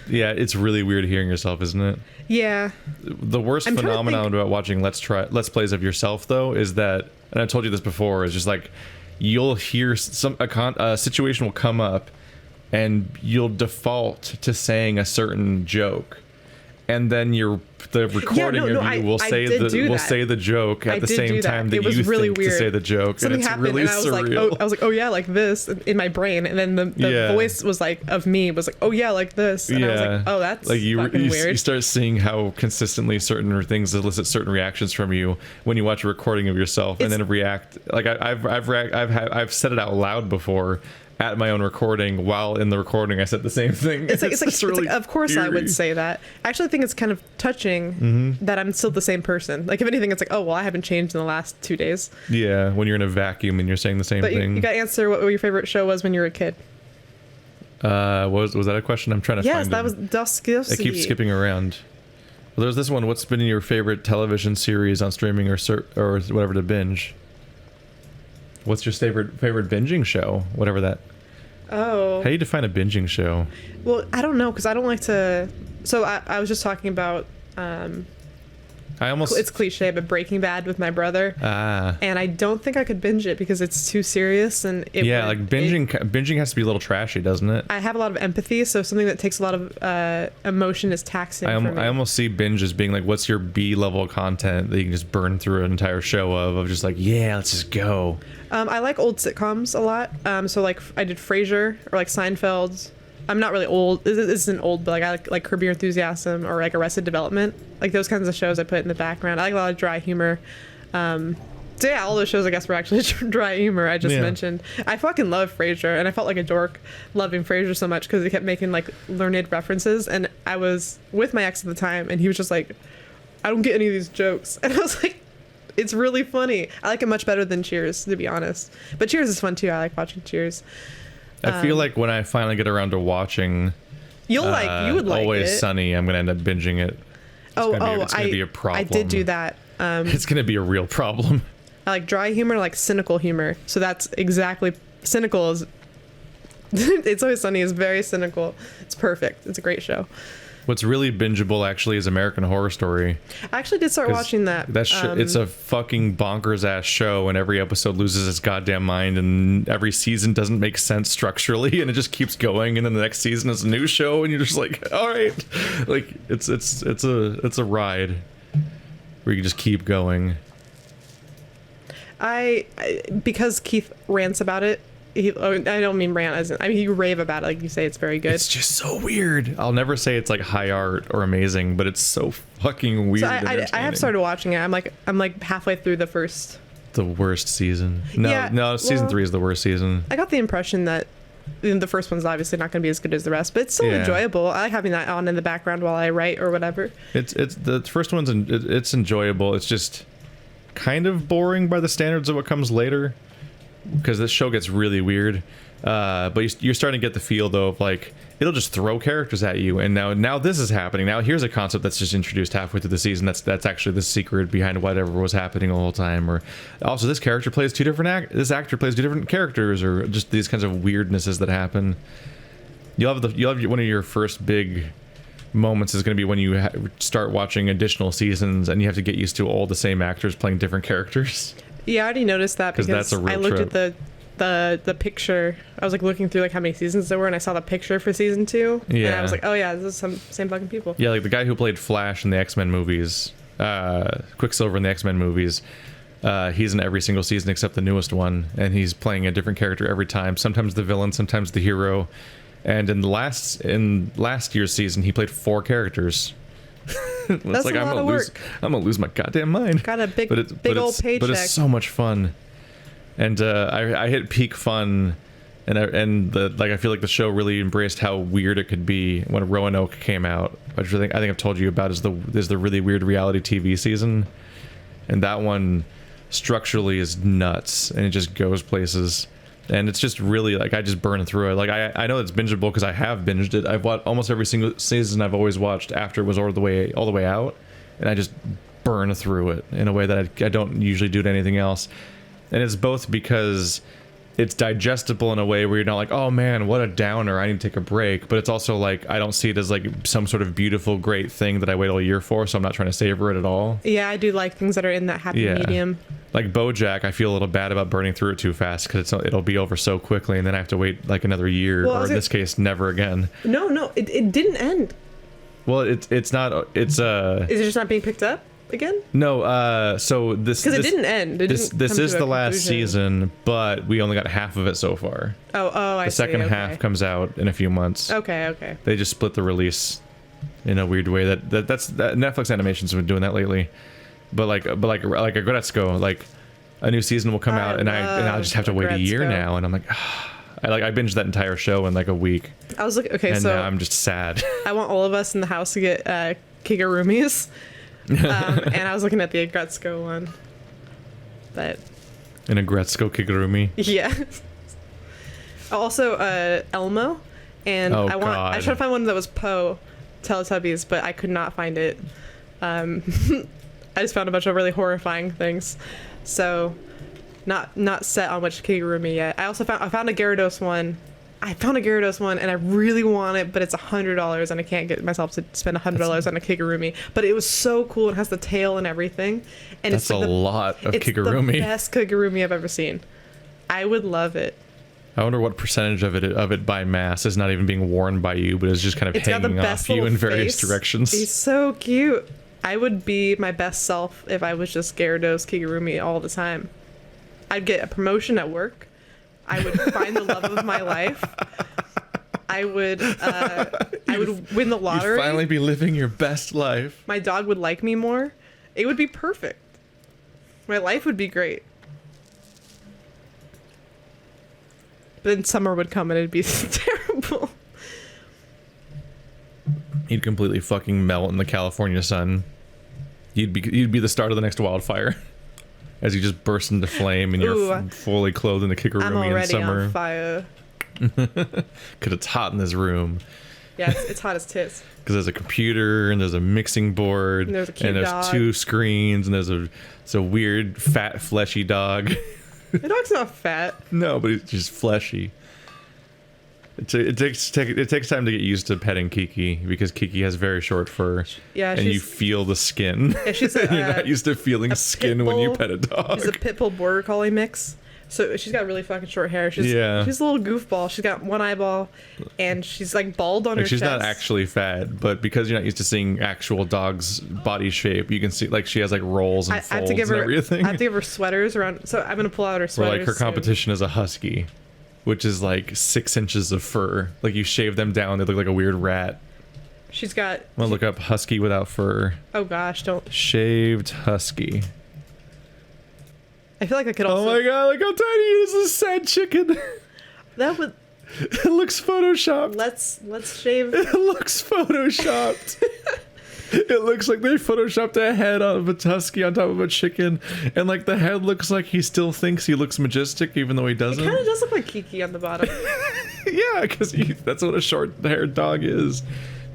Yeah, it's really weird hearing yourself, isn't it? Yeah. The worst phenomenon about watching Let's Plays of yourself, though, is that, and I told you this before, is just like, you'll hear a situation will come up, and you'll default to saying a certain joke, and then the recording of you will say the joke at the same time that you think to say the joke. Something and it's happened, really and I was surreal. like, oh yeah, like this in my brain, and then the voice was like of me was like, oh yeah, like this, and I was like, oh, that's like fucking weird. You start seeing how consistently certain things elicit certain reactions from you when you watch a recording of yourself and then react. Like I've said it out loud before. At my own recording, while in the recording I said the same thing. It's like of course eerie. I would say that. I actually think it's kind of touching that I'm still the same person. Like if anything, it's like, oh well, I haven't changed in the last 2 days. Yeah, when you're in a vacuum and you're saying the same thing. You got to answer what your favorite show was when you were a kid. Was that a question? I'm trying to find it. Yes, that was Dostoevsky. I keep skipping around. Well, there's this one. What's been your favorite television series on streaming or whatever to binge? What's your favorite binging show? Whatever that. Oh. How do you define a binging show? Well, I don't know, because I don't like to. So I was just talking about. It's cliche, but Breaking Bad with my brother. And I don't think I could binge it because it's too serious and binging has to be a little trashy, doesn't it? I have a lot of empathy, so something that takes a lot of emotion is taxing for me. I almost see binge as being like, what's your B-level content that you can just burn through an entire show of just like, yeah, let's just go. I like old sitcoms a lot. So like I did Frasier or like Seinfeld. I'm not really old. This isn't old, but like I like Curb Your Enthusiasm or like Arrested Development. Like those kinds of shows I put in the background. I like a lot of dry humor. So yeah, all those shows I guess were actually dry humor I just mentioned. I fucking love Frasier, and I felt like a dork loving Frasier so much because he kept making like learned references, and I was with my ex at the time, and he was just like, I don't get any of these jokes, and I was like, it's really funny. I like it much better than Cheers, to be honest. But Cheers is fun too. I like watching Cheers. I feel like when I finally get around to watching you would like Always Sunny, I'm going to end up binging it. It's going to be a problem. I did do that. It's going to be a real problem. I like dry humor, like cynical humor. So that's exactly, cynical is, It's Always Sunny is very cynical. It's perfect. It's a great show. What's really bingeable actually is American Horror Story. I actually did start watching that. It's a fucking bonkers ass show, and every episode loses its goddamn mind, and every season doesn't make sense structurally, and it just keeps going, and then the next season is a new show, and you're just like, all right, like it's a ride where you just keep going. Because Keith rants about it. I don't mean rant as in, I mean he rave about it, like you say. It's very good. It's just so weird. I'll never say it's like high art or amazing, but it's so fucking weird. So I have started watching it. I'm like halfway through the worst season. Season 3 is the worst season. I got the impression that the first one's obviously not going to be as good as the rest, but it's still enjoyable. I like having that on in the background while I write or whatever. It's the first one's it's enjoyable. It's just kind of boring by the standards of what comes later, because this show gets really weird, but you're starting to get the feel though of like it'll just throw characters at you, and now this is happening. Now here's a concept that's just introduced halfway through the season. That's actually the secret behind whatever was happening the whole time. Or also this character plays this actor plays two different characters, or just these kinds of weirdnesses that happen. You'll have one of your first big moments is going to be when you start watching additional seasons, and you have to get used to all the same actors playing different characters. Yeah, I already noticed that because that's a real I looked at the picture. I was like looking through like how many seasons there were, and I saw the picture for season 2. Yeah. And I was like, oh yeah, this is some same fucking people. Yeah, like the guy who played Flash in the X-Men movies, Quicksilver in the X-Men movies. He's in every single season except the newest one, and he's playing a different character every time. Sometimes the villain, sometimes the hero. And in last year's season, he played 4 characters. That's like, a lot of work. I'm gonna lose my goddamn mind. Got a big old paycheck. But it's so much fun, and I hit peak fun I feel like the show really embraced how weird it could be when Roanoke came out, which I think I've told you about is the really weird reality TV season, and that one structurally is nuts and it just goes places, and it's just really like I just burn through it. Like I know it's bingeable because I have binged it. I've watched almost every single season I've always watched after it was all the way out, and I just burn through it in a way that I don't usually do to anything else. And it's both because it's digestible in a way where you're not like, oh man, what a downer, I need to take a break. But it's also like, I don't see it as like some sort of beautiful, great thing that I wait all year for, so I'm not trying to savor it at all. Yeah, I do like things that are in that happy medium. Like BoJack, I feel a little bad about burning through it too fast because it'll be over so quickly, and then I have to wait like another year, or in this case, never again. No, it didn't end. Well, it's not. Is it just not being picked up again? No. So this because it didn't end. This is the last season, but we only got half of it so far. Oh, I see. The second half comes out in a few months. Okay. They just split the release in a weird way. That's Netflix Animation's been doing that lately. But like Agretzko, like a new season will come out, and I'll just have to wait a year now, and I'm like, I binged that entire show in like a week. I was like, okay, and so now I'm just sad. I want all of us in the house to get Kigurumis, and I was looking at the Agretzko one, but an Agretzko Kigurumi. Yeah. Also, Elmo, and I tried to find one that was Poe Teletubbies, but I could not find it. I just found a bunch of really horrifying things, so not set on which Kigurumi yet. I found a Gyarados one. And I really want it, but it's $100, and I can't get myself to spend $100 on a Kigurumi. But it was so cool. It has the tail and everything, and that's like a lot of Kigurumi. It's the best Kigurumi I've ever seen. I would love it. I wonder what percentage of it by mass is not even being worn by you, but is just kind of hanging off you in various directions. He's so cute. I would be my best self if I was just Gyarados Kigurumi all the time. I'd get a promotion at work. I would find the love of my life. I would win the lottery. You'd finally be living your best life. My dog would like me more. It would be perfect. My life would be great. But then summer would come and it'd be terrible. You'd completely fucking melt in the California sun. You'd be the start of the next wildfire. As you just burst into flame and you're fully clothed in the Kigurumi in summer. I'm already on fire. Because it's hot in this room. Yeah, it's hot as tits. Because there's a computer and there's a mixing board and there's a cute dog. 2 screens and there's a weird fat fleshy dog. The dog's not fat. No, but he's just fleshy. It takes time to get used to petting Kiki because Kiki has very short fur. Yeah, and you feel the skin. Yeah, she's you're not used to feeling skin when you pet a dog. She's a pit bull border collie mix. So she's got really fucking short hair. She's a little goofball. She's got one eyeball, and she's like bald on her chest. She's not actually fat, but because you're not used to seeing actual dog's body shape, you can see like she has like rolls and folds and everything. I have to give her sweaters around. So I'm gonna pull out her sweaters. Or like her competition is a husky, which is like 6 inches of fur. Like you shave them down, they look like a weird rat. She's got. I'm gonna look up husky without fur. Oh gosh, don't. Shaved husky. I feel like I could also. Oh my god, look how tiny it is! This sad chicken. That would. It looks photoshopped. Let's shave. It looks photoshopped. It looks like they photoshopped a head of a husky on top of a chicken, and like the head looks like he still thinks he looks majestic even though he doesn't. It kind of does look like Kiki on the bottom. Yeah, because that's what a short-haired dog is.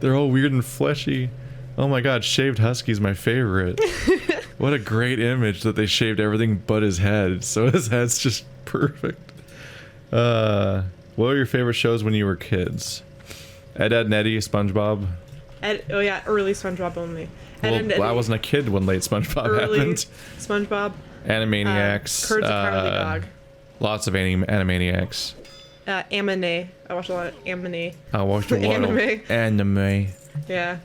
They're all weird and fleshy. Oh my god, shaved husky is my favorite. What a great image that they shaved everything but his head, so his head's just perfect. What were your favorite shows when you were kids? Ed, Edd n Eddy, SpongeBob? Oh yeah, early SpongeBob only. Well, I wasn't a kid when late SpongeBob happened. SpongeBob. Animaniacs. Courage the Cowardly Dog. Lots of Animaniacs. Amine. I watched a lot of Amine. I watched a lot of anime. Yeah.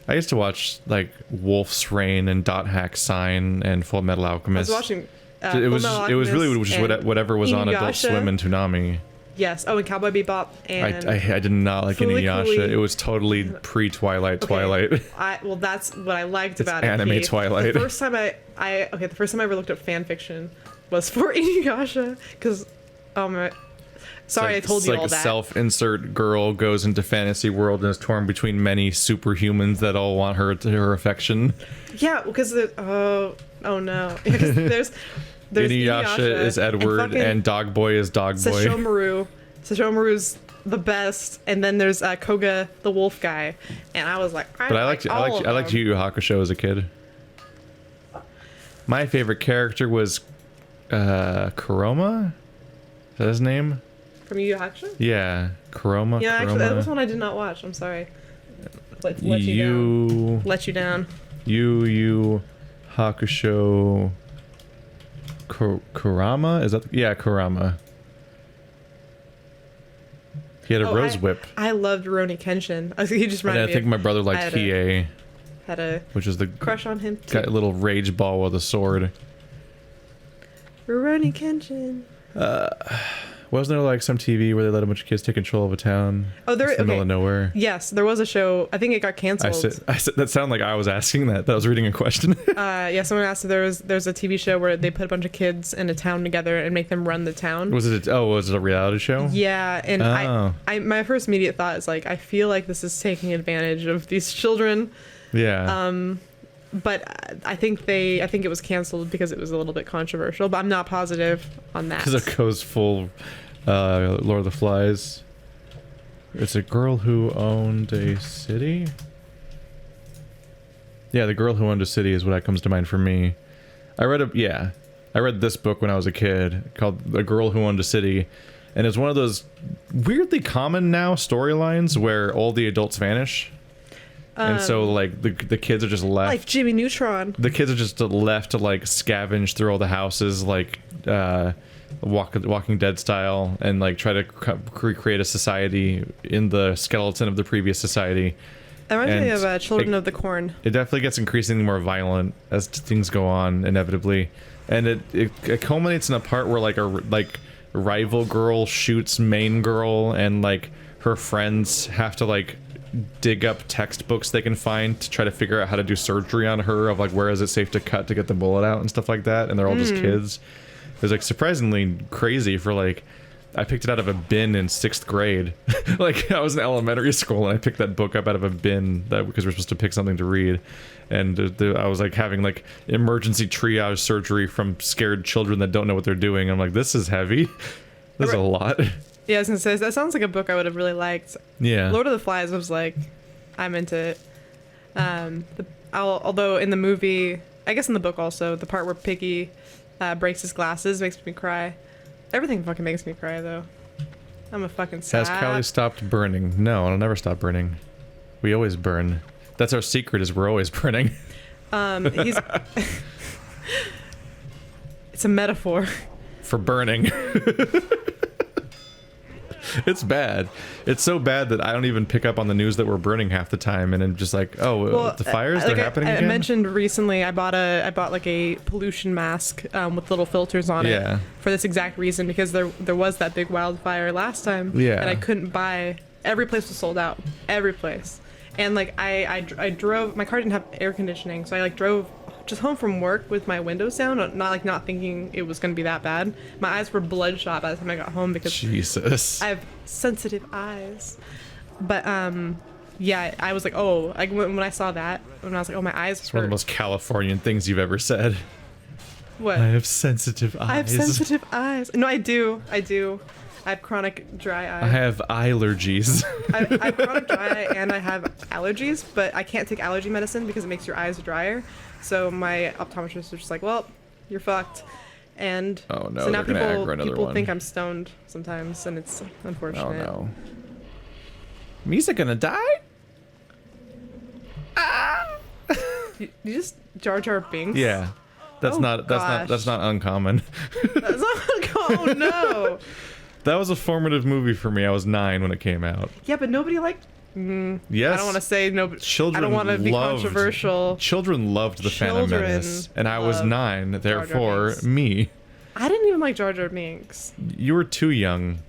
I used to watch like Wolf's Rain and Dot Hack Sign and Full Metal Alchemist. I was watching. It was really just whatever was on Adult Swim and Toonami. Yes. Oh, and Cowboy Bebop and. I did not like Inuyasha. It was totally pre-Twilight. Twilight. Well, that's what I liked about it. Anime Twilight. The first time the first time I ever looked up fan fiction was for Inuyasha because Oh my. Sorry, like, I told you all that. It's like a self-insert girl goes into fantasy world and is torn between many superhumans that all want her affection. Yeah, because oh no, there's Inuyasha is Edward and Dog Boy is Dog Boy. Sesshomaru's the best, and then there's Koga the wolf guy, and I was like, I liked Yu Yu Hakusho as a kid. My favorite character was Kuroma. Is that his name? From Yu Yu Hakusho? Yeah, Kuroma. Yeah, actually, that was one I did not watch. I'm sorry. Let you down. Yu Yu Hakusho. Kurama? Is that? Yeah, Kurama. He had a rose whip. I loved Rurouni Kenshin. He just reminded me. I think my brother liked Hiei. Had a which is the crush on him too. Got a little rage ball with a sword. Rurouni Kenshin. Wasn't there like some TV where they let a bunch of kids take control of a town? Oh, there in the middle of nowhere. Yes, there was a show. I think it got canceled. I said that sounded like I was asking that. I was reading a question. Yeah, someone asked if there's a TV show where they put a bunch of kids in a town together and make them run the town. Was it a reality show? Yeah, and I my first immediate thought is like, I feel like this is taking advantage of these children. Yeah. But I think it was canceled because it was a little bit controversial, but I'm not positive on that. Because it goes full Lord of the Flies. It's a girl who owned a city? Yeah, the girl who owned a city is what comes to mind for me. I read this book when I was a kid called The Girl Who Owned a City, and it's one of those weirdly common now storylines where all the adults vanish. And so, like, the kids are just left. Like Jimmy Neutron. The kids are just left to, like, scavenge through all the houses, like, Walking Dead style, and, like, try to recreate a society in the skeleton of the previous society. That reminds me of Children of the Corn. It definitely gets increasingly more violent as things go on, inevitably. And it culminates in a part where, like, a rival girl shoots main girl, and, like, her friends have to, like, dig up textbooks they can find to try to figure out how to do surgery on her, of like where is it safe to cut to get the bullet out and stuff like that, and they're all just kids. It was like surprisingly crazy for like, I picked it out of a bin in 6th grade. Like I was in elementary school and I picked that book up out of a bin because we're supposed to pick something to read, and I was like having like emergency triage surgery from scared children that don't know what they're doing. I'm like, this is heavy. This is a lot. Yeah, I was gonna say, that sounds like a book I would have really liked. Yeah. Lord of the Flies was like, I'm into it. Although in the movie, I guess in the book also, the part where Piggy breaks his glasses makes me cry. Everything fucking makes me cry, though. I'm a fucking sap. Has Callie stopped burning? No, it'll never stop burning. We always burn. That's our secret, is we're always burning. It's a metaphor. For burning. It's bad. It's so bad that I don't even pick up on the news that we're burning half the time, and I'm just like, the fires, they're happening again? I mentioned recently I bought like a pollution mask with little filters on it for this exact reason, because there was that big wildfire last time, and I couldn't buy. Every place was sold out. Every place. And like I drove, my car didn't have air conditioning, so I like drove just home from work with my windows down, not thinking it was gonna be that bad. My eyes were bloodshot by the time I got home because Jesus, I have sensitive eyes. But yeah, I was like, oh, like when I saw that, when I was like, oh, my eyes. It's one of the most Californian things you've ever said. What? I have sensitive eyes. I have sensitive eyes. No, I do. I have chronic dry eye. I have allergies. I have chronic dry eye and I have allergies, but I can't take allergy medicine because it makes your eyes drier. So my optometrist was just like, well, you're fucked. And oh no, so now people one. think I'm stoned sometimes, and it's unfortunate. Oh no. Misa gonna die? Ah! you just Jar Jar Binks? Yeah. That's not uncommon. That's not uncommon. Oh no. That was a formative movie for me. I was 9 when it came out. Yeah, but nobody liked. Yes. I don't want to say no. Children I don't want to be controversial. Children loved the Phantom Menace, and I was 9. Therefore, me. I didn't even like Jar Jar Binks. You were too young.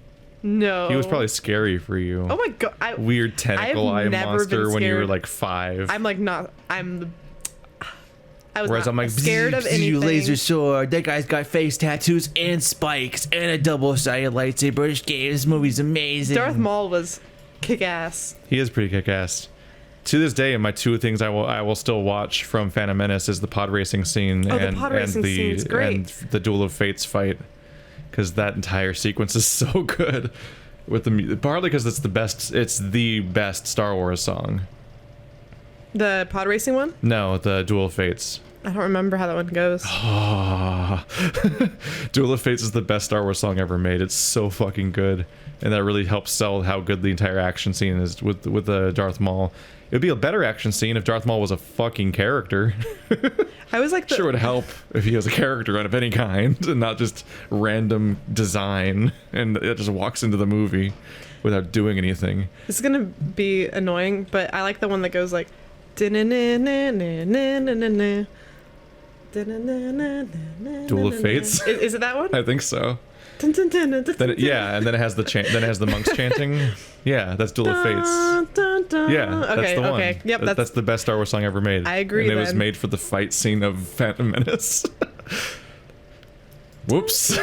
No. He was probably scary for you. Oh my god. Weird tentacle eye monster when you were like 5. I'm like not. I'm I was Whereas not I'm like, scared of anything. laser sword. That guy's got face tattoos and spikes and a double-sided lightsaber. This movie's amazing. Darth Maul was kick-ass. He is pretty kick-ass. To this day, my two things I will still watch from Phantom Menace is the pod racing scene and the Duel of Fates fight, because that entire sequence is so good. With the partly because it's the best Star Wars song. The pod racing one? No, the Duel of Fates. I don't remember how that one goes. Duel of Fates is the best Star Wars song ever made. It's so fucking good, and that really helps sell how good the entire action scene is with the Darth Maul. It would be a better action scene if Darth Maul was a fucking character. I was like, sure would help if he was a character of any kind and not just random design and it just walks into the movie without doing anything. This is gonna be annoying, but I like the one that goes like. Duel of Fates? Is it that one? I think so. And then it has the monks chanting. Yeah, that's Duel of Fates. Yeah, that's the one. Okay. Yep, that's the best Star Wars song ever made. I agree. And it was made for the fight scene of Phantom Menace. Whoops.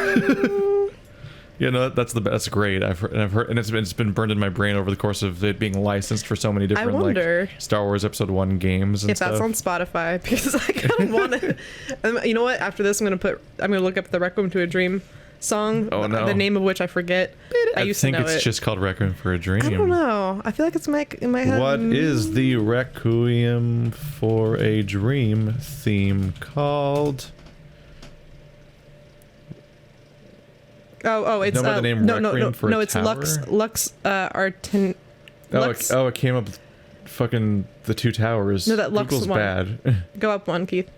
Yeah, no, that's great. I've heard, and it's been burned in my brain over the course of it being licensed for so many different like Star Wars Episode 1 games and stuff. If that's on Spotify, because I kind of want to. You know what? After this, I'm gonna look up the Requiem to a Dream song. Oh no. The name of which I forget. I think it's just called Requiem for a Dream. I don't know. I feel like it's in my head. What is the Requiem for a Dream theme called? Oh, it's the name no, it's Lux Aeterna. It came up fucking the two towers. No, that Lux Google's one. Bad. Go up one, Keith.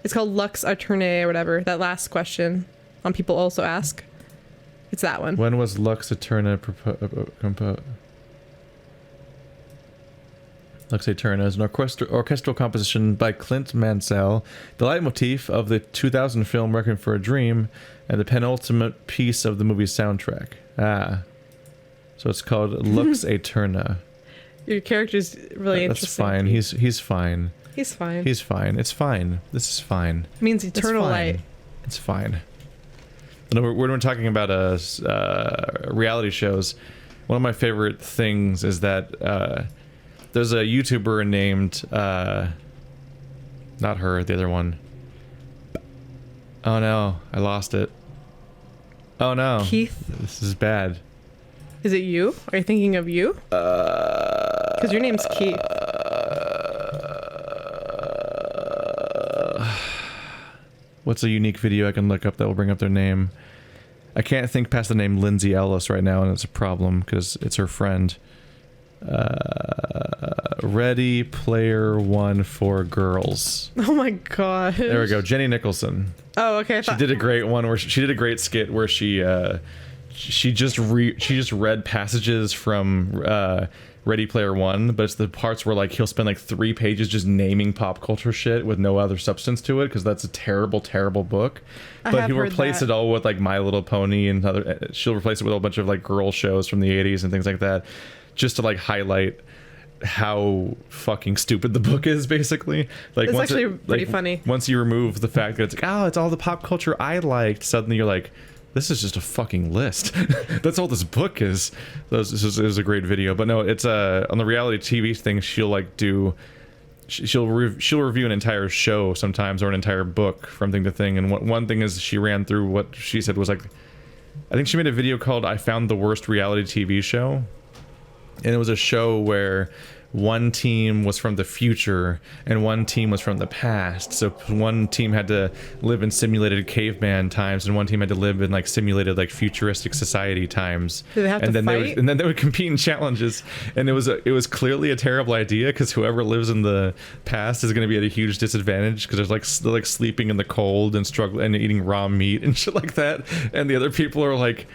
It's called Lux Aeterna or whatever. That last question on People Also Ask. It's that one. When was Lux Aeterna Lux Aeterna is an orchestral composition by Clint Mansell, the leitmotif of the 2000 film Requiem for a Dream, and the penultimate piece of the movie's soundtrack. So it's called Lux Aeterna. Your character's really interesting. That's fine. He's fine. He's fine. He's fine. It's fine. This is fine. It means eternal light. It's fine. When we're talking about reality shows, one of my favorite things is that there's a YouTuber named not her, the other one. Oh no, I lost it. Oh no, Keith, this is bad. Is it you? Are you thinking of you? Because your name's Keith. What's a unique video I can look up that will bring up their name? I can't think past the name Lindsay Ellis right now, and it's a problem because it's her friend. Ready Player One for Girls. Oh my god. There we go. Jenny Nicholson. Oh, okay. She did a great one where she did a great skit where she just read passages from Ready Player One, but it's the parts where like he'll spend like 3 pages just naming pop culture shit with no other substance to it because that's a terrible book. But he'll replace it all with like My Little Pony and other. She'll replace it with a bunch of like girl shows from the 80s and things like that, just to like highlight how fucking stupid the book is, basically. Like it's actually pretty funny. Once you remove the fact that it's like, oh, it's all the pop culture I liked, suddenly you're like, this is just a fucking list. That's all this book is. This is a great video. But no, it's on the reality TV thing, she'll like do, she'll review an entire show sometimes or an entire book from thing to thing. And one thing is she ran through what she said was like, I think she made a video called I Found the Worst Reality TV Show. And it was a show where one team was from the future and one team was from the past. So one team had to live in simulated caveman times and one team had to live in like simulated like futuristic society times. Did they have to fight? And then they would compete in challenges. And it was clearly a terrible idea because whoever lives in the past is going to be at a huge disadvantage because they're like sleeping in the cold and struggling and eating raw meat and shit like that. And the other people are like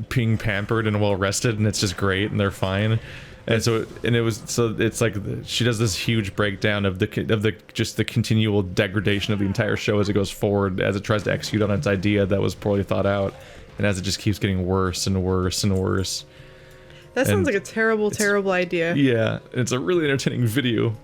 being pampered and well rested and it's just great and they're fine. And it's like she does this huge breakdown of the just the continual degradation of the entire show as it goes forward, as it tries to execute on its idea that was poorly thought out, and as it just keeps getting worse and worse and worse. That sounds like a terrible idea. Yeah, it's a really entertaining video.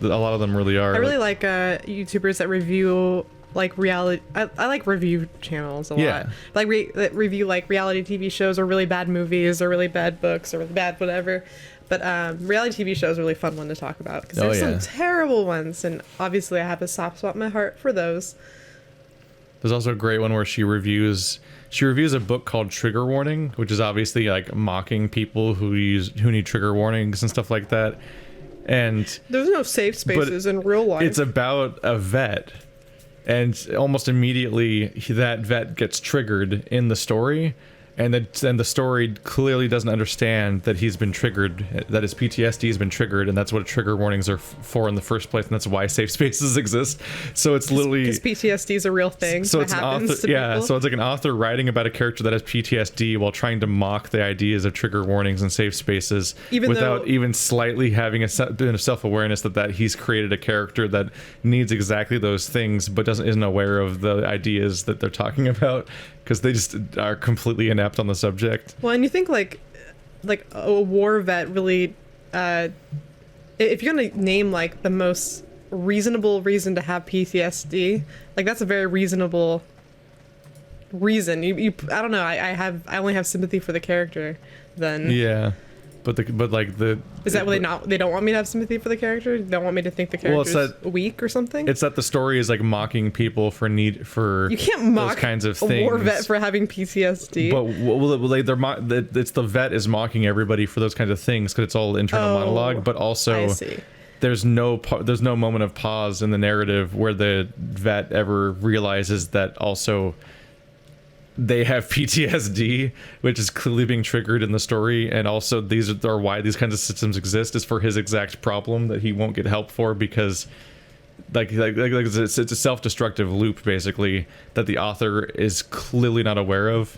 A lot of them really are. I really like YouTubers that review like reality. I like review channels a lot. Like that review like reality TV shows or really bad movies or really bad books or really bad whatever. But reality TV shows are a really fun one to talk about because there's some terrible ones, and obviously I have a soft spot in my heart for those. There's also a great one where she reviews a book called Trigger Warning, which is obviously like mocking people who need trigger warnings and stuff like that. And there's no safe spaces in real life. It's about a vet, and almost immediately that vet gets triggered in the story. And the story clearly doesn't understand that he's been triggered, that his PTSD has been triggered, and that's what trigger warnings are for in the first place, and that's why safe spaces exist. So it's literally... Because PTSD is a real thing. So it's an author, so it's like an author writing about a character that has PTSD while trying to mock the ideas of trigger warnings and safe spaces, without even slightly having a self-awareness that he's created a character that needs exactly those things, but isn't aware of the ideas that they're talking about. Because they just are completely inept on the subject. Well, and you think like a war vet really, if you're gonna name like the most reasonable reason to have PTSD, like that's a very reasonable reason. I don't know. I only have sympathy for the character. Then yeah. But is that why they don't want me to have sympathy for the character? They don't want me to think the character's weak or something? It's that the story is like mocking people for you can't mock those kinds of a things. war vet for having PTSD. But it's the vet is mocking everybody for those kinds of things because it's all internal monologue. But also, there's no moment of pause in the narrative where the vet ever realizes that also they have PTSD, which is clearly being triggered in the story, and also these are why these kinds of systems exist, is for his exact problem that he won't get help for because it's a self-destructive loop basically that the author is clearly not aware of.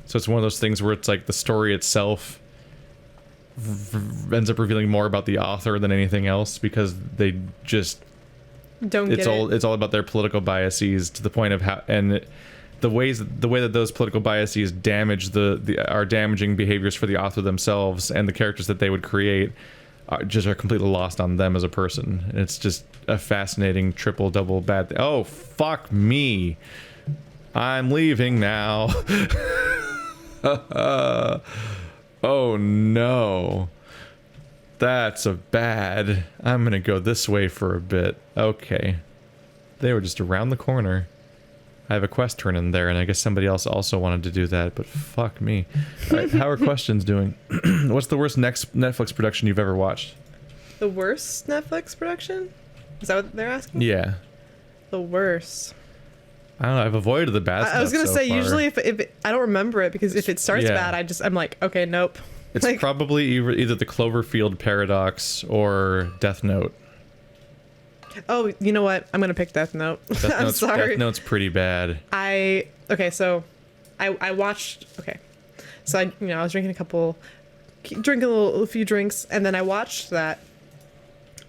So it's one of those things where it's like the story itself ends up revealing more about the author than anything else because they just don't get it. It's all about their political biases to the point of how the way that those political biases damage are damaging behaviors for the author themselves and the characters that they would create are completely lost on them as a person. It's just a fascinating triple double bad thing. Oh fuck me, I'm leaving now. Oh no, that's a bad. I'm gonna go this way for a bit. Okay, they were just around the corner. I have a quest turn in there, and I guess somebody else also wanted to do that, but fuck me. All right, how are questions doing? What's the worst Netflix production you've ever watched? The worst Netflix production? Is that what they're asking? Yeah. The worst. I don't know. I've avoided the bad stuff. I was gonna say far. Usually if I don't remember it because if it starts bad, I'm like, okay, nope. It's like, probably either the Cloverfield Paradox or Death Note. Oh, you know what? I'm gonna pick Death Note. I'm sorry. Death Note's pretty bad. So I watched. Okay, so I was drinking a few drinks, and then I watched that,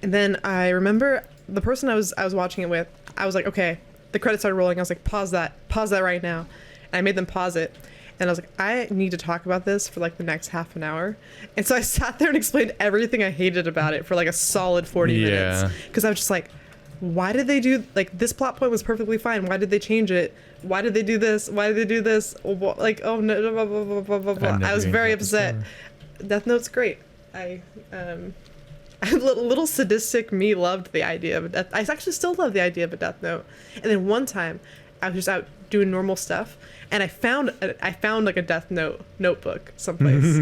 and then I remember the person I was watching it with. I was like, okay, the credits started rolling. I was like, pause that right now, and I made them pause it. And I was like, I need to talk about this for like the next half an hour. And so I sat there and explained everything I hated about it for like a solid 40 minutes. Because I was just like, why did they do, like, this plot point was perfectly fine. Why did they change it? Why did they do this? Why did they do this? Like, oh no, blah, blah, blah, blah, blah, blah. I was very upset. Death Note's great. A little sadistic me loved the idea of a Death. I actually still love the idea of a Death Note. And then one time, I was just out doing normal stuff, and I found like a Death Note notebook someplace,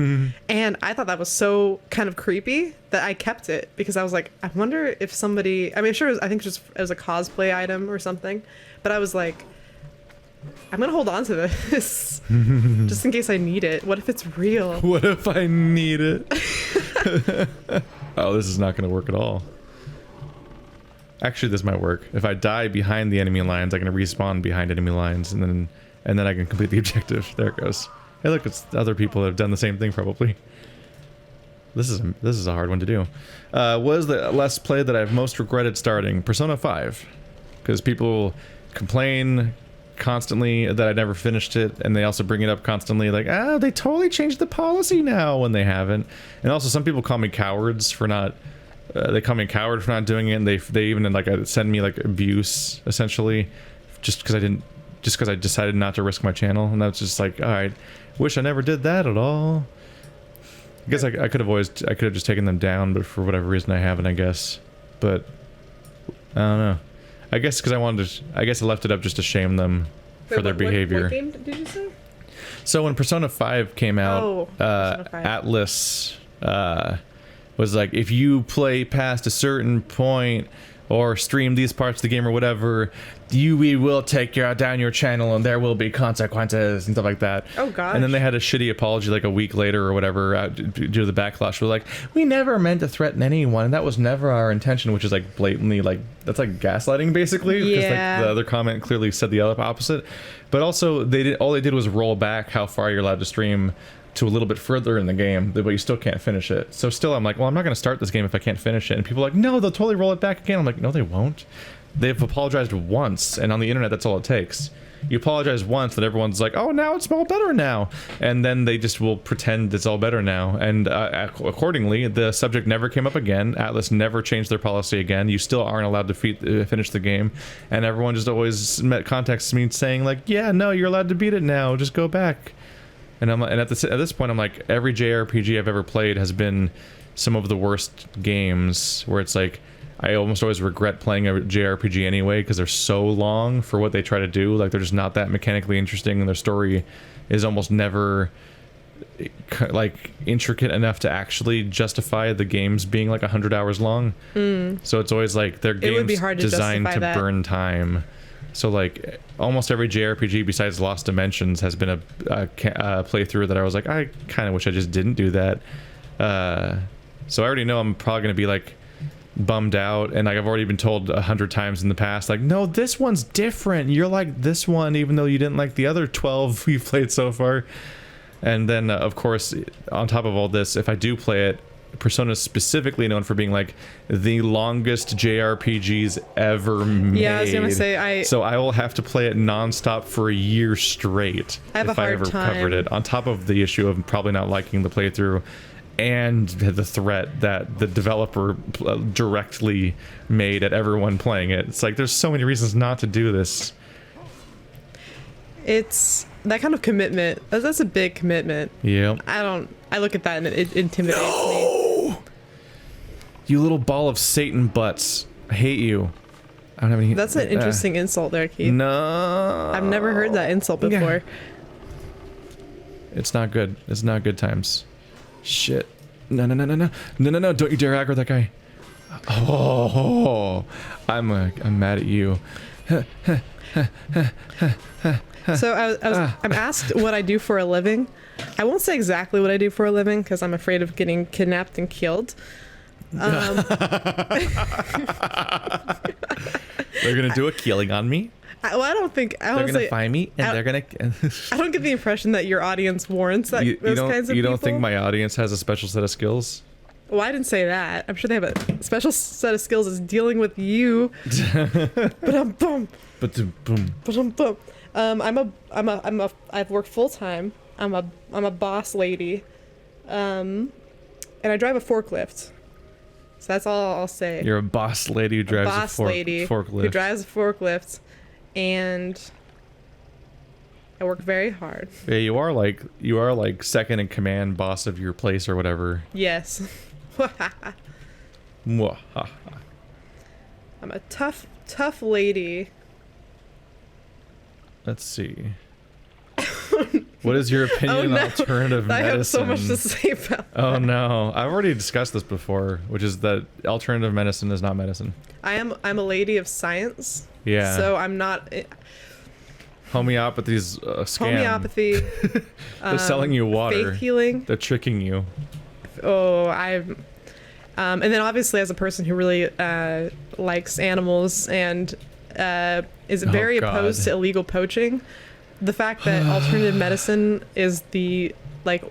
and I thought that was so kind of creepy that I kept it because I was like, I wonder if somebody. I mean, sure, I think just as a cosplay item or something, but I was like, I'm gonna hold on to this just in case I need it. What if it's real? What if I need it? Oh, this is not gonna work at all. Actually, this might work. If I die behind the enemy lines, I can respawn behind enemy lines, and then I can complete the objective. There it goes. Hey, look, it's other people that have done the same thing probably. This is a hard one to do. What is the Let's Play that I've most regretted starting? Persona 5, because people complain constantly that I never finished it, and they also bring it up constantly, like, they totally changed the policy now when they haven't. And also, some people call me cowards for not they call me a coward for not doing it, and they even like send me like abuse essentially, just because I decided not to risk my channel, and that's just like, all right, wish I never did that at all. I guess I could have just taken them down, but for whatever reason I haven't, I guess. But I don't know. I guess because I guess I left it up just to shame them for their behavior. What game did you say? So when Persona 5 came out, Persona 5. Atlas was like, if you play past a certain point or stream these parts of the game or whatever, we will take down your channel and there will be consequences and stuff like that. Oh gosh. And then they had a shitty apology like a week later or whatever due to the backlash. We're like, we never meant to threaten anyone. That was never our intention, which is like blatantly like, that's like gaslighting basically. Yeah. Because like the other comment clearly said the other opposite. But also all they did was roll back how far you're allowed to stream to a little bit further in the game, but you still can't finish it. So still I'm like, well, I'm not going to start this game if I can't finish it. And people are like, no, they'll totally roll it back again. I'm like, no, they won't. They've apologized once, and on the internet, that's all it takes. You apologize once, that everyone's like, oh, now it's all better now. And then they just will pretend it's all better now. And accordingly, the subject never came up again. Atlas never changed their policy again. You still aren't allowed to finish the game. And everyone just always contacts me saying like, yeah, no, you're allowed to beat it now. Just go back. And at this point, I'm like, every JRPG I've ever played has been some of the worst games where it's like, I almost always regret playing a JRPG anyway because they're so long for what they try to do. Like, they're just not that mechanically interesting, and their story is almost never like intricate enough to actually justify the games being like 100 hours long. So it's always like their games designed to burn time. So like almost every JRPG besides Lost Dimensions has been a playthrough that I was like, I kind of wish I just didn't do that. So I already know I'm probably gonna be like bummed out, and like I've already been told 100 times in the past, like, no, this one's different. You're like this one, even though you didn't like the other 12 we've played so far. And then of course, on top of all this, if I do play it, Persona's specifically known for being like the longest JRPGs ever made. Yeah, I was gonna say so I will have to play it nonstop for a year straight if I ever covered it. On top of the issue of probably not liking the playthrough, and the threat that the developer directly made at everyone playing it. It's like there's so many reasons not to do this. It's that kind of commitment. That's a big commitment. Yeah. I look at that and it intimidates me. You little ball of Satan butts. I hate you. I don't have any. That's an interesting insult there, Keith. No. I've never heard that insult before. It's not good. It's not good times. Shit. No. Don't you dare aggro that guy. Oh, I'm mad at you. So I'm asked what I do for a living. I won't say exactly what I do for a living because I'm afraid of getting kidnapped and killed. They're gonna do a killing on me. I don't think they're gonna find me, and they're gonna. I don't get the impression that your audience warrants that those kinds of people. You don't think my audience has a special set of skills? Well, I didn't say that. I'm sure they have a special set of skills as dealing with you. I've worked full time. I'm a boss lady, and I drive a forklift. So that's all I'll say. You're a boss lady who drives a forklift. Who drives a forklift, and I work very hard. Yeah, you are like second in command, boss of your place or whatever. Yes. I'm a tough lady. Let's see. What is your opinion on alternative medicine? I have so much to say about that. Oh no, I've already discussed this before, which is that alternative medicine is not medicine. I'm a lady of science. Yeah. So I'm not. Homeopathy's a scam. Homeopathy. They're selling you water. Faith healing. They're tricking you. Oh, and then obviously as a person who really likes animals and is very opposed to illegal poaching, the fact that alternative medicine is the root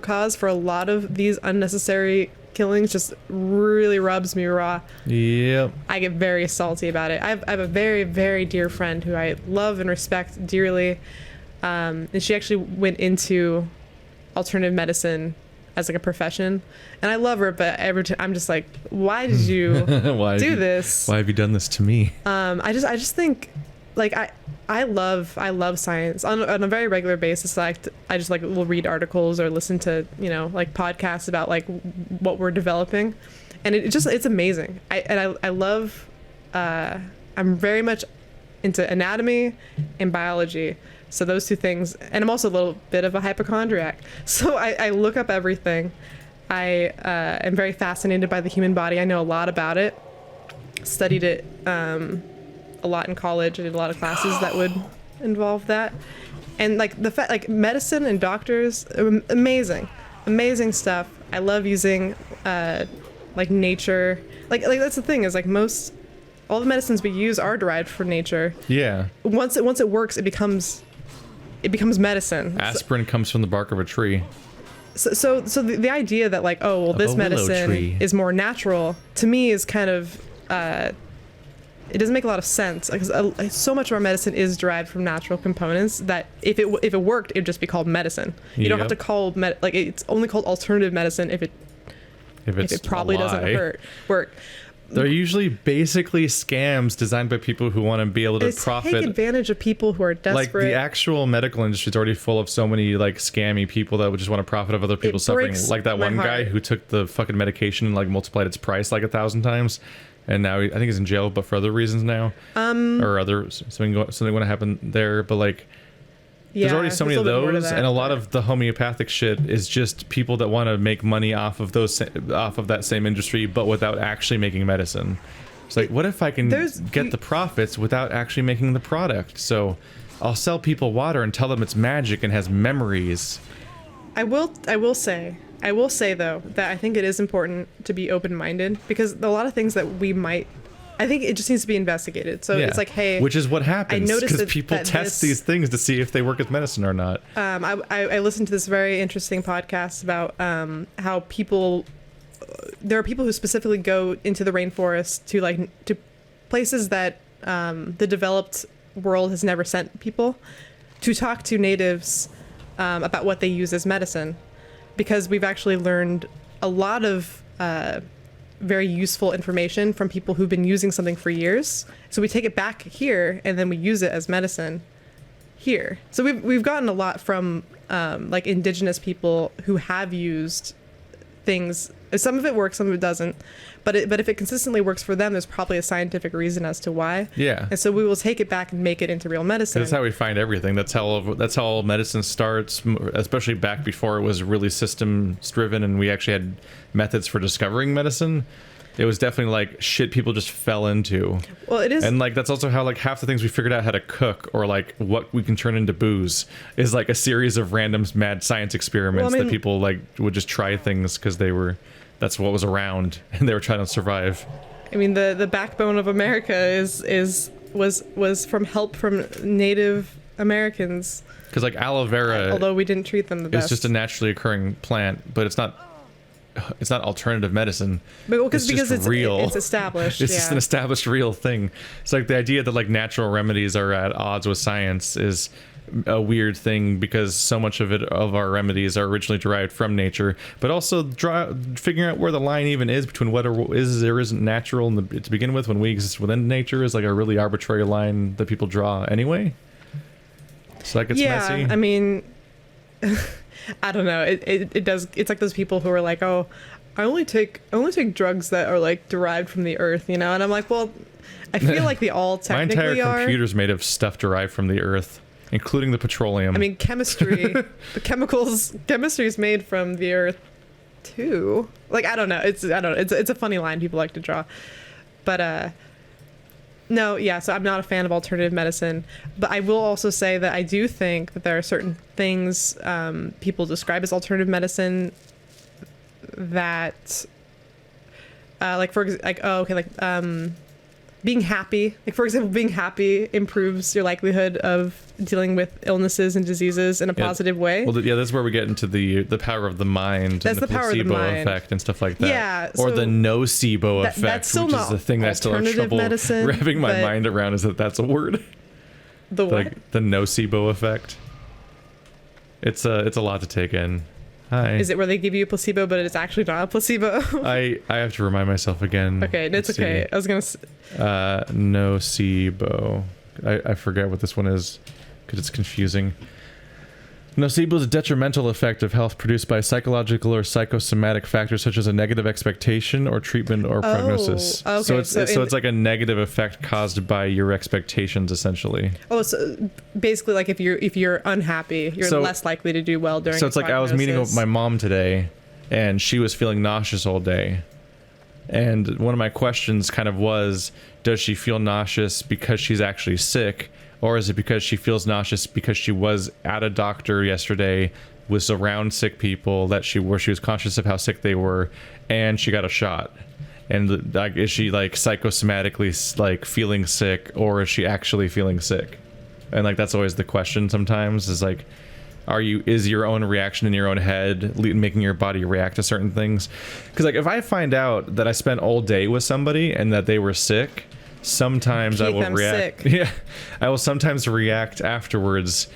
cause for a lot of these unnecessary killings just really rubs me raw. Yep. I get very salty about it. I have a very, very dear friend who I love and respect dearly, and she actually went into alternative medicine as like a profession, and I love her, but every time I'm just like, why did you do this? Why have you done this to me? I just think, like, I love science on a very regular basis. I just like will read articles or listen to, you know, like podcasts about like what we're developing, and it's amazing. I love I'm very much into anatomy and biology. So those two things, and I'm also a little bit of a hypochondriac. So I look up everything. I am very fascinated by the human body. I know a lot about it. Studied it a lot in college. I did a lot of classes that would involve that. And like the fact, like medicine and doctors, amazing stuff. I love using like nature. Like that's the thing is like all the medicines we use are derived from nature. Yeah. Once it works, it becomes medicine. Aspirin comes from the bark of a tree. So the idea that like, oh well, this medicine is more natural, to me is kind of it doesn't make a lot of sense, because so much of our medicine is derived from natural components that if it worked, it'd just be called medicine. You don't have to call like it's only called alternative medicine if it probably doesn't work. They're usually basically scams designed by people who want to be able to profit. Take advantage of people who are desperate. Like the actual medical industry is already full of so many like scammy people that would just want to profit of other people's suffering. Like that one guy who took the fucking medication and like multiplied its price like 1,000 times, and now I think he's in jail, but for other reasons now, or other something want to happen there. But like, there's already so many of those, and a lot of the homeopathic shit is just people that want to make money off of that same industry, but without actually making medicine. It's like, what if I can get the profits without actually making the product? So I'll sell people water and tell them it's magic and has memories. I will say though that I think it is important to be open-minded, because a lot of things that we might, I think it just needs to be investigated. So it's like, hey, which is what happens, because people test these things to see if they work as medicine or not. I listened to this very interesting podcast about how there are people who specifically go into the rainforest to places that the developed world has never sent people, to talk to natives about what they use as medicine, because we've actually learned a lot of very useful information from people who've been using something for years. So we take it back here and then we use it as medicine here. So we've gotten a lot from like indigenous people who have used things. Some of it works, some of it doesn't. But if it consistently works for them, there's probably a scientific reason as to why. Yeah. And so we will take it back and make it into real medicine. That's how we find everything. That's how all medicine starts, especially back before it was really systems driven and we actually had methods for discovering medicine. It was definitely like shit people just fell into. Well, it is. And like that's also how like half the things we figured out how to cook, or like what we can turn into booze, is like a series of random mad science experiments that people like would just try things because that's what was around and they were trying to survive. I mean, the backbone of America was from help from Native Americans. Because like aloe vera, although we didn't treat them the best, it's just a naturally occurring plant, but it's not alternative medicine. But because it's real. It's established. It's just an established real thing. It's like the idea that like natural remedies are at odds with science is a weird thing, because so much of our remedies are originally derived from nature, but also figuring out where the line even is between what is or isn't natural to begin with when we exist within nature is like a really arbitrary line that people draw anyway. So that gets messy. I mean, I don't know. It does. It's like those people who are like, oh, I only take drugs that are like derived from the earth, you know? And I'm like, well, I feel like they all technically My entire computer's made of stuff derived from the earth, including the petroleum. I mean, chemistry, chemistry is made from the earth too. Like, I don't know. It's a funny line people like to draw, but no, yeah. So I'm not a fan of alternative medicine, but I will also say that I do think that there are certain things people describe as alternative medicine that, being happy. Like, for example, being happy improves your likelihood of dealing with illnesses and diseases in a positive way. Well, that's where we get into the power of the mind. That's and the power placebo of the mind. Effect and stuff like that. Yeah. Or the nocebo effect, which is the thing that I still have trouble wrapping my mind around, is that's a word. The what? Like the nocebo effect. It's a lot to take in. Hi. Is it where they give you a placebo, but it's actually not a placebo? I have to remind myself again. Okay, it's okay. I was gonna. Nocebo. I forget what this one is because it's confusing. Nocebo is a detrimental effect of health produced by psychological or psychosomatic factors such as a negative expectation or treatment or prognosis. Okay. So it's like a negative effect caused by your expectations, essentially. Oh, so basically, like if you're unhappy, you're less likely to do well during. So it's like I was meeting with my mom today, and she was feeling nauseous all day. And one of my questions kind of was, does she feel nauseous because she's actually sick? Or is it because she feels nauseous because she was at a doctor yesterday, was around sick people where she was conscious of how sick they were, and she got a shot? And like, is she like psychosomatically like feeling sick, or is she actually feeling sick? And like that's always the question sometimes, is like, is your own reaction in your own head making your body react to certain things? Because like if I find out that I spent all day with somebody and that they were sick, sometimes I will react. Sick. Yeah, I will sometimes react afterwards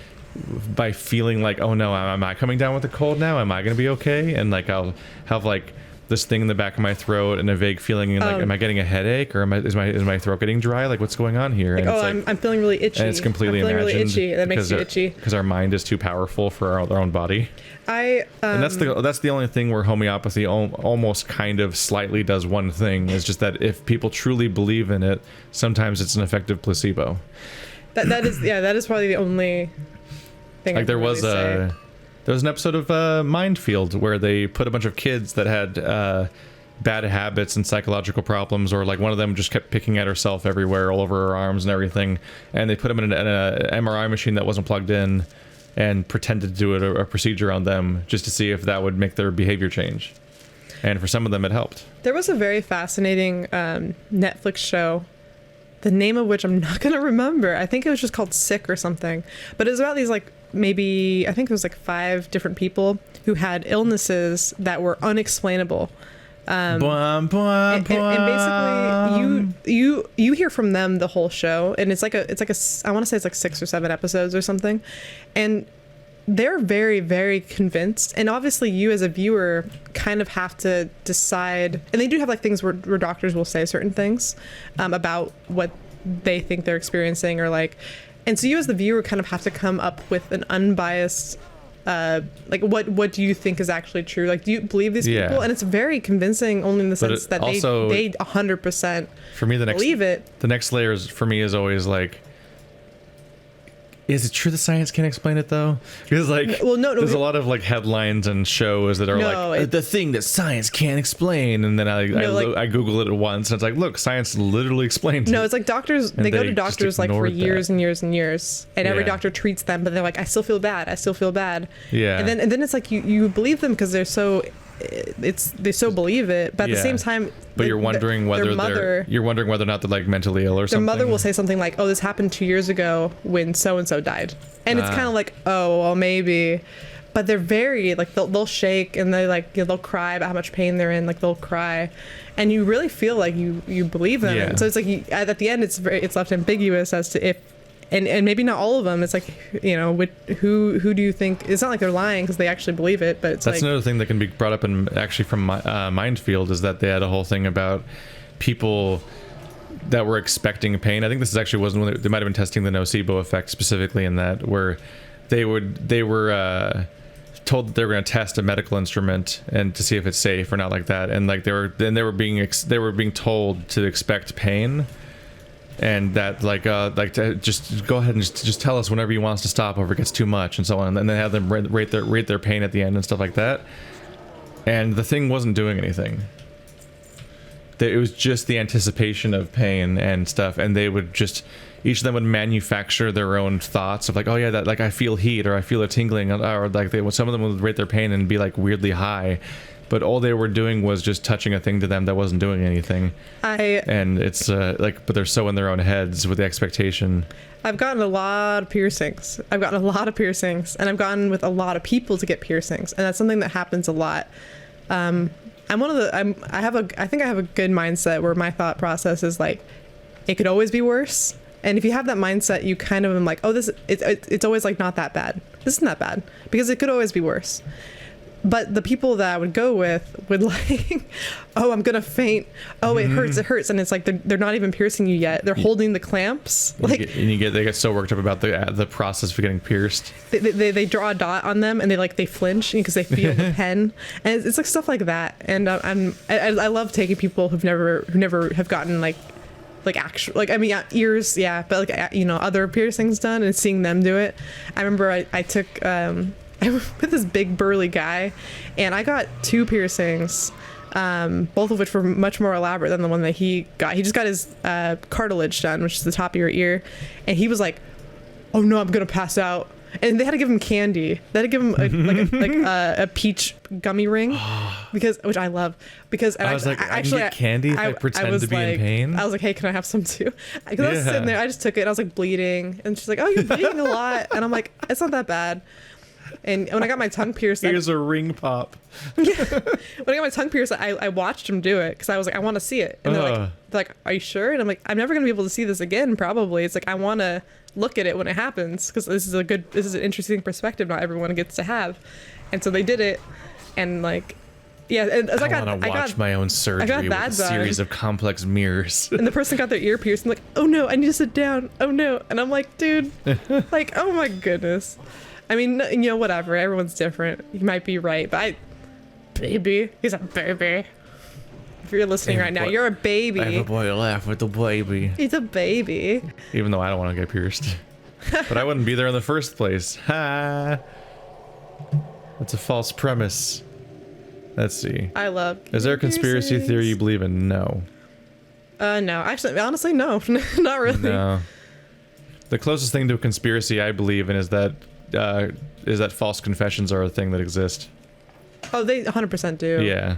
by feeling like, oh no, am I coming down with a cold now? Am I gonna be okay? And like I'll have like this thing in the back of my throat and a vague feeling like, am I getting a headache, or is my throat getting dry? Like what's going on here? Like, and I'm feeling really itchy. And it's completely I'm feeling imagined. really itchy. That makes you itchy. Because our mind is too powerful for our own body. And that's the only thing where homeopathy almost kind of slightly does one thing, is just that if people truly believe in it, sometimes it's an effective placebo. That is probably the only thing. Like there was an episode of Mindfield where they put a bunch of kids that had bad habits and psychological problems, or like one of them just kept picking at herself everywhere, all over her arms and everything, and they put them in an MRI machine that wasn't plugged in and pretended to do a procedure on them just to see if that would make their behavior change. And for some of them it helped. There was a very fascinating Netflix show, the name of which I'm not going to remember. I think it was just called Sick or something. But it was about these I think it was like 5 different people who had illnesses that were unexplainable. And basically you hear from them the whole show, and it's like I want to say it's like 6 or 7 episodes or something, and they're very, very convinced. And obviously you as a viewer kind of have to decide, and they do have like things where doctors will say certain things about what they think they're experiencing, or like, and so you as the viewer kind of have to come up with an unbiased like what do you think is actually true? Like, do you believe these people? And it's very convincing, only in the sense that they 100% for me believe it. The next layer for me is always like, is it true that science can't explain it though? Because like, there's a lot of like headlines and shows that are the thing that science can't explain, and then I Google it once and it's like, look, science literally explains it. No, it's like doctors, they go to doctors like for years and years and years, and every doctor treats them, but they're like, I still feel bad. Yeah. And then it's like you believe them because they so believe it, but at the same time, but you're wondering whether or not they're like mentally ill or something. Their mother will say something like, oh, this happened 2 years ago when so and so died, and it's kind of like, oh well, maybe. But they're very like, they'll shake, and they like, they'll cry about how much pain they're in, like they'll cry, and you really feel like you believe them. And so it's like at the end it's left ambiguous as to if. And maybe not all of them. It's like, who do you think? It's not like they're lying because they actually believe it, but that's another thing that can be brought up in actually from Mindfield, is that they had a whole thing about people that were expecting pain. I think this actually wasn't when they might have been testing the nocebo effect specifically in that, where they were told that they were going to test a medical instrument and to see if it's safe or not, like that, and like they were being told to expect pain. And that to just go ahead and just tell us whenever you want us to stop, or if it gets too much, and so on. And then have them rate their pain at the end and stuff like that. And the thing wasn't doing anything. It was just the anticipation of pain and stuff. And they would just, each of them would manufacture their own thoughts of like, oh yeah, that like I feel heat, or I feel a tingling, or like some of them would rate their pain and be like weirdly high. But all they were doing was just touching a thing to them that wasn't doing anything. And it's but they're so in their own heads with the expectation. I've gotten a lot of piercings. And I've gotten with a lot of people to get piercings, and that's something that happens a lot. I think I have a good mindset where my thought process is like, it could always be worse. And if you have that mindset, you kind of am like, oh, it's always like not that bad. This isn't that bad because it could always be worse. but the people that I would go with would like, oh, I'm gonna faint. Oh, it hurts, and it's like they're not even piercing you yet. They're holding the clamps. Like, they get so worked up about the process of getting pierced. They draw a dot on them, and they flinch because they feel the pen, and it's like stuff like that. And I love taking people who never have gotten like actual, like, I mean, ears, yeah, but like, you know, other piercings done, and seeing them do it. I remember I took I went with this big burly guy, and I got 2 piercings, both of which were much more elaborate than the one that he got. He just got his cartilage done, which is the top of your ear, and he was like, "Oh no, I'm gonna pass out." And they had to give him candy. They had to give him a peach gummy ring, which I love. Because I was like, I can get candy if I pretend to be in pain. I was like, hey, can I have some too? Because I was sitting there, I just took it, and I was like bleeding, and she's like, oh, you're bleeding a lot, and I'm like, it's not that bad. And when I got my tongue pierced, here's a ring pop. Yeah. When I got my tongue pierced, I watched him do it because I was like, I want to see it. And they're like, are you sure? And I'm like, I'm never gonna be able to see this again. Probably. It's like, I want to look at it when it happens because this is an interesting perspective not everyone gets to have. And so they did it, and like, yeah. And I want to watch my own surgery with a series of complex mirrors. And the person got their ear pierced, and like, oh no, I need to sit down. Oh no. And I'm like, dude, like, oh my goodness. I mean, you know, whatever. Everyone's different. You might be right, but baby, he's a baby. If you're listening right now, you're a baby. I have a boy to laugh with the baby. He's a baby. Even though I don't want to get pierced, but I wouldn't be there in the first place. Ha! That's a false premise. Let's see. I love. Is there a conspiracy theory you believe in? No. No. Actually, honestly, no. Not really. No. The closest thing to a conspiracy I believe in is that false confessions are a thing that exist. Oh, they 100% do. Yeah.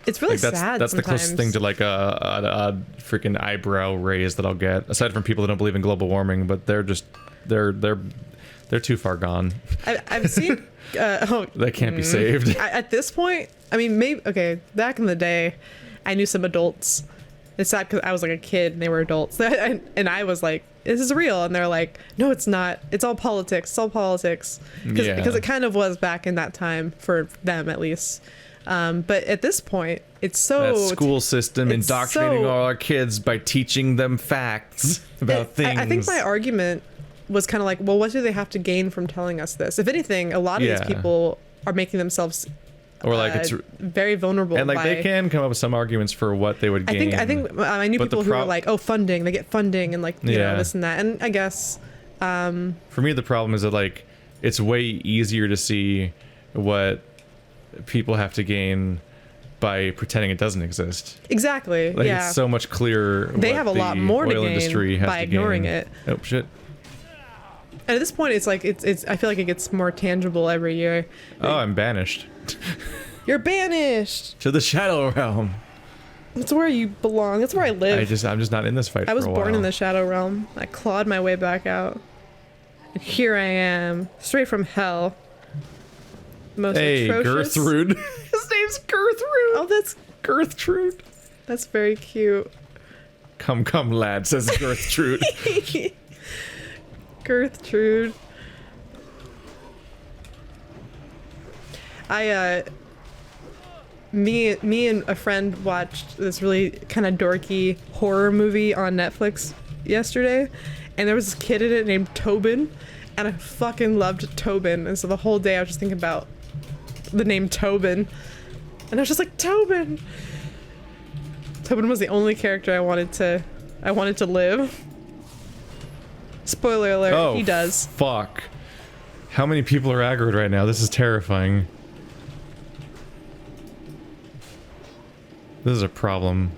It's really like sad. That's the closest thing to like a freaking eyebrow raise that I'll get, aside from people that don't believe in global warming, but they're too far gone. I've seen. That can't be saved. At this point, I mean, maybe okay. Back in the day, I knew some adults. It's sad because I was like a kid and they were adults, and I was like, "This is real," and they're like, "No, it's not. It's all politics. It's all politics." Because it kind of was back in that time for them, at least. But at this point, it's so that school system indoctrinating all our kids by teaching them facts about things. I think my argument was kind of like, well, what do they have to gain from telling us this? If anything, a lot of these people are making themselves or like it's very vulnerable, and like they can come up with some arguments for what they would gain. I think I knew people who were like, oh, funding, they get funding and like you know this and that, and I guess for me the problem is that like it's way easier to see what people have to gain by pretending it doesn't exist. Exactly. Like it's so much clearer. They have a lot more to gain by ignoring it. Oh shit. And at this point, it's like it's. I feel like it gets more tangible every year. Oh, I'm banished. You're banished to the Shadow Realm. That's where you belong. That's where I live. I'm just not in this fight. I was born in the Shadow Realm. I clawed my way back out, and here I am, straight from hell. Most atrocious. Gertrude. His name's Gertrude. Oh, that's Gertrude. That's very cute. Come, lad, says Gertrude. Gertrude. Me and a friend watched this really kind of dorky horror movie on Netflix yesterday, and there was this kid in it named Tobin, and I fucking loved Tobin, and so the whole day I was just thinking about the name Tobin, and I was just like, Tobin was the only character I wanted to live. Spoiler alert, he does. Fuck. How many people are aggroed right now? This is terrifying. This is a problem.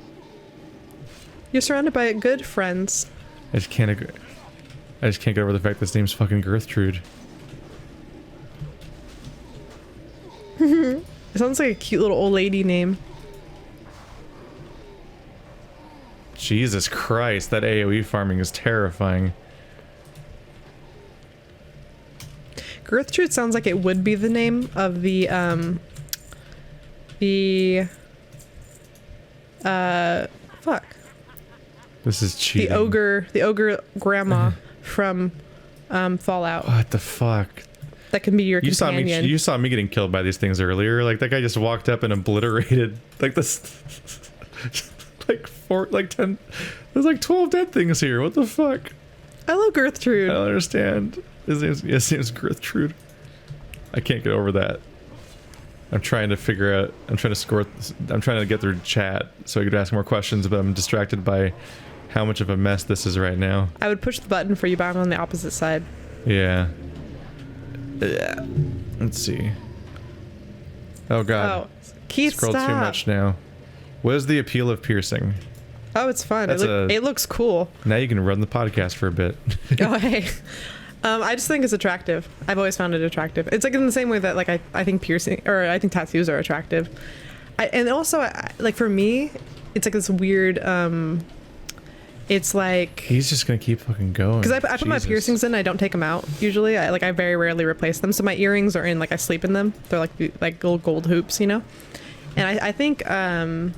You're surrounded by good friends. I just can't get over the fact this name's fucking Gertrude. It sounds like a cute little old lady name. Jesus Christ, that AoE farming is terrifying. Gertrude sounds like it would be the name of the fuck. This is cheating. The ogre grandma from Fallout. What the fuck? that can be your companion. You saw me getting killed by these things earlier. Like that guy just walked up and obliterated like this, like 10. There's like 12 dead things here. What the fuck? I love Gertrude. I don't understand. His name's Gertrude. I can't get over that. I'm trying to figure out. I'm trying to get through chat so I could ask more questions, but I'm distracted by how much of a mess this is right now. I would push the button for you, but I'm on the opposite side. Yeah. Let's see. Oh god. Oh, Keith, scrolled stop. too much now. What is the appeal of piercing? Oh, it's fun. It looks cool. Now you can run the podcast for a bit. Oh, hey. I just think it's attractive. I've always found it attractive. It's like in the same way that like I think piercing or I think tattoos are attractive. And also like for me, it's like this weird. It's like he's just gonna keep fucking going. Because I put my piercings in, I don't take them out usually. I very rarely replace them. So my earrings are in, like I sleep in them. They're like little gold hoops, you know. And I think I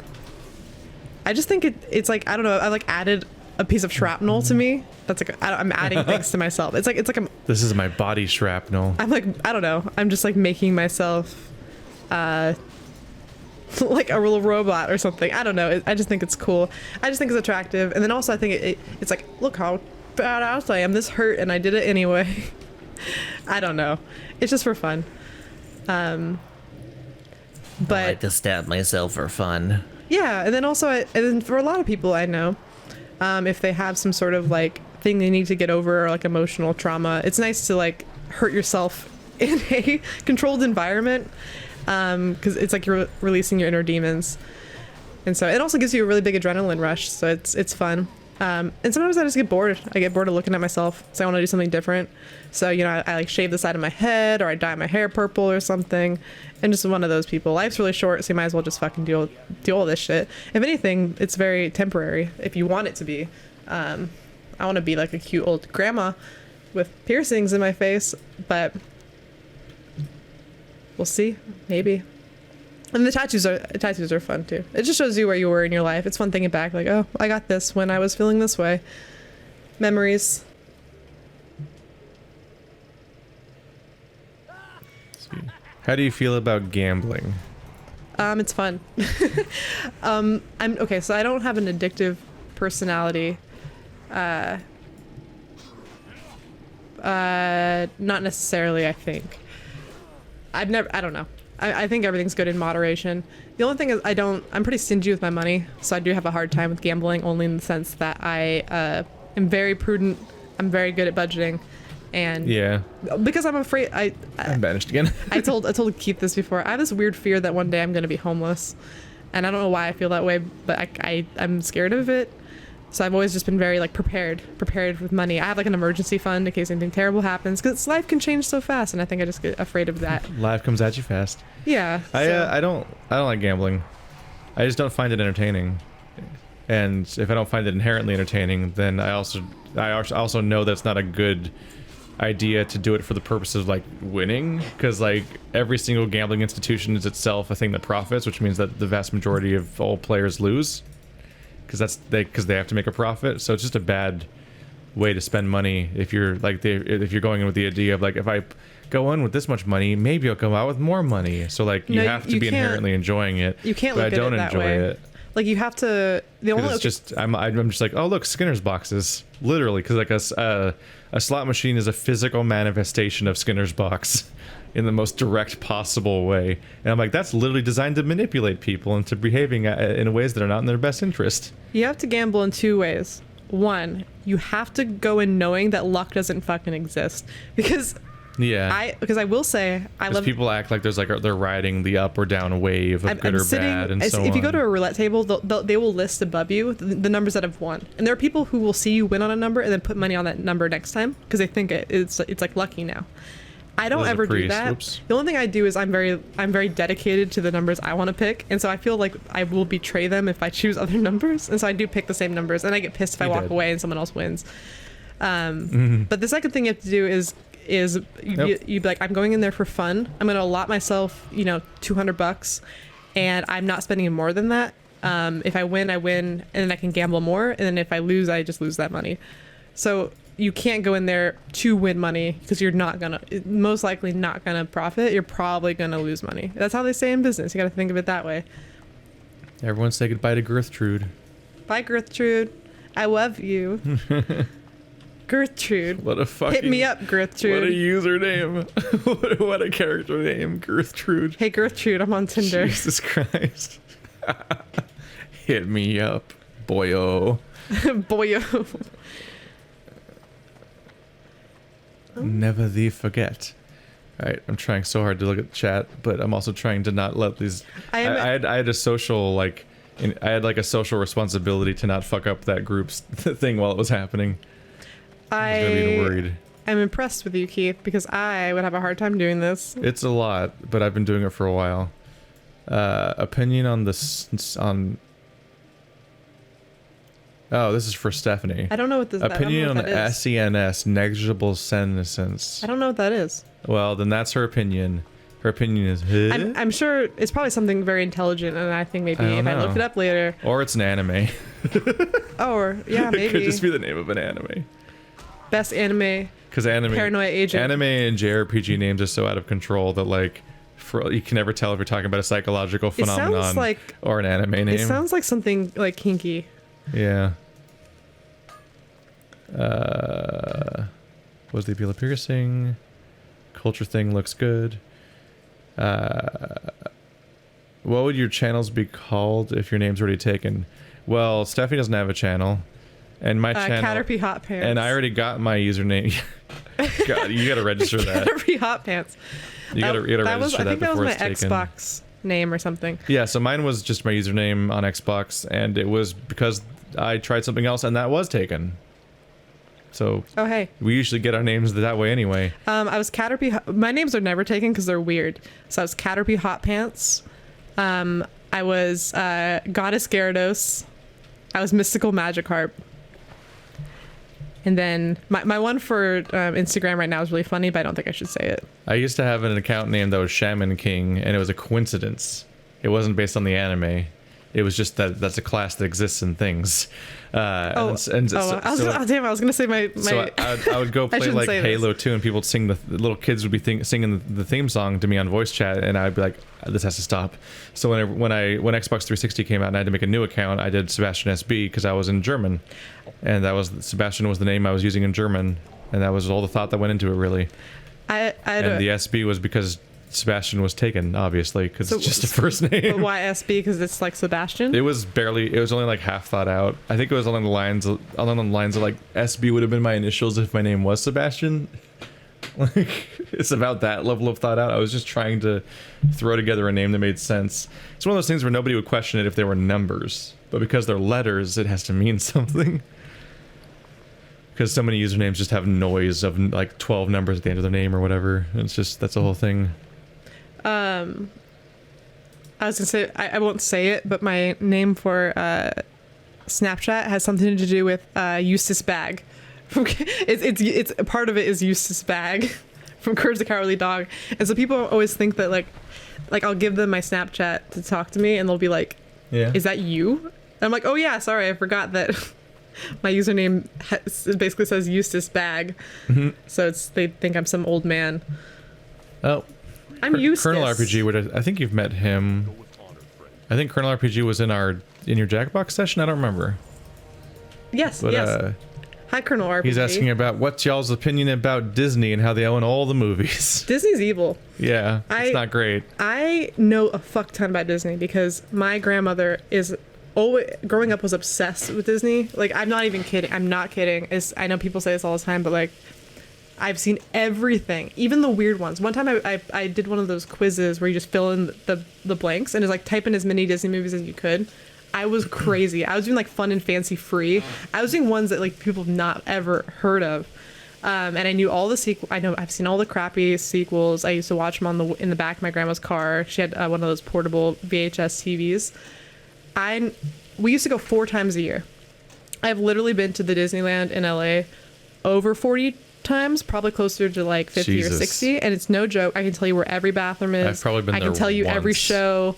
just think it's like I don't know. I like added a piece of shrapnel to me. That's like I'm adding things to myself. It's like this is my body shrapnel. I'm like I don't know. I'm just like making myself like a little robot or something. I don't know. I just think it's cool. I just think it's attractive. And then also I think it's like, look how badass I am. This hurt and I did it anyway. I don't know. It's just for fun. But I like to stab myself for fun. Yeah, and then also, and then for a lot of people I know, if they have some sort of like thing they need to get over or like emotional trauma, it's nice to like hurt yourself in a controlled environment, because it's like you're releasing your inner demons, and so it also gives you a really big adrenaline rush. So it's fun. And sometimes I just get bored. I get bored of looking at myself, so I want to do something different. So, you know, I like shave the side of my head, or I dye my hair purple or something. And just one of those people. Life's really short, so you might as well just fucking do all this shit. If anything, it's very temporary, if you want it to be. I want to be like a cute old grandma with piercings in my face, but we'll see. Maybe. And the tattoos are fun too. It just shows you where you were in your life. It's fun thinking back, like, oh, I got this when I was feeling this way. Memories. How do you feel about gambling? It's fun. I'm okay. So I don't have an addictive personality. Not necessarily. I think. I don't know. I think everything's good in moderation. The only thing is I'm pretty stingy with my money, so I do have a hard time with gambling, only in the sense that I am very prudent. I'm very good at budgeting, and yeah, because I'm afraid I'm banished again. I told Keith this before. I have this weird fear that one day I'm going to be homeless, and I don't know why I feel that way, but I'm scared of it. So I've always just been very like prepared with money. I have like an emergency fund in case anything terrible happens, because life can change so fast, and I think I just get afraid of that. Life comes at you fast. Yeah. I don't like gambling. I just don't find it entertaining. And if I don't find it inherently entertaining, then I also know that's not a good idea to do it for the purpose of like winning, because like every single gambling institution is itself a thing that profits, which means that the vast majority of all players lose. Because they have to make a profit, so it's just a bad way to spend money. If you're like if you're going in with the idea of like, if I go in with this much money, maybe I'll come out with more money. So like you have to be inherently enjoying it. You can't look at it that way. Like you have to. It's just I'm just like, oh look, Skinner's boxes, literally, because like a slot machine is a physical manifestation of Skinner's box. In the most direct possible way, and I'm like, that's literally designed to manipulate people into behaving in ways that are not in their best interest. You have to gamble in two ways. One, you have to go in knowing that luck doesn't fucking exist, because I will say I love people act like there's like they're riding the up or down wave of good or bad, and so on. If you go to a roulette table, they will list above you the numbers that have won, and there are people who will see you win on a number and then put money on that number next time because they think it's like lucky now. I don't ever do that. Oops. The only thing I do is I'm very dedicated to the numbers I want to pick, and so I feel like I will betray them if I choose other numbers, and so I do pick the same numbers, and I get pissed if I walk away and someone else wins. But the second thing you have to do is you be like, I'm going in there for fun. I'm going to allot myself, $200, and I'm not spending more than that. If I win, I win, and then I can gamble more, and then if I lose, I just lose that money. So you can't go in there to win money because you're most likely not gonna profit. You're probably gonna lose money. That's how they say in business. You got to think of it that way. Everyone say goodbye to Gertrude. Bye, Gertrude. I love you. Gertrude. What a fucking... Hit me up, Gertrude. What a username. What a character name. Gertrude. Hey, Gertrude, I'm on Tinder. Jesus Christ. Hit me up, boyo. Boyo. Never thee forget. All right, I'm trying so hard to look at the chat, but I'm also trying to not let these... I had a social, like... I had like a social responsibility to not fuck up that group's thing while it was happening. I was gonna be worried. I'm impressed with you, Keith, because I would have a hard time doing this. It's a lot, but I've been doing it for a while. Opinion on this on... Oh, this is for Stephanie. I don't know what this Opinion on the SENS, negligible senescence. I don't know what that is. Well, then that's her opinion. Her opinion is... I'm sure it's probably something very intelligent, and I think maybe if I look it up later... Or it's an anime. Or, yeah, maybe. It could just be the name of an anime. Best anime. Because anime... Paranoia agent. Anime and JRPG names are so out of control that, like, you can never tell if you're talking about a psychological phenomenon or an anime name. It sounds like something, like, kinky. Yeah. Was the appeal of piercing? Culture thing looks good. What would your channels be called if your name's already taken? Well, Stephanie doesn't have a channel, and my channel... Caterpie Hot Pants. And I already got my username. God, you gotta register that. Caterpie Hot Pants. You gotta register that before it's taken. I think that was my Xbox name or something. Yeah, so mine was just my username on Xbox, and it was because I tried something else, and that was taken. So oh hey, we usually get our names that way anyway. I was Caterpie. My names are never taken because they're weird. So I was Caterpie Hot Pants. I was Goddess Gyarados. I was Mystical Magikarp. And then my one for Instagram right now is really funny, but I don't think I should say it. I used to have an account name that was Shaman King, and it was a coincidence. It wasn't based on the anime. It was just that's a class that exists in things. I was gonna say my. So I would go play like Halo 2, and people would sing the little kids would be singing the theme song to me on voice chat, and I'd be like, this has to stop. So when Xbox 360 came out and I had to make a new account, I did Sebastian SB because I was in German, and Sebastian was the name I was using in German, and that was all the thought that went into it really. And the SB was because Sebastian was taken, obviously, because it's just a first name. But why SB? Because it's like Sebastian? It was only like half thought out. I think it was along the lines of like SB would have been my initials if my name was Sebastian. Like, it's about that level of thought out. I was just trying to throw together a name that made sense. It's one of those things where nobody would question it if they were numbers, but because they're letters, it has to mean something. Because so many usernames just have noise of like 12 numbers at the end of their name or whatever. It's just, that's the whole thing. I was gonna say I won't say it, but my name for Snapchat has something to do with Eustace Bag. It's part of it is Eustace Bag from Courage the Cowardly Dog, and so people always think that like I'll give them my Snapchat to talk to me, and they'll be like, "Yeah, is that you?" And I'm like, "Oh yeah, sorry, I forgot that." My username basically says Eustace Bag, so they think I'm some old man. Oh. I'm Eustace. Colonel RPG, I think you've met him. I think Colonel RPG was in your Jackbox session. I don't remember. Yes, yes. Hi, Colonel RPG. He's asking about what's y'all's opinion about Disney and how they own all the movies. Disney's evil. Yeah, it's not great. I know a fuck ton about Disney because my grandmother growing up was obsessed with Disney. Like, I'm not even kidding. I'm not kidding. I know people say this all the time, but like, I've seen everything, even the weird ones. One time I did one of those quizzes where you just fill in the blanks and it's like type in as many Disney movies as you could. I was crazy. I was doing like Fun and Fancy Free. I was doing ones that like people have not ever heard of. And I knew all the sequels. I've seen all the crappy sequels. I used to watch them in the back of my grandma's car. She had one of those portable VHS TVs. We used to go 4 times a year. I've literally been to the Disneyland in LA over 40 times, probably closer to like 50 or 60, and it's no joke. I can tell you where every bathroom is. I've probably been there. I can tell you every show.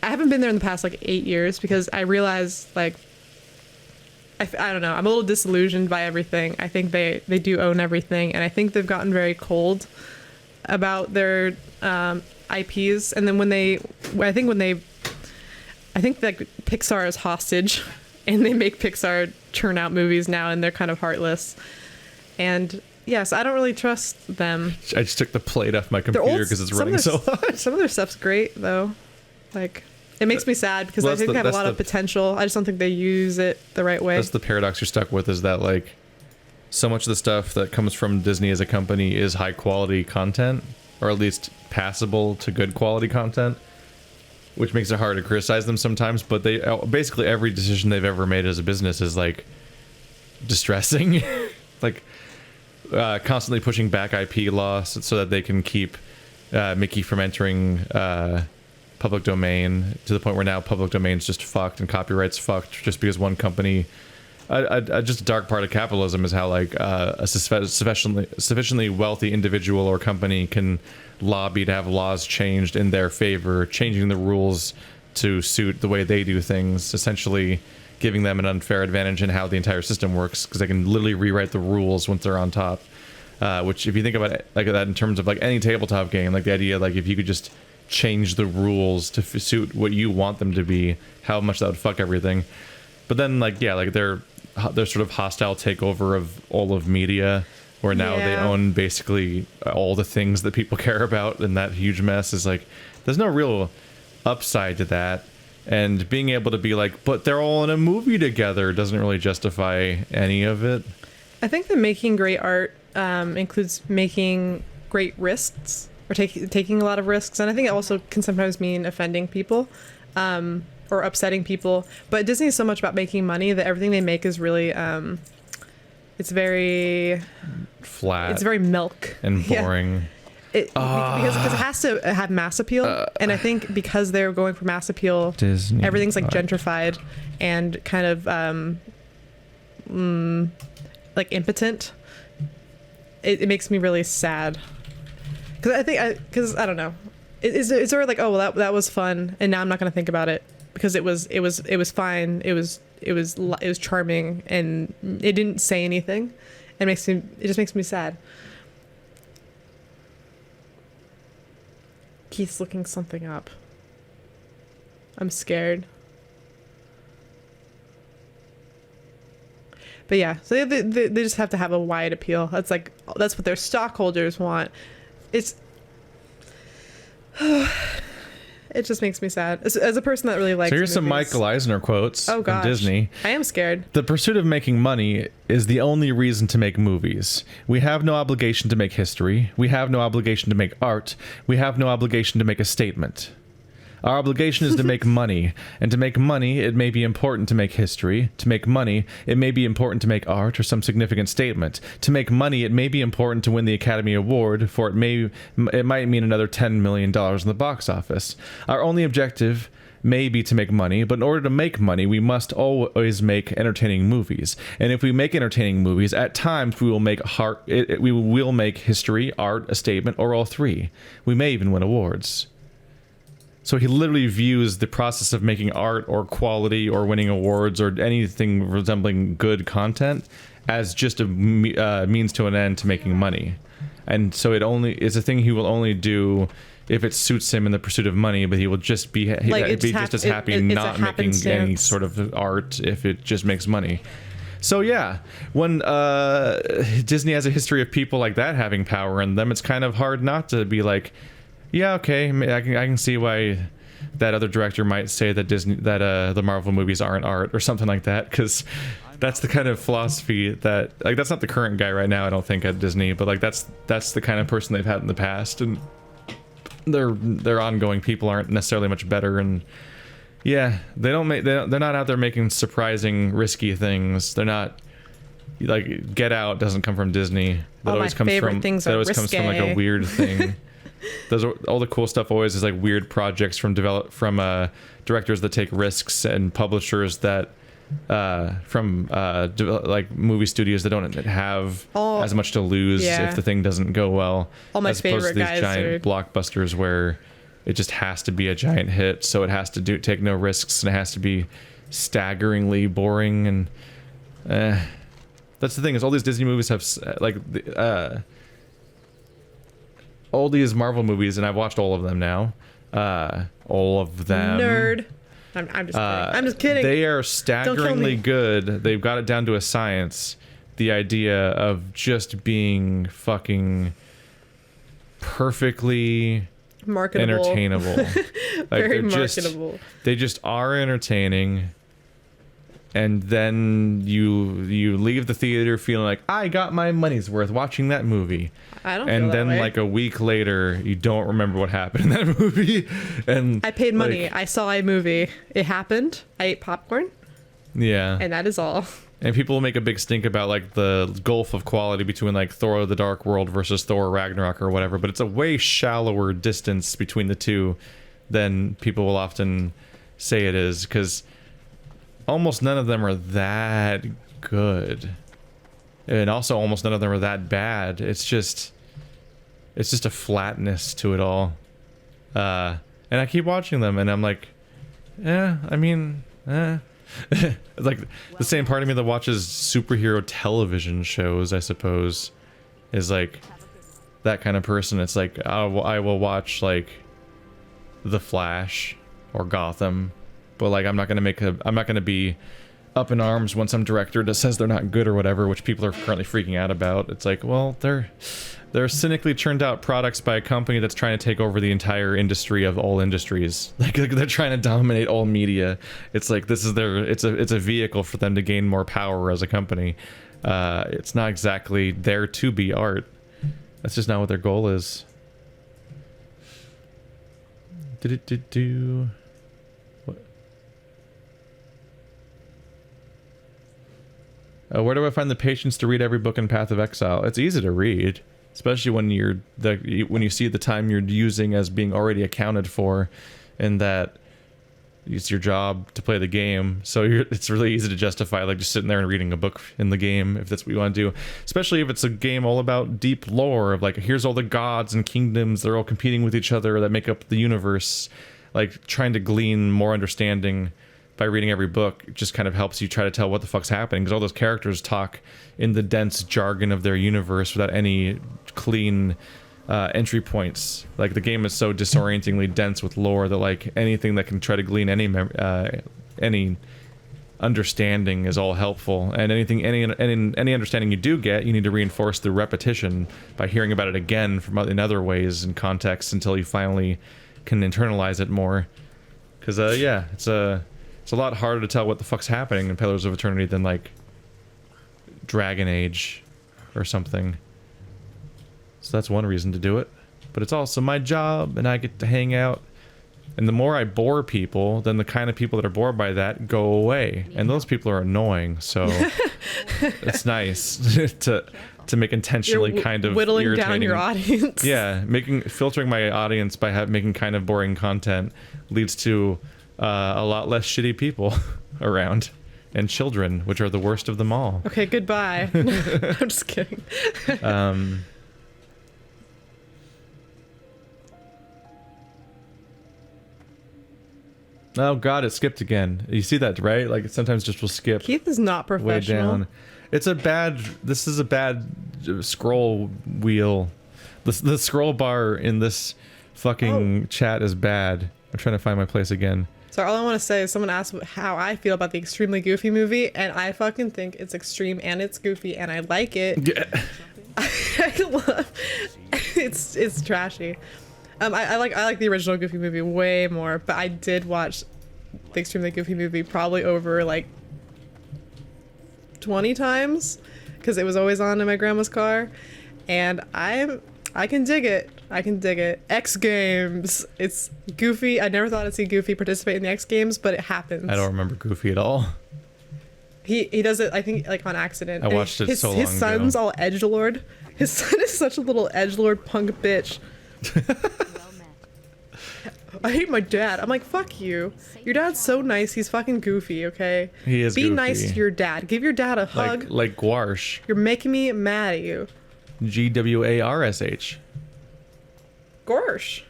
I haven't been there in the past like 8 years because I realized like I don't know. I'm a little disillusioned by everything. I think they do own everything, and I think they've gotten very cold about their IPs. And then I think that Pixar is hostage, and they make Pixar churn out movies now, and they're kind of heartless. And yes, I don't really trust them. I just took the plate off my computer because it's running so hot. Some of their stuff's great though. Like, it makes me sad because I think they have a lot of potential. I just don't think they use it the right way. That's the paradox you're stuck with, is that like so much of the stuff that comes from Disney as a company is high quality content, or at least passable to good quality content, which makes it hard to criticize them sometimes. But they basically every decision they've ever made as a business is like distressing. Like constantly pushing back IP laws so that they can keep Mickey from entering public domain, to the point where now public domain's just fucked and copyright's fucked just because one company. Just a dark part of capitalism is how like a sufficiently wealthy individual or company can lobby to have laws changed in their favor, changing the rules to suit the way they do things, essentially giving them an unfair advantage in how the entire system works, because they can literally rewrite the rules once they're on top. Which, if you think about it like that in terms of like any tabletop game, like the idea like if you could just change the rules to suit what you want them to be, how much that would fuck everything. But then like like their sort of hostile takeover of all of media, where now they own basically all the things that people care about, and that huge mess is like there's no real upside to that. And being able to be like, but they're all in a movie together, doesn't really justify any of it. I think that making great art includes making great risks, or taking a lot of risks, and I think it also can sometimes mean offending people or upsetting people. But Disney is so much about making money that everything they make is really it's very flat. It's very milk and boring. Because it has to have mass appeal, and I think because they're going for mass appeal, Disney everything's like gentrified and kind of like impotent. It makes me really sad, because I don't know, it's sort of like, oh well, that was fun, and now I'm not going to think about it because it was fine, it was charming, and it didn't say anything. It just makes me sad. Keith's looking something up. I'm scared. But yeah, so they just have to have a wide appeal. That's what their stockholders want. It just makes me sad as a person that really likes. So here's movies. some Michael Eisner quotes from Disney. I am scared. The pursuit of making money is the only reason to make movies. We have no obligation to make history. We have no obligation to make art. We have no obligation to make a statement. Our obligation is to make money, and to make money, it may be important to make history. To make money, it may be important to make art or some significant statement. To make money, it may be important to win the Academy Award, for it might mean another $10 million in the box office. Our only objective may be to make money, but in order to make money, we must always make entertaining movies. And if we make entertaining movies, at times we will make we will make history, art, a statement, or all three. We may even win awards. So he literally views the process of making art or quality or winning awards or anything resembling good content as just a means to an end to making money. And so it's a thing he will only do if it suits him in the pursuit of money, but he will just be just as happy not making any sort of art if it just makes money. So yeah, when Disney has a history of people like that having power in them, it's kind of hard not to be like, yeah, okay, I can see why that other director might say that the Marvel movies aren't art or something like that, because that's the kind of philosophy that, like, that's not the current guy right now, I don't think, at Disney, but like that's the kind of person they've had in the past, and their ongoing people aren't necessarily much better. And yeah, they're not out there making surprising, risky things. They're not like Get Out doesn't come from Disney. That always comes from like a weird thing. All the cool stuff always is like weird projects from directors that take risks, and publishers that like movie studios that don't have as much to lose if the thing doesn't go well. All my as opposed to these giant blockbusters where it just has to be a giant hit, so it has to take no risks, and it has to be staggeringly boring. And That's the thing, is all these Disney movies have like all these Marvel movies, and I've watched all of them now. All of them. Nerd. I'm just kidding. I'm just kidding. They are staggeringly good. They've got it down to a science. The idea of just being fucking perfectly marketable, entertainable. Like very marketable. They just are entertaining. And then you leave the theater feeling like, I got my money's worth watching that movie. I don't and feel that then way. like a week later, you don't remember what happened in that movie. And I paid money. like, I saw a movie. It happened. I ate popcorn. Yeah. And that is all. And people make a big stink about like the gulf of quality between like Thor: The Dark World versus Thor: Ragnarok or whatever, but it's a way shallower distance between the two than people will often say it is, because almost none of them are that good, and also almost none of them are that bad. It's just a flatness to it all. And I keep watching them, and I'm like, like the same part of me that watches superhero television shows, I suppose, is like that kind of person. It's like I will watch like The Flash or Gotham, but like I'm not gonna be up in arms when some director just says they're not good or whatever, which people are currently freaking out about. It's like, well, they're cynically churned out products by a company that's trying to take over the entire industry of all industries. Like they're trying to dominate all media. It's like this is it's a vehicle for them to gain more power as a company. It's not exactly there to be art. That's just not what their goal is. Where do I find the patience to read every book in Path of Exile? It's easy to read, especially when when you see the time you're using as being already accounted for, and that it's your job to play the game. So it's really easy to justify like just sitting there and reading a book in the game if that's what you want to do. Especially if it's a game all about deep lore of like, here's all the gods and kingdoms, they're all competing with each other that make up the universe. Like trying to glean more understanding by reading every book just kind of helps you try to tell what the fuck's happening, because all those characters talk in the dense jargon of their universe without any clean entry points. Like the game is so disorientingly dense with lore that like anything that can try to glean any understanding is all helpful, and any understanding you do get, you need to reinforce through repetition by hearing about it again from in other ways and contexts until you finally can internalize it more. Because yeah, it's a lot harder to tell what the fuck's happening in Pillars of Eternity than like Dragon Age or something. So that's one reason to do it. But it's also my job, and I get to hang out. And the more I bore people, then the kind of people that are bored by that go away. And those people are annoying, so it's nice to make intentionally kind of whittling irritating down your audience. Yeah, filtering my audience by making kind of boring content leads to a lot less shitty people around, and children, which are the worst of them all. Okay, goodbye. I'm just kidding. Oh god, it skipped again. You see that, right? Like it sometimes just will skip. Keith is not Way professional. down. This is a bad scroll wheel. The scroll bar in this fucking chat is bad. I'm trying to find my place again. So all I want to say is someone asked how I feel about the Extremely Goofy movie, and I fucking think it's extreme and it's goofy, and I like it. Yeah. I love it's trashy. I like the original Goofy movie way more, but I did watch the Extremely Goofy movie probably over like 20 times because it was always on in my grandma's car, and I can dig it. I can dig it. X Games. It's Goofy. I never thought I'd see Goofy participate in the X Games, but it happens. I don't remember Goofy at all. He does it, I think, like on accident. I watched it so long ago. His son's all edgelord. His son is such a little edgelord punk bitch. I hate my dad. I'm like, fuck you. Your dad's so nice. He's fucking goofy, okay? He is Be goofy. nice to your dad. Give your dad a hug. Like Gwarsh. You're making me mad at you. Gwarsh. Gorsh.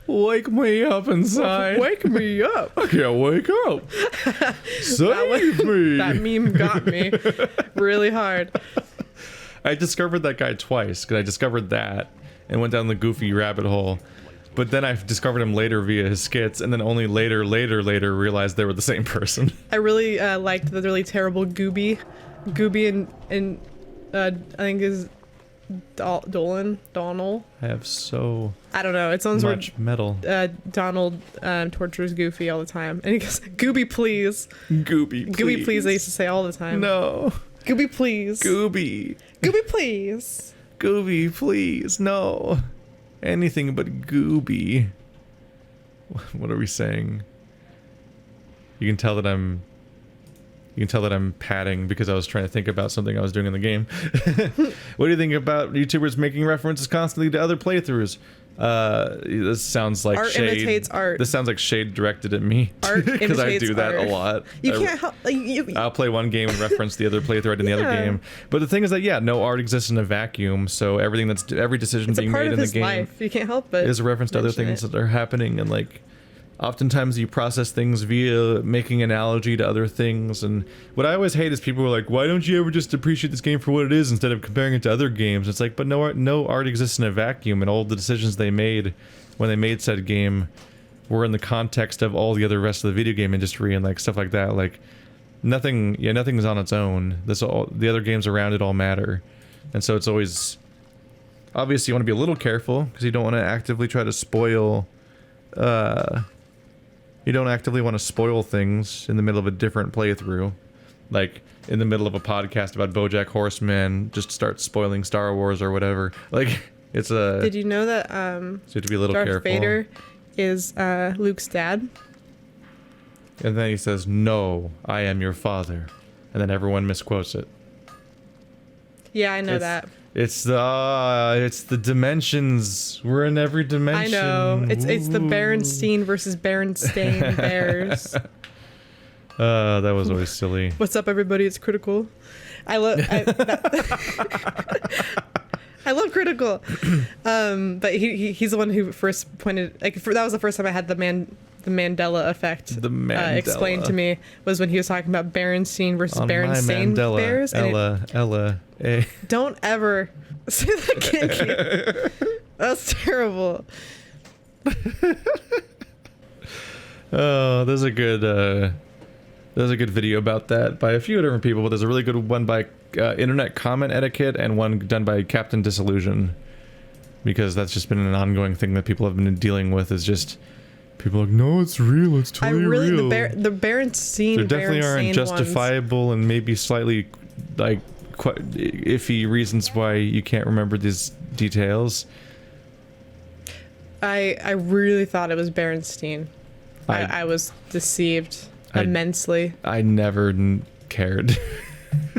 Wake me up inside. Wake me up. I can't wake up. Save me. That meme got me really hard. I discovered that guy twice, because I discovered that and went down the goofy rabbit hole. But then I discovered him later via his skits, and then only later realized they were the same person. I really liked the really terrible Gooby. Gooby and I think is Donald. I have so I don't know. It's ones much metal. Donald tortures Goofy all the time, and he goes, "Gooby, please." Gooby, please. Gooby, please. I used to say all the time. No. Gooby, please. Gooby. Gooby, please. Gooby, please. No. Anything but Gooby. What are we saying? You can tell that I'm padding because I was trying to think about something I was doing in the game. What do you think about YouTubers making references constantly to other playthroughs? This sounds like art shade. imitates art. This sounds like shade directed at me. Art because I do that art. a lot. You can't help. I'll play one game and reference the other playthrough in the other game. But the thing is that no art exists in a vacuum. So every decision being made in the game life. You can't help it. Is a reference to other things that are happening, and like oftentimes you process things via making analogy to other things. And what I always hate is people who are like, why don't you ever just appreciate this game for what it is instead of comparing it to other games? It's like, but no art exists in a vacuum, and all the decisions they made when they made said game were in the context of all the other rest of the video game industry and like stuff like that. Like nothing's on its own. The other games around it all matter. And so it's always, obviously you want to be a little careful because you don't want to actively try to spoil you don't actively want to spoil things in the middle of a different playthrough. Like, in the middle of a podcast about BoJack Horseman, just start spoiling Star Wars or whatever. Like, it's a... Did you know that, so you have to be a little Darth careful. Vader is, Luke's dad? And then he says, no, I am your father. And then everyone misquotes it. Yeah, I know that. It's the dimensions. We're in every dimension. I know. It's the Berenstain versus Berenstain bears. That was always silly. What's up, everybody? It's Critical. I love Critical. But he's the one who first pointed, that was the first time I had the Mandela effect explained to me, was when he was talking about Berenstain versus Berenstain bears. Ella. Don't ever say that again, Keith. That's terrible. Oh, there's a good video about that by a few different people, but there's a really good one by Internet Comment Etiquette and one done by Captain Disillusion, because that's just been an ongoing thing that people have been dealing with. Is just people are like, no, it's real, it's totally real. The Berenstain, there definitely are unjustifiable ones. And maybe slightly like quite iffy reasons why you can't remember these details. I really thought it was Berenstain. I was deceived immensely. I never cared.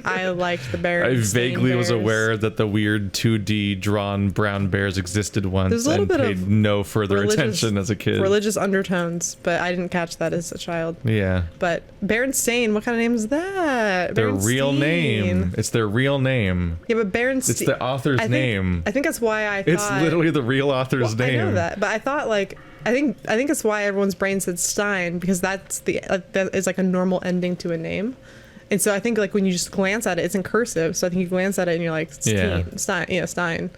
I liked the Berenstain I vaguely bears. was aware that the weird 2D drawn brown bears existed once and paid no further attention as a kid. Religious undertones, but I didn't catch that as a child. Yeah. But Berenstain, what kind of name is that? Their real name. It's their real name. Yeah, but Berenstain. It's the author's name. I think that's why I thought... It's literally the real author's name. I know that, but I thought I think it's why everyone's brain said Stein, because that is like a normal ending to a name. And so I think like when you just glance at it, it's in cursive. So I think you glance at it and you're like, Stein.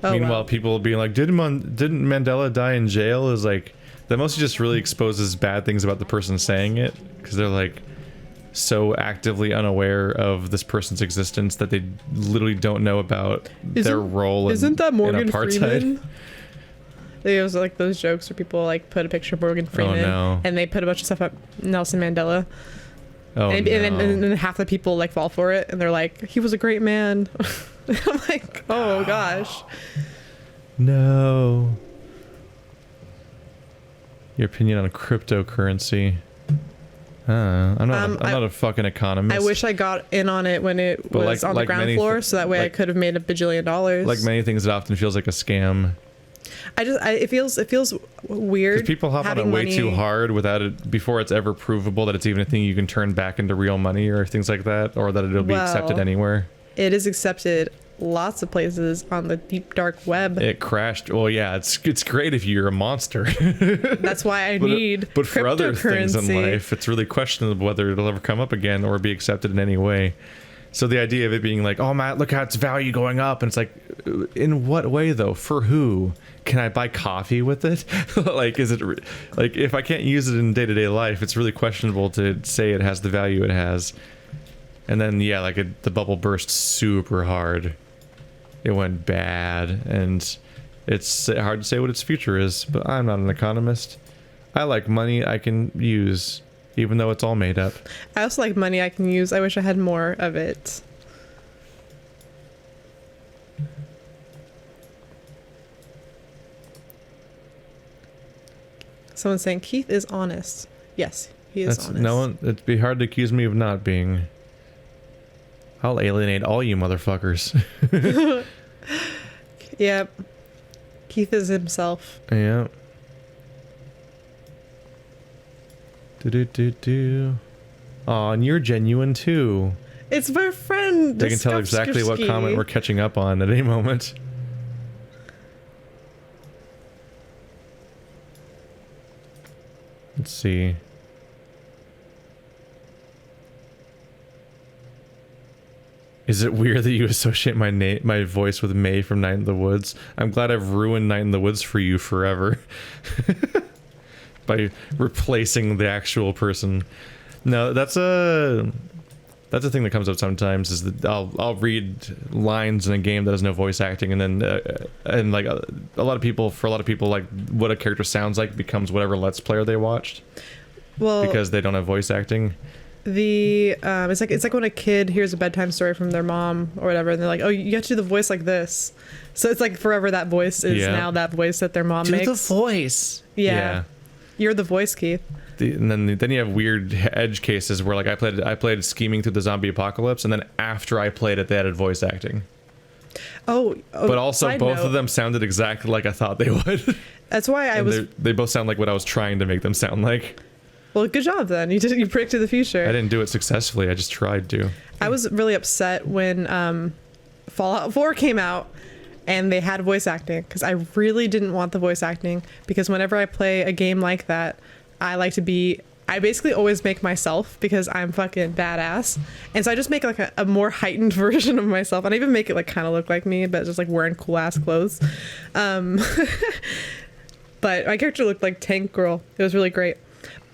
Oh, meanwhile, people being like, didn't Mandela die in jail? Is like, that mostly just really exposes bad things about the person saying it, because they're like so actively unaware of this person's existence that they literally don't know about their role in apartheid. Freeman? It was like those jokes where people like put a picture of Morgan Freeman and they put a bunch of stuff about Nelson Mandela. And then half the people like fall for it and they're like, he was a great man. I'm like, oh gosh. No. Your opinion on cryptocurrency? I'm not a fucking economist. I wish I got in on it when it was on the ground floor, so that way I could have made $1 bajillion. Like many things, it often feels like a scam. It feels weird. Because people hop on it way too hard without it, before it's ever provable that it's even a thing you can turn back into real money or things like that, or that it'll be accepted anywhere. It is accepted lots of places on the deep dark web. It crashed. Well, yeah, it's great if you're a monster. That's why I need But for other things in cryptocurrency. life, it's really questionable whether it'll ever come up again or be accepted in any way. So the idea of it being like, oh, Matt, look how its value going up. And it's like, in what way, though? For who? Can I buy coffee with it? Like, is it like if I can't use it in day-to-day life, it's really questionable to say it has the value it has. And then, yeah, like the bubble burst super hard. It went bad. And it's hard to say what its future is. But I'm not an economist. I like money I can use, even though it's all made up. I also like money I can use. I wish I had more of it. Someone's saying Keith is honest. Yes, he is honest. No one. It'd be hard to accuse me of not being. I'll alienate all you motherfuckers. Yep. Keith is himself. Yeah. Do. Aw, and you're genuine too. It's my friend. They can tell exactly what comment we're catching up on at any moment. Let's see. Is it weird that you associate my voice with May from Night in the Woods? I'm glad I've ruined Night in the Woods for you forever. By replacing the actual person. No, that's a thing that comes up sometimes, is that I'll read lines in a game that has no voice acting, and then and like for a lot of people, like what a character sounds like becomes whatever Let's Player they watched. Well, because they don't have voice acting. It's like when a kid hears a bedtime story from their mom or whatever, and they're like, oh, you have to do the voice like this. So it's like forever that voice is now that voice that their mom makes. Do the voice. Yeah. You're the voice, Keith. And then you have weird edge cases where like I played Scheming Through the Zombie Apocalypse, and then after I played it, they added voice acting. Oh, but also both of them sounded exactly like I thought they would. That's why they both sound like what I was trying to make them sound like. Well, good job then. You predicted the future. I didn't do it successfully. I just tried to. I was really upset when Fallout 4 came out and they had voice acting, because I really didn't want the voice acting, because whenever I play a game like that, I basically always make myself, because I'm fucking badass. And so I just make like a more heightened version of myself, and I even make it like kind of look like me, but just like wearing cool ass clothes. But my character looked like Tank Girl. It was really great.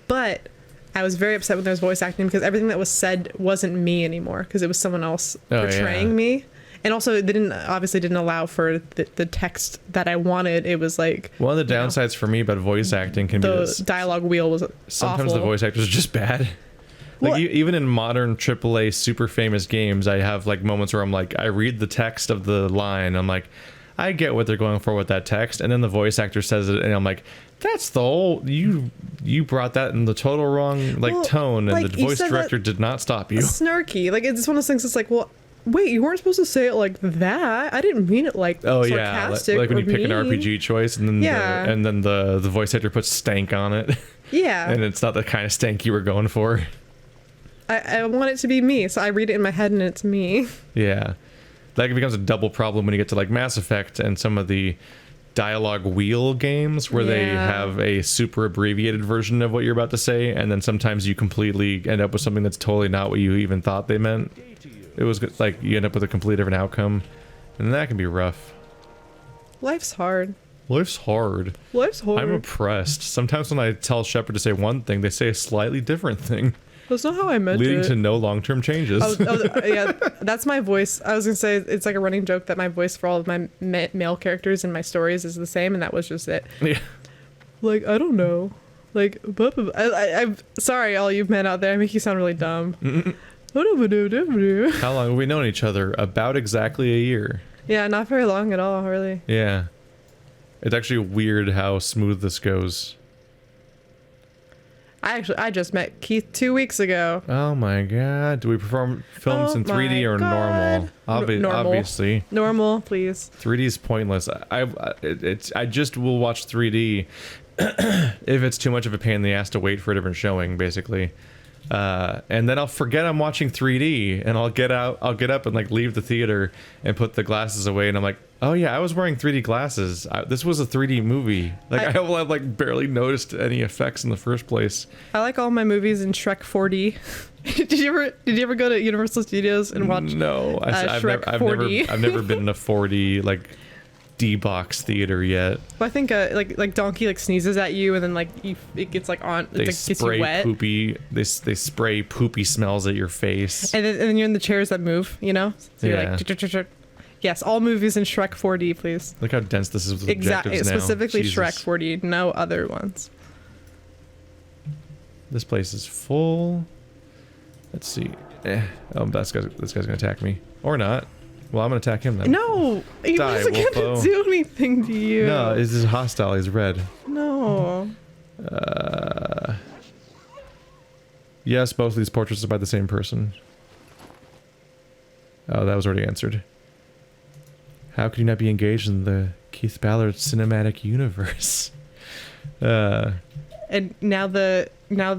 But I was very upset when there was voice acting, because everything that was said wasn't me anymore, because it was someone else portraying me. And also, they obviously didn't allow for the text that I wanted. It was like, one of the downsides for me about voice acting can be the dialogue wheel was sometimes awful. The voice actors are just bad. Like even in modern AAA super famous games, I have like moments where I'm like, I read the text of the line, I'm like, I get what they're going for with that text, and then the voice actor says it, and I'm like, that's the whole you brought that in the total wrong tone, and the voice director did not stop you. Snarky, like it's one of those things. It's like, well, wait, you weren't supposed to say it like that. I didn't mean it like sarcastic. Like when you pick mean. an RPG choice, and then the voice actor puts stank on it. Yeah, and it's not the kind of stank you were going for. I want it to be me, so I read it in my head, and it's me. Yeah, that becomes a double problem when you get to like Mass Effect and some of the dialogue wheel games where they have a super abbreviated version of what you're about to say, and then sometimes you completely end up with something that's totally not what you even thought they meant. It was like you end up with a completely different outcome, and that can be rough. Life's hard. Life's hard. I'm oppressed. Sometimes when I tell Shepard to say one thing, they say a slightly different thing. That's not how I meant it. Leading to no long-term changes. Yeah, that's my voice. I was gonna say it's like a running joke that my voice for all of my male characters in my stories is the same, and that was just it. Yeah. Like, I don't know. Like, I'm sorry, all you men out there. I make you sound really dumb. How long have we known each other? About exactly a year. Yeah, not very long at all, really. Yeah. It's actually weird how smooth this goes. I just met Keith 2 weeks ago. Oh my god. Do we perform films in 3D or normal? Normal? Obviously. Normal, please. 3D is pointless. I just will watch 3D if it's too much of a pain in the ass to wait for a different showing, basically. And then I'll forget I'm watching 3D, and I'll get up and like leave the theater and put the glasses away, and I'm like, oh yeah, I was wearing 3D glasses. This was a 3D movie. Like I will have like barely noticed any effects in the first place. I like all my movies in Shrek 4D. Did you ever go to Universal Studios and watch? No, Shrek 4D? I've never been in a 4D like D-box theater yet. Well, I think like Donkey like sneezes at you, and then like it gets like on. They like, spray gets you wet. poopy. They spray poopy smells at your face. And then you're in the chairs that move. You know. So you're like. Yes, all movies in Shrek 4D, please. Look how dense this is with exactly, objectives now. Specifically Jesus. Shrek 4D, no other ones. This place is full. Let's see. Oh, this guy's gonna attack me, or not. Well, I'm gonna attack him then. No, he wasn't gonna do anything to you. No, this is hostile. He's red. No. Yes, both of these portraits are by the same person. Oh, that was already answered. How could you not be engaged in the Keith Ballard cinematic universe? And now the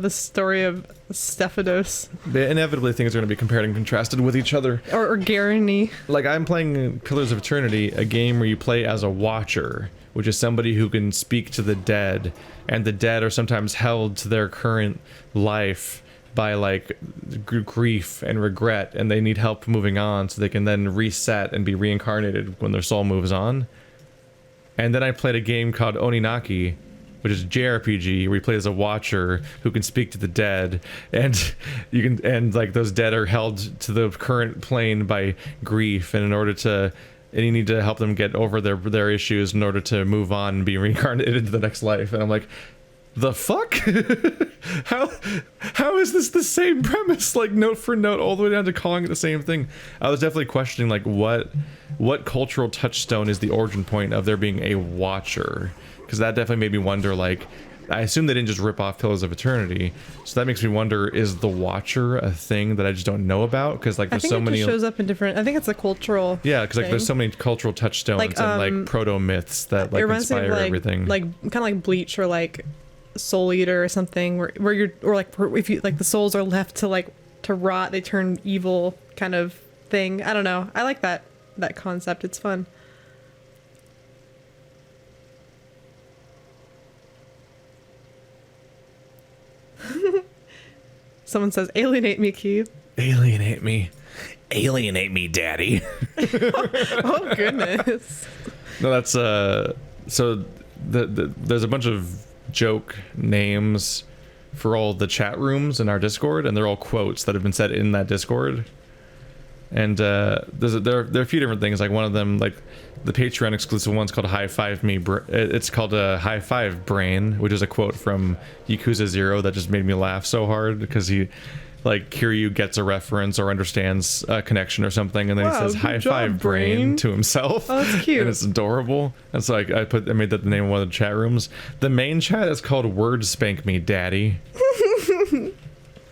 story of Stephanos. Inevitably, things are going to be compared and contrasted with each other. Or Garany. Like, I'm playing Pillars of Eternity, a game where you play as a watcher, which is somebody who can speak to the dead, and the dead are sometimes held to their current life by like grief and regret, and they need help moving on so they can then reset and be reincarnated when their soul moves on. And then I played a game called Oninaki, which is a JRPG where you play as a watcher who can speak to the dead, and like those dead are held to the current plane by grief, and you need to help them get over their issues in order to move on and be reincarnated into the next life. And I'm like, the fuck? How is this the same premise, like note for note, all the way down to calling it the same thing? I was definitely questioning like what cultural touchstone is the origin point of there being a watcher, because that definitely made me wonder. Like, I assume they didn't just rip off Pillars of Eternity, so that makes me wonder, is the watcher a thing that I just don't know about? Because like there's so many. Just shows up in different. I think it's a cultural. Yeah, because like there's so many cultural touchstones like, and like proto myths that like inspire everything. Like kind of like Bleach or like Soul Eater or something, where you're, or like if you like the souls are left to rot, they turn evil kind of thing. I don't know. I like that concept. It's fun. Someone says, alienate me, Keith. Alienate me. Alienate me, daddy. Oh, goodness. No, that's, so there's a bunch of joke names for all the chat rooms in our Discord, and they're all quotes that have been said in that Discord. And there are a few different things. Like one of them, like the Patreon exclusive one's called High Five Me. It's called a High Five Brain, which is a quote from Yakuza 0 that just made me laugh so hard, because he, like, Kiryu gets a reference or understands a connection or something, and then he says High Five Brain to himself. Oh, that's cute. And it's adorable. And so I made that the name of one of the chat rooms. The main chat is called Word Spank Me Daddy.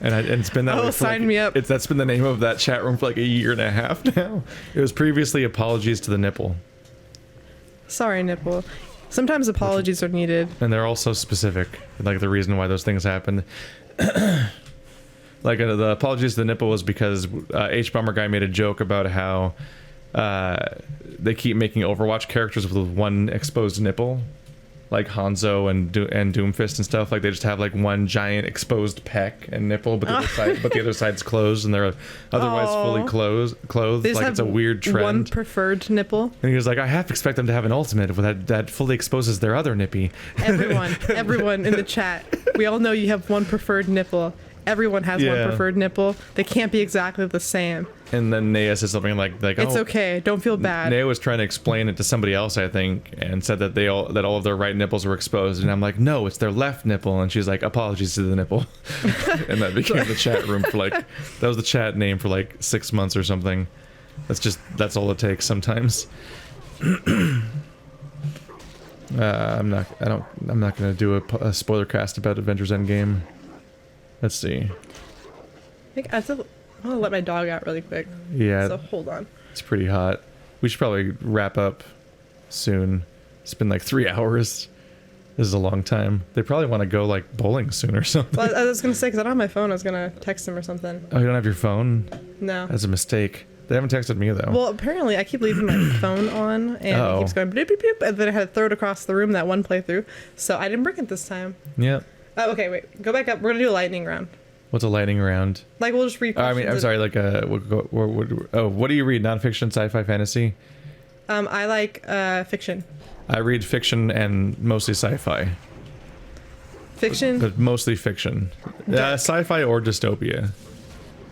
And it's been that way for sign me up. That's been the name of that chat room for like a year and a half now. It was previously Apologies to the Nipple. Sorry, Nipple. Sometimes apologies are needed. And they're also specific, like the reason why those things happened. Like the Apologies to the Nipple was because H-Bomber Guy made a joke about how they keep making Overwatch characters with one exposed nipple. Like Hanzo and Doomfist and stuff, like they just have like one giant exposed pec and nipple, but the other side's closed, and they're otherwise fully clothed. Like it's a weird trend. One preferred nipple. And he was like, I half expect them to have an ultimate that fully exposes their other nippy. Everyone in the chat, we all know you have one preferred nipple. Everyone has one preferred nipple. They can't be exactly the same. And then Naya said something like it's okay, don't feel bad. Naya was trying to explain it to somebody else, I think, and said that all of their right nipples were exposed, and I'm like, no, it's their left nipple, and she's like, apologies to the nipple. And that became the chat room for like, that was the chat name for like 6 months or something. That's all it takes sometimes. I'm not gonna do a spoiler cast about Avengers Endgame. Let's see. I think I want to let my dog out really quick. Yeah. So hold on. It's pretty hot. We should probably wrap up soon. It's been like 3 hours. This is a long time. They probably want to go like bowling soon or something. Well, I was gonna say, because I don't have my phone, I was gonna text him or something. Oh, you don't have your phone? No. That's a mistake. They haven't texted me though. Well, apparently I keep leaving my phone on, and it keeps going bloop, bloop, bloop, and then I had to throw it across the room that one playthrough, so I didn't bring it this time. Yeah. Oh, okay, wait. Go back up. We're gonna do a lightning round. What's a lightning round? Like, we'll just read I mean, questions I'm sorry, like, what do you read? Nonfiction, sci-fi, fantasy? I like fiction. I read fiction and mostly sci-fi. Fiction? But mostly fiction. Sci-fi or dystopia.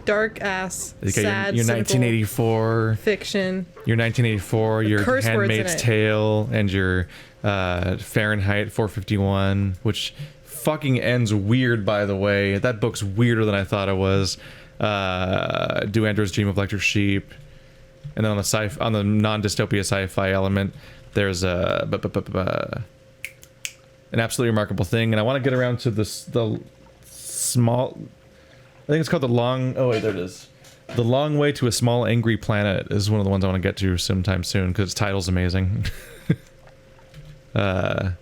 Dark ass, Okay, sad, your cynical 1984. fiction. Your 1984, your Curse words in Handmaid's it. Tale, and your Fahrenheit 451, which fucking ends weird, by the way. That book's weirder than I thought it was. Do Androids Dream of Electric Sheep? And then on the non-dystopia sci-fi element, there's an absolutely remarkable thing, and I want to get around to the small. I think it's called the long. Oh wait, there it is. The Long Way to a Small Angry Planet is one of the ones I want to get to sometime soon because its title's amazing. I'm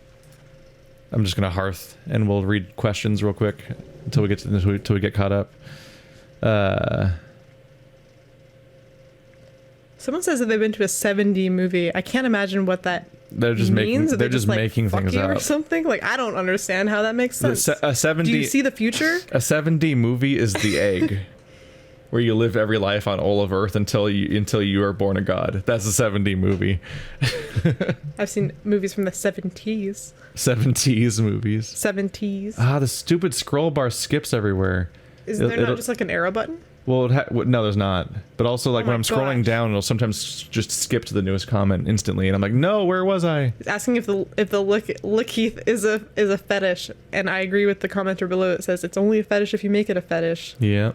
just gonna hearth, and we'll read questions real quick until we get caught up. Someone says that they've been to a 7D movie. I can't imagine what that They're just means. making. They're just like, making fuck things you up. or something. Like, I don't understand how that makes sense. A 7D. Do you see the future? A 7D movie is the egg, where you live every life on all of Earth until you are born a god. That's a 7D movie. I've seen movies from the 70s. 70s movies. 70s. Ah, the stupid scroll bar skips everywhere. Is there not just like an arrow button? Well, no, there's not. But also, like, Oh when I'm scrolling gosh. down, it'll sometimes just skip to the newest comment instantly, and I'm like, no, where was I? It's asking if the lick Heath is a fetish, and I agree with the commenter below. It says it's only a fetish if you make it a fetish. Yeah.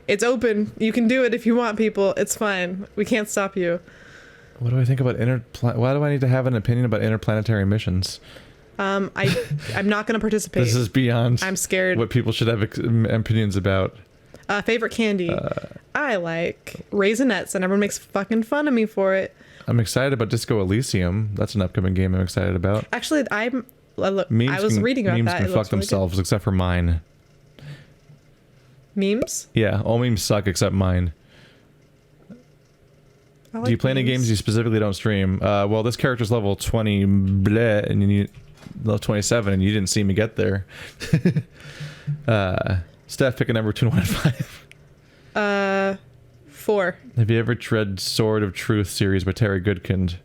It's open. You can do it if you want, people. It's fine. We can't stop you. What do I think about why do I need to have an opinion about interplanetary missions? I'm not going to participate. This is beyond. I'm scared. What people should have opinions about. Favorite candy. I like Raisinets, and everyone makes fucking fun of me for it. I'm excited about Disco Elysium. That's an upcoming game I'm excited about. Actually, I Memes was reading about memes that. can It fuck looks really themselves, except for mine. good. Memes? Yeah, all memes suck except mine. I Do you like play any memes. games you specifically don't stream? Well, this character's level 20, bleh, and you need level 27, and you didn't see me get there. Steph, pick a number between 1 and 5. 4. Have you ever read Sword of Truth series by Terry Goodkind?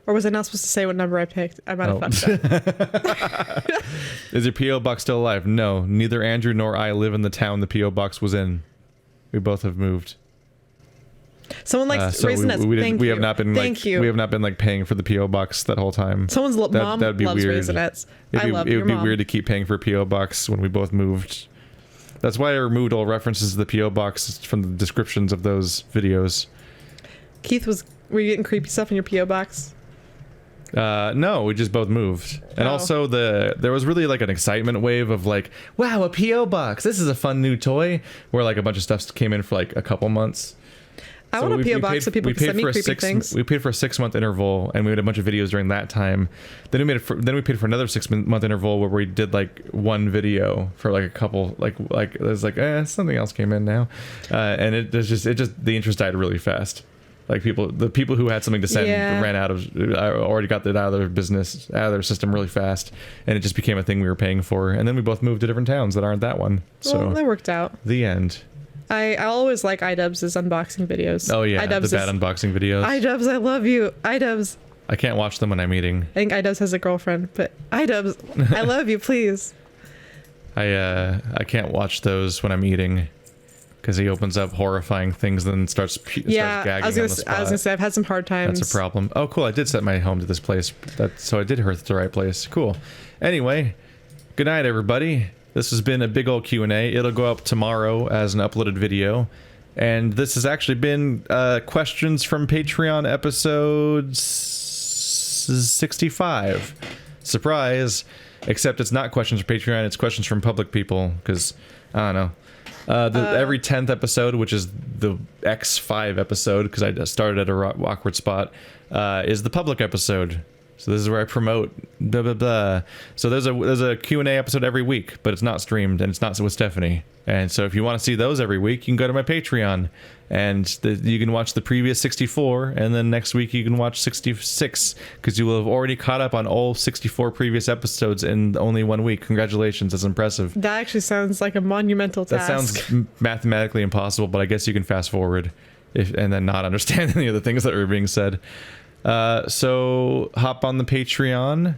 Or was I not supposed to say what number I picked? I might have fucked up. Is your P.O. box still alive? No, neither Andrew nor I live in the town the P.O. box was in. We both have moved. Someone likes So Raisinets. Thank we you. have not been Thank like you. we have not been like paying for the PO box that whole time. Someone's mom that'd be loves weird. Raisinets. It Your would be mom. weird to keep paying for a PO box when we both moved. That's why I removed all references to the PO box from the descriptions of those videos. Keith, were you getting creepy stuff in your P.O. box? No, we just both moved. And Oh. also there was really like an excitement wave of like, wow, a PO box. This is a fun new toy, where like a bunch of stuff came in for like a couple months. I want a P.O. box so people can send me creepy things. We paid for a 6-month interval, and we had a bunch of videos during that time. Then we paid for another 6-month interval where we did like one video for like a couple, like there's like something else came in now, and the interest died really fast. Like the people who had something to send ran out of, already got that out of their business, out of their system really fast, and it just became a thing we were paying for. And then we both moved to different towns that aren't that one. So Well, that worked out. the end. I always like iDubbbz' unboxing videos. Oh yeah, iDubbbz the bad unboxing videos. iDubbbz, I love you. iDubbbz. I can't watch them when I'm eating. I think iDubbbz has a girlfriend, but iDubbbz, I love you, please. I can't watch those when I'm eating, because he opens up horrifying things and then starts gagging I was on the spot. gonna say I've had some hard times. That's a problem. Oh, cool. I did set my home to this place. So I did hearth to the right place. Cool. Anyway, good night, everybody. This has been a big old Q&A. It'll go up tomorrow as an uploaded video. And this has actually been questions from Patreon episode 65. Surprise. Except it's not questions from Patreon, it's questions from public people, because, I don't know. Every 10th episode, which is the X5 episode, because I started at a awkward spot, is the public episode. So this is where I promote blah blah blah. So there's a Q&A episode every week, but it's not streamed and it's not with Stephanie. And so if you want to see those every week, you can go to my Patreon, and you can watch the previous 64, and then next week you can watch 66, because you will have already caught up on all 64 previous episodes in only 1 week. Congratulations, that's impressive. That actually sounds like a monumental task. That sounds mathematically impossible, but I guess you can fast forward and then not understand any of the things that are being said. So hop on the Patreon.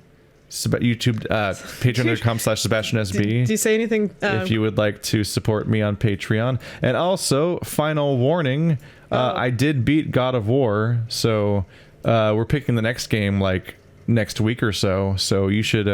YouTube, patreon.com/SebastianSB. Do you say anything? If you would like to support me on Patreon. And also, final warning, I did beat God of War, so we're picking the next game like next week or so. So you should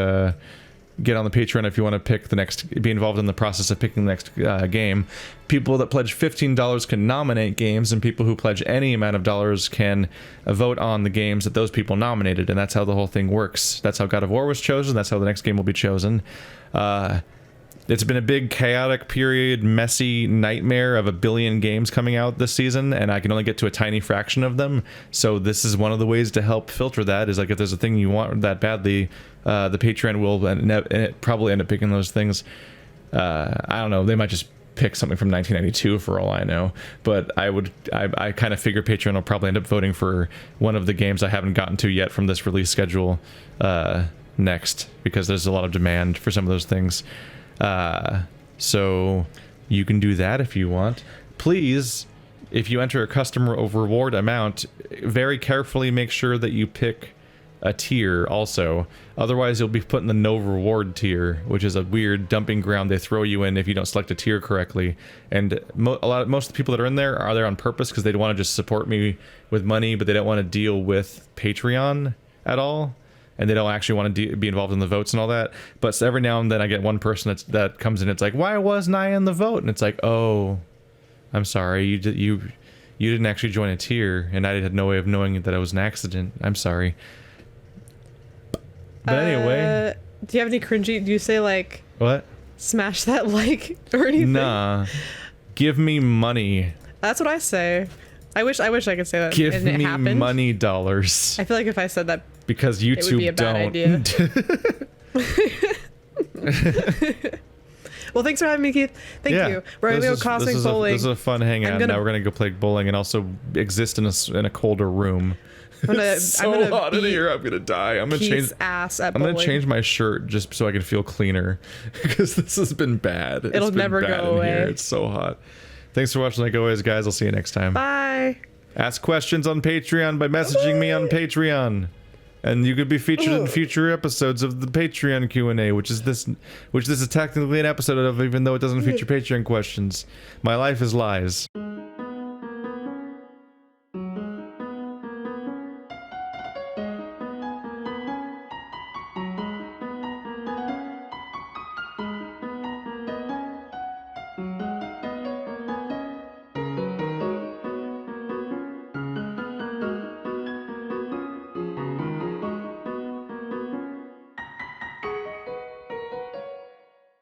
get on the Patreon if you want to pick the next, be involved in the process of picking the next game. People that pledge $15 can nominate games, and people who pledge any amount of dollars can vote on the games that those people nominated, and that's how the whole thing works. That's how God of War was chosen. That's how the next game will be chosen. It's been a big, chaotic period, messy nightmare of a billion games coming out this season, and I can only get to a tiny fraction of them. So this is one of the ways to help filter that, is like if there's a thing you want that badly, the Patreon will probably end up picking those things. I don't know, they might just pick something from 1992 for all I know, but I kind of figure Patreon will probably end up voting for one of the games I haven't gotten to yet from this release schedule next, because there's a lot of demand for some of those things. So you can do that if you want. Please, if you enter a customer reward amount, very carefully make sure that you pick a tier also. Otherwise you'll be put in the no reward tier, which is a weird dumping ground they throw you in if you don't select a tier correctly. And most of the people that are in there are there on purpose because they want to just support me with money, but they don't want to deal with Patreon at all, and they don't actually want to be involved in the votes and all that. But every now and then I get one person that comes in, it's like, why wasn't I in the vote? And it's like, oh, I'm sorry, you didn't actually join a tier, and I had no way of knowing that it was an accident. I'm sorry. But anyway, do you have any cringy? Do you say like what? Smash that like or anything? Nah. Give me money. That's what I say. I wish I could say that. Give and me it happened. money dollars. I feel like if I said that, because YouTube it would be a bad idea. Well, thanks for having me, Keith. Thank you. We're gonna go cosmic bowling. This is a fun hangout. Now we're gonna go play bowling and also exist in a colder room. It's so hot in here. I'm gonna die. I'm gonna change my shirt just so I can feel cleaner, because this has been bad. It'll never go away. Here. It's so hot. Thanks for watching. Like always, guys. I'll see you next time. Bye. Ask questions on Patreon by messaging me on Patreon, and you could be featured in future episodes of the Patreon Q&A, which this is technically an episode of, even though it doesn't feature Patreon questions. My life is lies.